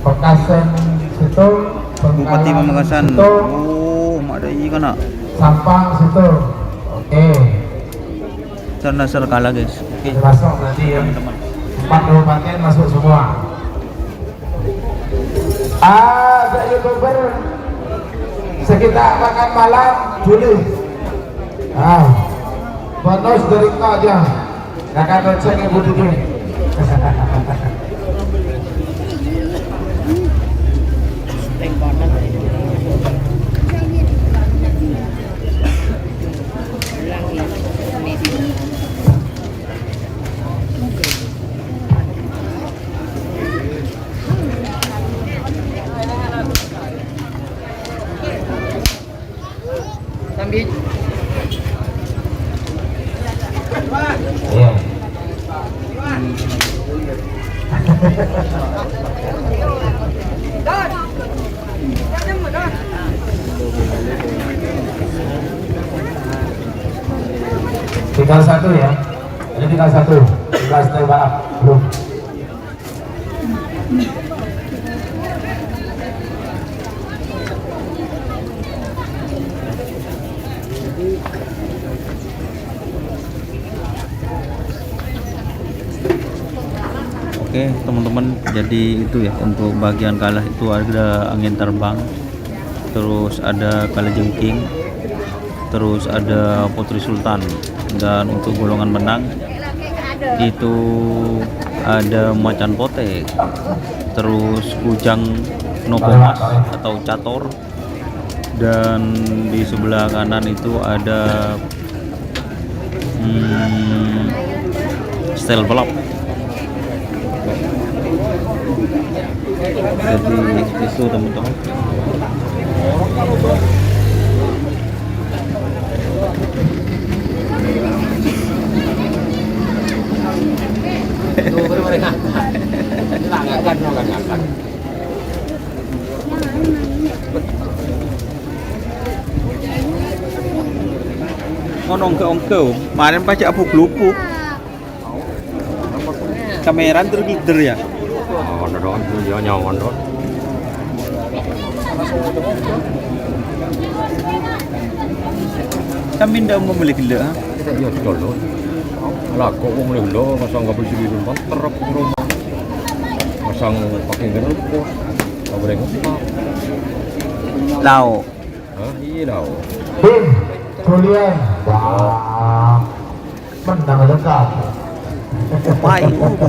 Pekasen situ, Bupati Pamekasan. Oh, mak ada iya kan? Sampang situ, oke. Nasar kalah guys. Oke. Masuk berarti ya. 4 kabupaten masuk semua. Ada YouTuber sekitar makan malam Juli. Bonus dari kau aja. Kakak doceng Ibu Didi. Iya. Tinggal 1 ya. Ini tinggal 1. Tinggal stay balap belum. Oke teman-teman, jadi itu ya untuk bagian kalah itu ada angin terbang terus ada Kalajengking, terus ada Putri Sultan. Dan untuk golongan menang itu ada Macan Potek, terus Kujang Nopomas atau Cator, dan di sebelah kanan itu ada Stel Balap. Jadi itu teman-teman. Ngono ongke kemarin pacak apa gelupuk kamera terglider ya. Oh, doang dia nyawan doang. Kami ndak mau beli gila. Kita dia dulu. Lah kok wong lho masang enggak bersih di rumah terap rumah. Masang pakai geruk. Enggak boleh ngapa. Lau. Hah? Iya lau. Tim Julian, wah, menang dekat.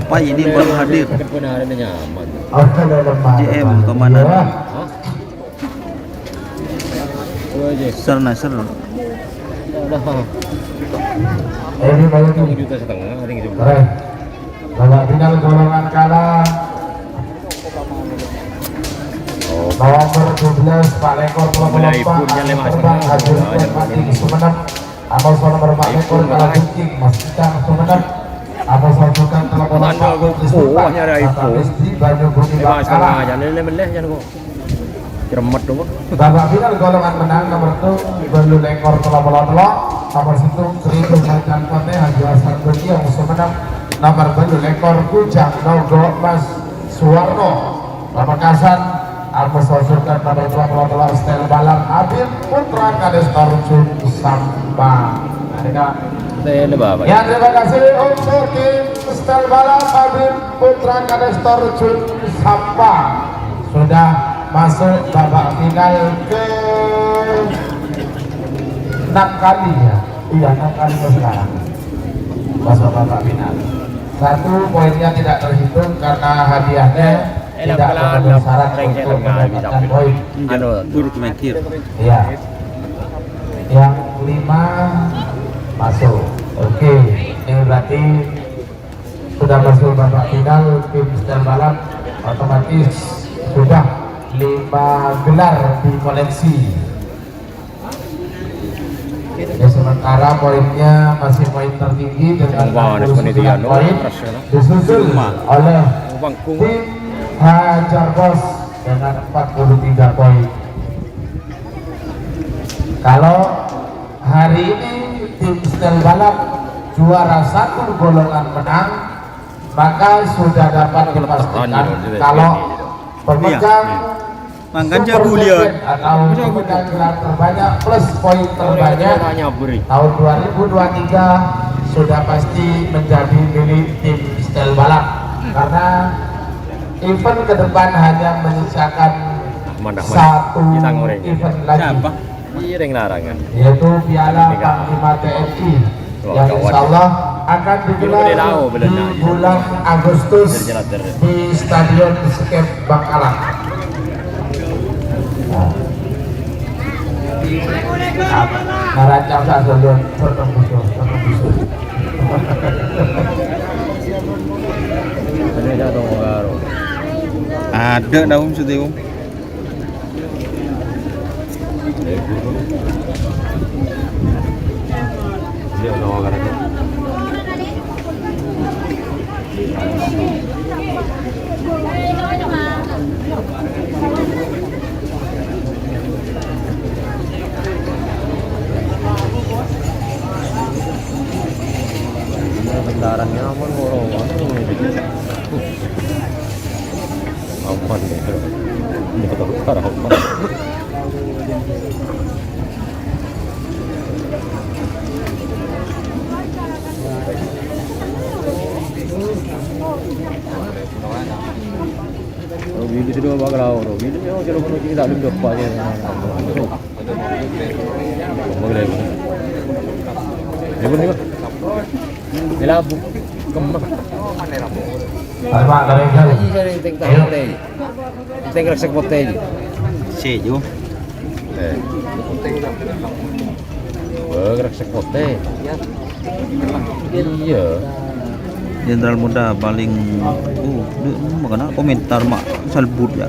Pai ini baru hadir. Kebenarannya nyaman. JM kemana? Hah? Gua aja. Serna. Ini banyak tuh. 1,5 juta ada yang jumlah. Keren. Babak final golongan kalah. Nomor 12 Pak Lekor Mulai punnya lima terbang hadir mati Sumenep. Apa nomor Pak Lekor Kalajengking Mas Cang Sumenep. Apa bukan telepon Pak Putri Sultan. Istri Banyu Bumi Bangkalan. Jangan meleleh jangan kok. Ceremet dong. Babak final golongan menang nomor 2 Banyu Lekor Telok-telok. Nomor 1 Seribu Macan Pote Haji Hasan Berdiang Sumenep. Nomor Banyu Lekor Kujang Nogo Mas Suwarno. Pamekasan Almus Wasurkan nomor 2 Stel Balang Abid Putra Kades Torjun Sampang. Saya lebah. Ya, terima kasih untuk tim Stel Balang Abid Putra Kades Torjun Sampang sudah masuk babak final ke 6 kali ya. Iya, 6 kali sekarang masuk babak final. 1 poinnya tidak terhitung karena hadiahnya tidak memenuhi syarat untuk mendapatkan poin. Buruk mikir. Iya. Yang 5 masuk. Oke, ini berarti sudah masuk babak final. Tim Stel Balang otomatis sudah 5 gelar di koleksi. Ya, sementara poinnya masih poin tertinggi dengan 69 poin, disusul oleh tim Hajar Bos dengan 43 poin. Kalau hari ini tim Stel Balang juara 1 golongan menang, maka sudah dapat dipastikan kalau pemegang Makan Super jago lihat. Champion atau pemegang gelar terbanyak plus poin terbanyak tahun 2023 sudah pasti menjadi milik tim Stel Balang, karena event ke depan hanya menyisakan satu event lagi. Siapa? Iya yang larangan. Yaitu Piala Panglima TNI yang insya Allah akan digelar di bulan Agustus di Stadion Skep Bangkalan. Narancang saya dulu bertemu. Ada daun setiap. Dia nawa kan itu. Bendarannya apa ngorong? Apa nih? Ini betul parah apa? Video dua bakal orang. Video yang kalau kita ada berapa aja. Boleh. Ibu ni ba? Nilabo. Kemak. Pak dari kali. Isa rin tek tayo pre. Tek raksak bote. Sejo. Gerak sekote. Iya. Jenderal muda paling makanya komentar mak salbut ya.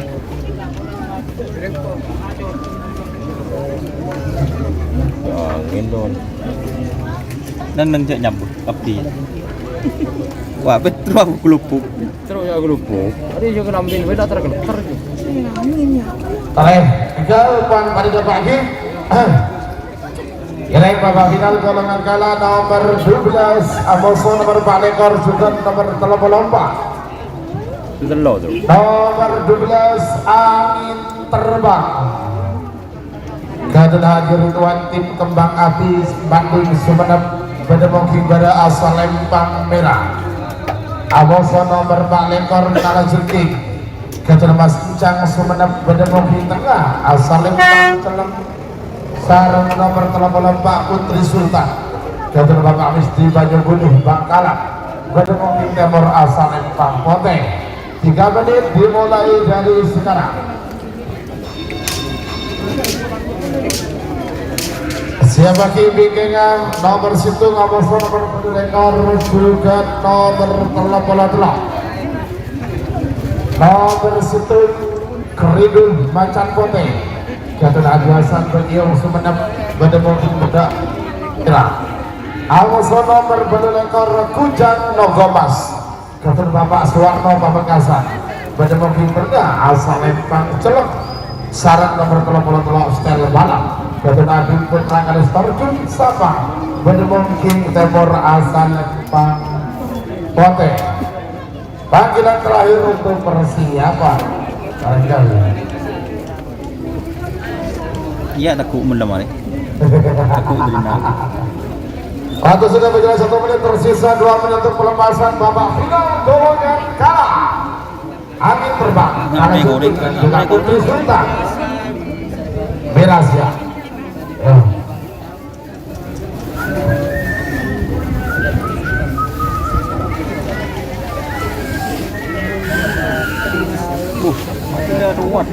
Angin don. Nang cek nyambut tapi. Wah, betul aku kelupuk. Terus ya gelupuk. Ada juga nambil beda tergeletar. Oke, jawaban pada pagi. Kirain babak final golongan kala nomor 12, Amoso nomor 4 ekor juga nomor 34. Itu lo tuh. Nomor 12 Angin Terbang. Gadun hadir Tuan tim Kembang Api Bandung Sumeneb Bedemongking Bada asal Lempang Merah. Amoso nomor 4 ekor Nala Jengking. Gadun Mas Ucang Sumeneb Bedemongking Tengah asal Lempang Celeng. Sarang nomor 34 Putri Sultan. Gadun Bapak Misti Banyubunuh Bangkalan. Bedemongking Timur asal Lempang Pote. 3 menit dimulai dari sekarang. Siapa bimbingan nomor situ nomor ekor juga nomor 38. Nomor situ Keridul Macan Pote. Gadun Aguasan Bediong Sumeneb Bedemongking Bedak Kira. Amoso nomor ekor Kujang Nogomas. Gadun Bapak Suwarno Pamekasan Bedemongking Bedak asal Lempang Celek. Sarang nomor 33 Stel Balap. Gadun Adun Putra Kalis Torjun Sabang Bedemongking Timur asal Lempang Pote. Panggilan terakhir untuk persiapan barangkali. Iya takut mendamai. Takut berina. Waktu sudah berjalan 1 menit, tersisa 2 menit untuk pelepasan babak final golongan kalah. Angin Terbang Nala Jengking juga Putri Sultan Berasia. Tidak ruwet.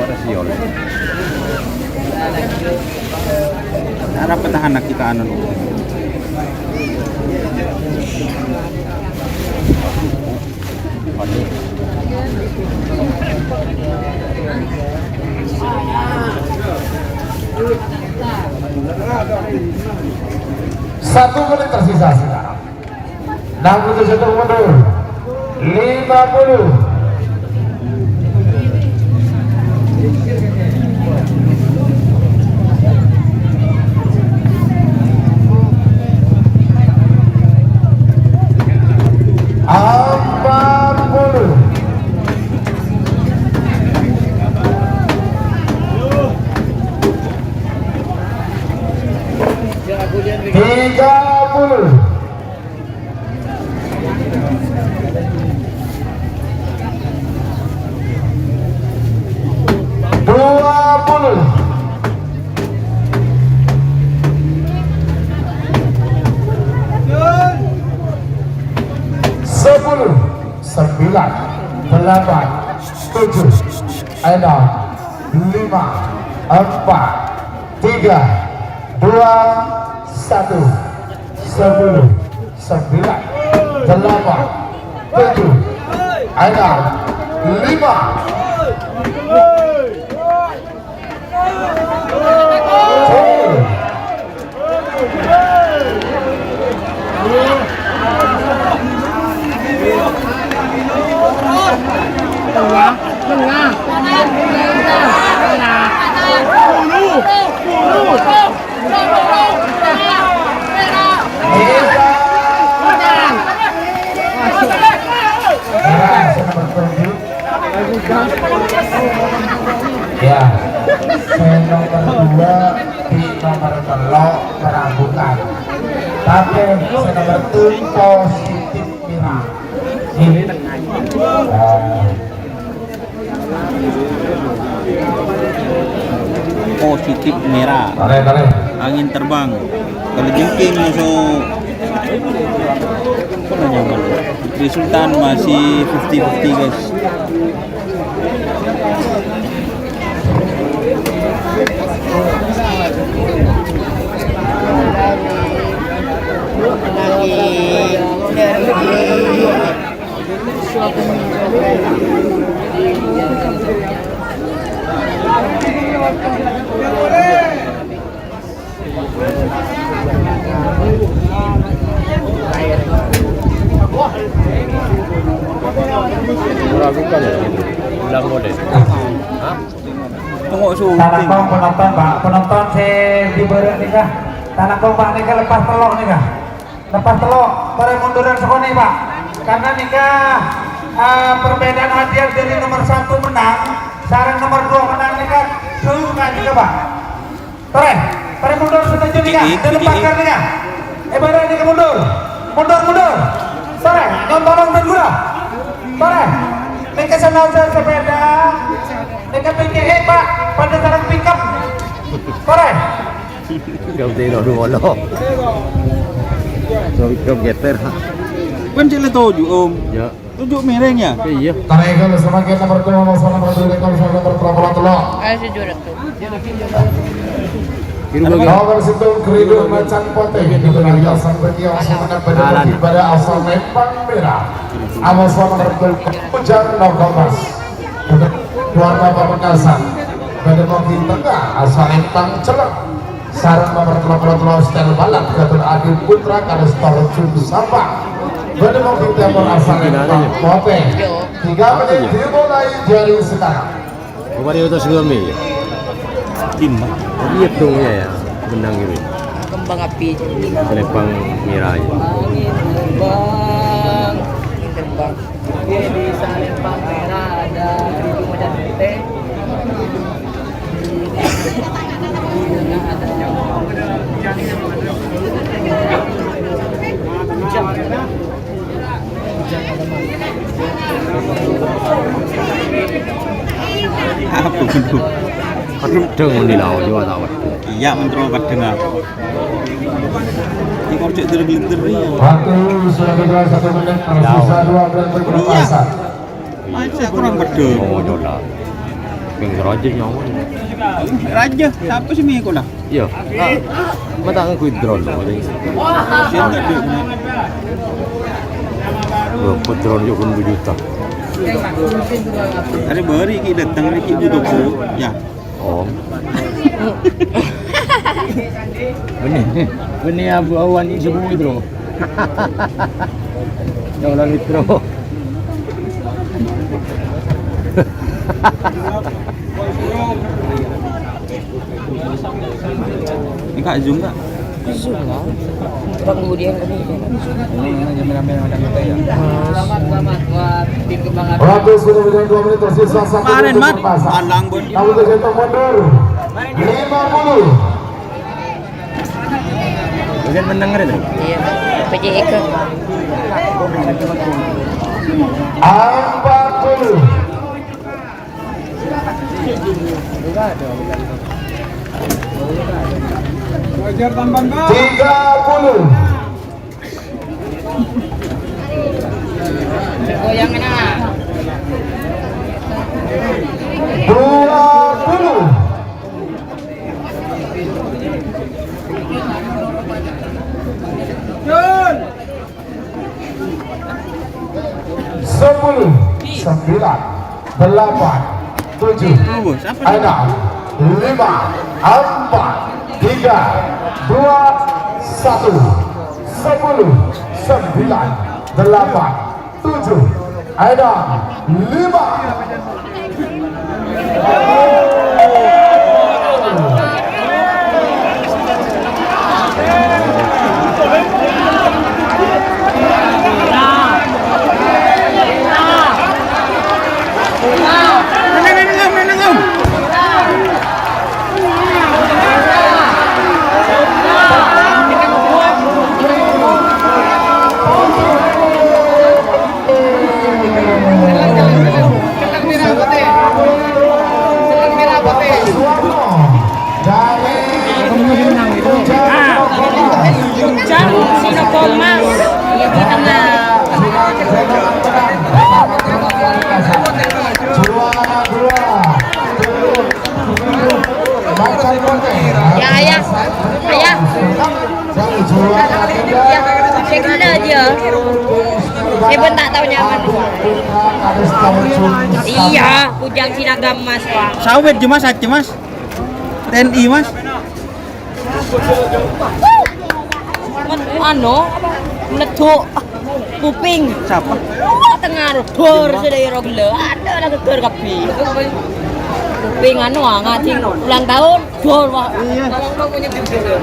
Ada siol. Harap petahana kita anu. Ani. Satu menit tersisa sekarang. 61 mundur. 50. Sembilan, 8, 7, 6, 5, 4, 3, 2, 1, sepuluh, 9, 8, 7, 6, ya, nomor 2 di nomor telok perambutan. Tapi nomor 2 positif Ini Positif merah. Tarik. Angin terbang. Kalau jengking musuh apa nyaman. Resultan masih 50-50 guys. Meragukan ya gitu. Bilang boleh. Hah? Tunggu syuting. Tanakong penonton Pak, penonton saya di bawah nih kah? Tanakong Pak nih kah lepas telok nih kah? Lepas telok, boleh munduran sekali Pak. Karena nih kah perbedaan hadiah dari nomor 1 menang, sarang nomor 2 menang nih kah? Suka juga Pak. Tore mundur setuju nih kah? Dilepaskan nih kah? Barang nih kah mundur. Tore, nyontorong dan gula. Tore, nih kah sana sepeda. Dekat PKE Pak, pada sarang pickup. Korek. Kau tidak dulu. So kau geter. Kan cile tujuh om. Ya. Tujuh mereng ya. Iya. Tarik kalau semakin nomor 2 nomor 2 nomor 3 telok. Ayo sejurat tuh. Kirim lagi. Nomor situ Krido Macan Poteh diberi hiasan berkios semangat pada pada asal Lempang Merah. Awas nomor 2 Hujan Nogomas. Keluarga Pamekasan. Pada mobil tengah asal Lempang Celek. Sarang nomor 33 Stel Balap Gatot Adil Putra Kadestor Jun Sapa. Pada mobil timur asal Lempang Poteh. 3 menit dimulai dari sekarang. Kemarin itu segami. Tim. Lihat dong ya, benang gitu. Kembang api. Selempang merah aja. Angin terbang. Di Salempang merah ada 1.000 macan putih. Di tengah ada Apa bentuk? Kadang deng di laut juga tahu. Iya mentro kadang apa? Ini kalau cek tergelintir nih. Waktu sudah berjalan 1 menit, tersisa 2 bulan berpapasan. Masa kurang bedeng. Oh jodoh. Pinggir aja nyawa. Raja, siapa sih Miko lah? Iya. Mata aku drone loh. Siapa enggak deh? Berapa drone juga 2 juta. Hari beri kita datang hari kita butuh ya. Oh. Benih abu awan ini semua itu. Yang lalu itu. Ini Kak Zoom Kak? Zoom lah. Kurang kemudian kami. Selamat buat tim kembang api. Waktu sudah berjalan 2 menit, tersisa 1 Kemarin menit mat, berpapasan. palang bon. Namun terjatuh mundur 50. Bagian menang itu. Iya, PJEK. 40. 30. Goyang enak. 20. 10, 9, 8, 7, Tunggu, siapa nih? 6, 5, 4, 3, 2, 1, 10, 9, 8, 7, 6, 5. sino Komas yang di tengah. Juara 2 Ya ayah, ayah, dari juara 3 ya saya kena aja. Saya pun tak tahu nyaman. Iya, Kujang Sinagam Mas Pak. Sawit je mas, aja mas. TNI mas. Ano, meletuk kuping. Siapa? Tengah dor sudah ya rogle. Ada lah keker kapi. Kuping anu ngacing ulang tahun dor wah. Iya. Kalau punya video.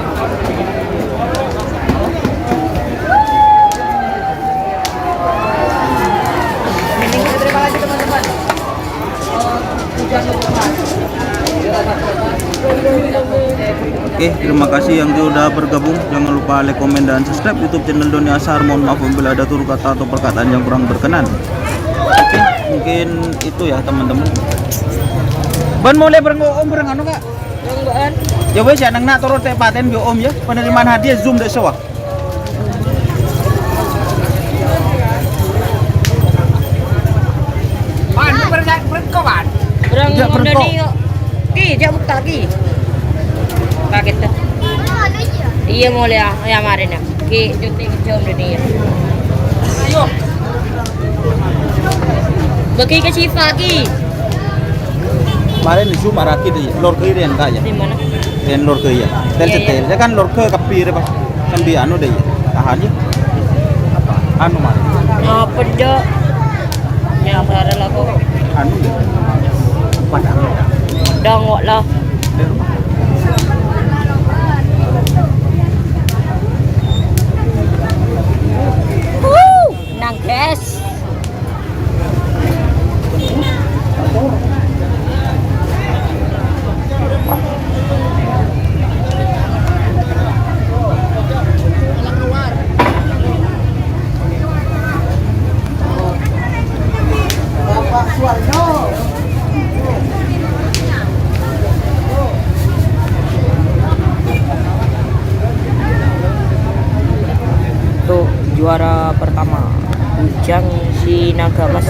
Terima kasih teman-teman. Oke, terima kasih yang sudah bergabung. Jangan lupa like, komen, dan subscribe YouTube channel Doni Ashar. Mohon maaf apabila ada tutur kata atau perkataan yang kurang berkenan. Oke, mungkin itu ya teman-teman. Ban mulai berengom anu kak? Ronggoan. Ya wes ya nang nak turut paten yo om ya. Penerimaan hadiah Zoom dek sewak. Berang Ya, udah berengkok. nih yuk. Ki, dia buka ki. Kaget tuh. Iya mulai ya kemarin ya. Ki, syuting jam udah nih ya. Ayo. Bagi ke Siva ki. Kemarin di Zoom araki deh. Lor ke irian kak ya. Di mana? Dan lor ke ya. Tel Iya, cetel. Ya kan lor ke kapi deh pas. Sambil anu deh ya. Tahan ya. Anu mah. Apa dah? Ya ada lah kok. Anu. Padang. Dangok lah. Nang guys. Tuh juara pertama Kujang Sinagam Mas.